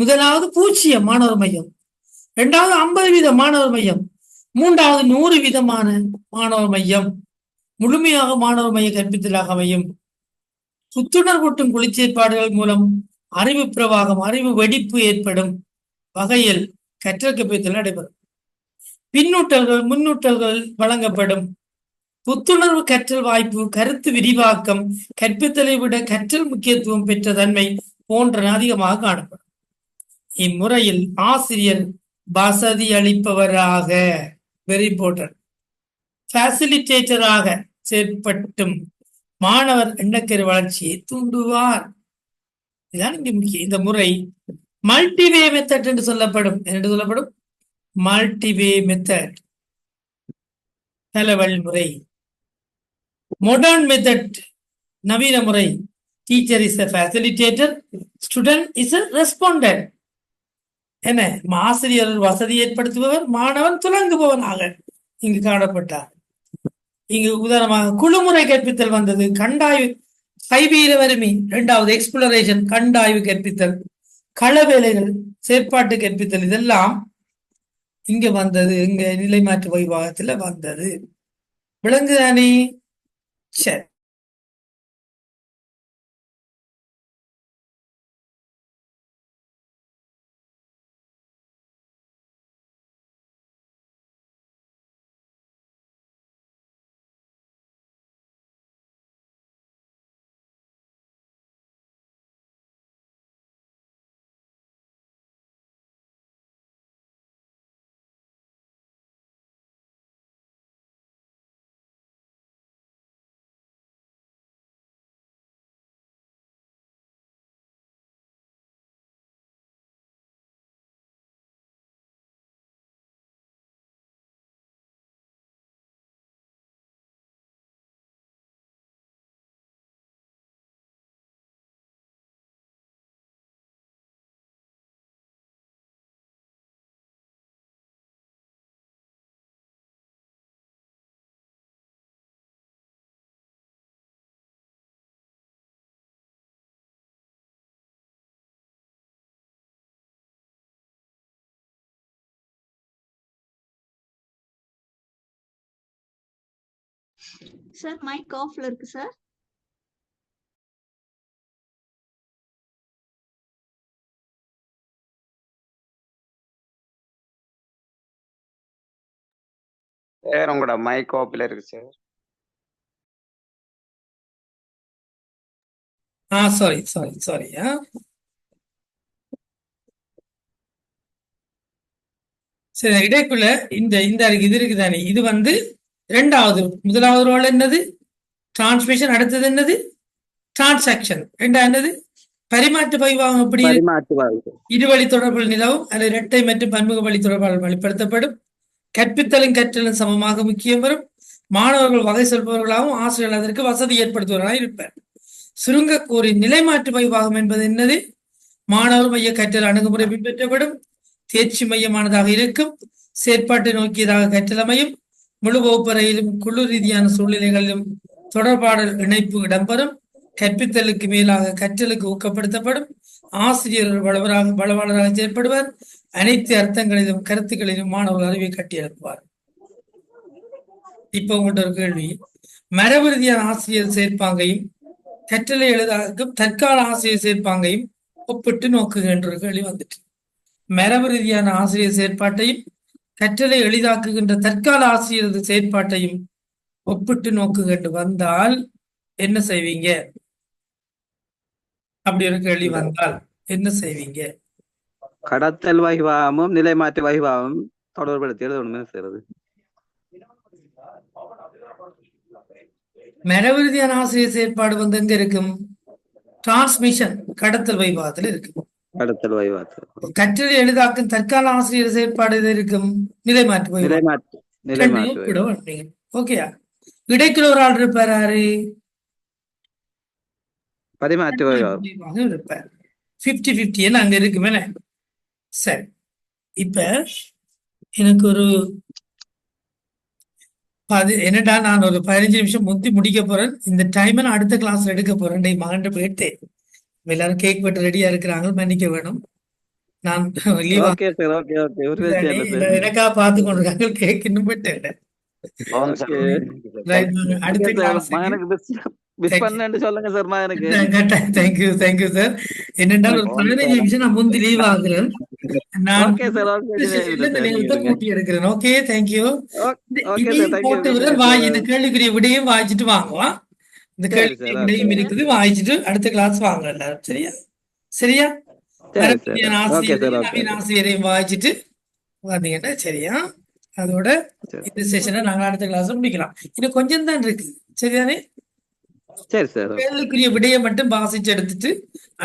முதலாவது 0 மாணவர் மையம், 2வது 50% மாணவர் மையம், 3வது 100% மாணவர் மையம். முழுமையாக மாணவர் மைய கற்பித்தலாக அமையும். புத்துணர்வூட்டும் குளிச்சேற்பாடுகள் மூலம் அறிவு பிரவாகம், அறிவு வெடிப்பு ஏற்படும் வகையில் கற்றல் கற்பித்தல் நடைபெறும். பின்னூட்டல்கள், முன்னூட்டல்கள் வழங்கப்படும். புத்துணர்வு கற்றல் வாய்ப்பு, கருத்து விரிவாக்கம், கற்பித்தலை விட கற்றல் முக்கியத்துவம் பெற்ற தன்மை போன்றன அதிகமாக காணப்படும். இம்முறையில் ஆசிரியர் வசதி அளிப்பவராக, வெரி இம்பார்ட்டன்ட், ஃபேசிலிட்டேட்டராக செயற்பட்டும் மாணவர் எண்ணக்கரு வளர்ச்சியை தூண்டுவார். இதுதான் இங்க முக்கியம். இந்த முறை மல்டிவே மெத்தட் என்று சொல்லப்படும். என்று சொல்லப்படும் மல்டிவே மெத்தட், பல வழிமுறை. மாடர்ன் மெத்தட், நவீன முறை. Teacher is a facilitator, student is a respondent. என்ன? ஆசிரியர் வசதி ஏற்படுத்துபவர், மாணவன் துலங்குபவனாக இங்கு காணப்பட்டார். இங்கு உதாரணமாக குழுமுறை கற்பித்தல் வந்தது. 5B வருமி 2வது எக்ஸ்ப்ளரேஷன் கண்டாய்வு கற்பித்தல், கள வேலைகள், செயற்பாட்டு கற்பித்தல், இதெல்லாம் இங்க வந்தது. இங்க நிலைமாற்று வைவாகத்துல வந்தது. விளங்குதானே? சரி. சார் மைக் ஆஃப்ல இருக்கு சார். சார் உங்களோட மைக் ஆஃப்ல இருக்கு சார். சாரி. சரி, இடைக்குள்ள இந்த இது இருக்குதானே, இது வந்து 2வது. முதலாவது ரோல் என்னது? டிரான்ஸ்மிஷன். அடுத்தது என்னது? டிரான்சாக்ஷன். 2வது என்னது? பரிமாற்று பரிவாகம். எப்படி இருவழி தொடர்புகள் நிலவும் அல்லது இரட்டை மற்றும் பன்முக வழி தொடர்பால் வெளிப்படுத்தப்படும். கற்பித்தலும் கற்றலும் சமமாக முக்கியம் வரும். மாணவர்கள் வகை சொல்பவர்களாகவும் ஆசிரியர்கள் அதற்கு வசதி ஏற்படுத்துவர்களாக இருப்பார். சுருங்க கூறி நிலைமாற்று பரிவாகம் என்பது என்னது? மாணவர் மைய கற்றல் அணுகுமுறை பின்பற்றப்படும். தேர்ச்சி மையமானதாக இருக்கும். செயற்பாட்டை நோக்கியதாக கற்றலமையும். முழு வகுப்பறையிலும் குழு ரீதியான சூழ்நிலைகளிலும் தொடர்பாடல் இணைப்பு இடம்பெறும். கற்பித்தலுக்கு மேலாக கற்றலுக்கு ஊக்கப்படுத்தப்படும். ஆசிரியர்கள் வளவாளராக செயற்படுவார். அனைத்து அர்த்தங்களிலும் கருத்துக்களிலும் மாணவர்கள் அறிவை கட்டியெழுப்புவார். இப்ப உங்கள்கிட்ட ஒரு கேள்வி. மரபு ரீதியான ஆசிரியர் சேர்ப்பாங்கையும் கற்றலை எழுதாக்கும் தற்கால ஆசிரியர் சேர்ப்பாங்கையும் ஒப்பிட்டு நோக்குகின்ற ஒரு கேள்வி வந்துட்டு, மரபு ரீதியான ஆசிரியர் செயற்பாட்டையும் கற்றலை எளிதாக்குகின்ற தற்கால ஆசிரியர் செயற்பாட்டையும் ஒப்பிட்டு நோக்குகின்ற வந்தால் என்ன செய்வீங்க? அப்படி ஒரு கேள்வி வந்தால் என்ன செய்வீங்க? கடத்தல் வகிவாகமும் நிலைமாற்று வகிவாகமும் தொடர்படுத்தி எழுதணும் செய்யறது. மரபு ரீதியான ஆசிரியர் செயற்பாடு வந்து எங்க இருக்கும்? டிரான்ஸ்மிஷன் கடத்தல் வைவாகத்தில் இருக்கும். கடத்தல் வைவாகத்தில். கற்றலை எளிதாக்கும் தற்கால ஆசிரியர் செயற்பாடு இது இருக்கும். நிலைமாற்று வைவாகம். ஓகேயா? இடைக்குள்ள ஒரு ஆள் இருப்பாரு, பரிமாற்று வைவாகம் இருப்பார். 50-50 அங்க இருக்குமே. சரி, இப்ப எனக்கு ஒரு என்னடா, நான் ஒரு 15 நிமிஷம் முந்தி முடிக்க போறேன். இந்த டைம் நான் அடுத்த கிளாஸ்ல எடுக்க போறேன். மகன் போயிட்டு எல்லாரும் கேக் வெட்ட ரெடியா இருக்கிறாங்க, மன்னிக்க வேணும். நான் எனக்கா பார்த்து கொண்டிருக்காங்க. கேக் இன்னும் போயிட்டு அடுத்த கிளாஸ் சொல்லுங்க சார். Thank you sir. என்னென்றால் ஒரு 15 நிமிஷம் நான் முந்தி லீவ் ஆகுறேன். நான் கூட்டி எடுக்கிறேன். Okay, thank you. இந்த கேள்விக்குரிய விடையும் வாய்ச்சிட்டு வாங்குவா. இந்த கேள்விக்குரிய விடையும் இருக்குது, வாய்ச்சிட்டு அடுத்த கிளாஸ் வாங்க எல்லாரும். சரியா? ஆசிரியரையும் வாய்ச்சிட்டு வந்தீங்கன்னா சரியா? அதோட இந்த செஷனை நாங்க அடுத்த கிளாஸ் முடிக்கலாம். இன்னும் கொஞ்சம் தான் இருக்கு. சரிதானே? சரி சார். கேள்விக்குரிய விடையை மட்டும் வாசிச்சு எடுத்துட்டு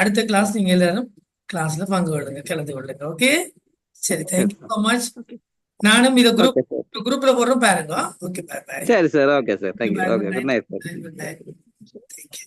அடுத்த கிளாஸ் நீங்க எல்லாரும் கிளாஸ்ல கலந்து கொள்ளுங்க. ஓகே, சரி. Thank you so much. நானும் இத குரூப்ல போடுறோம் பாருங்க. Okay, bye. சரி sir. Okay sir. Thank you. Okay, good night sir. Good night. Thank you.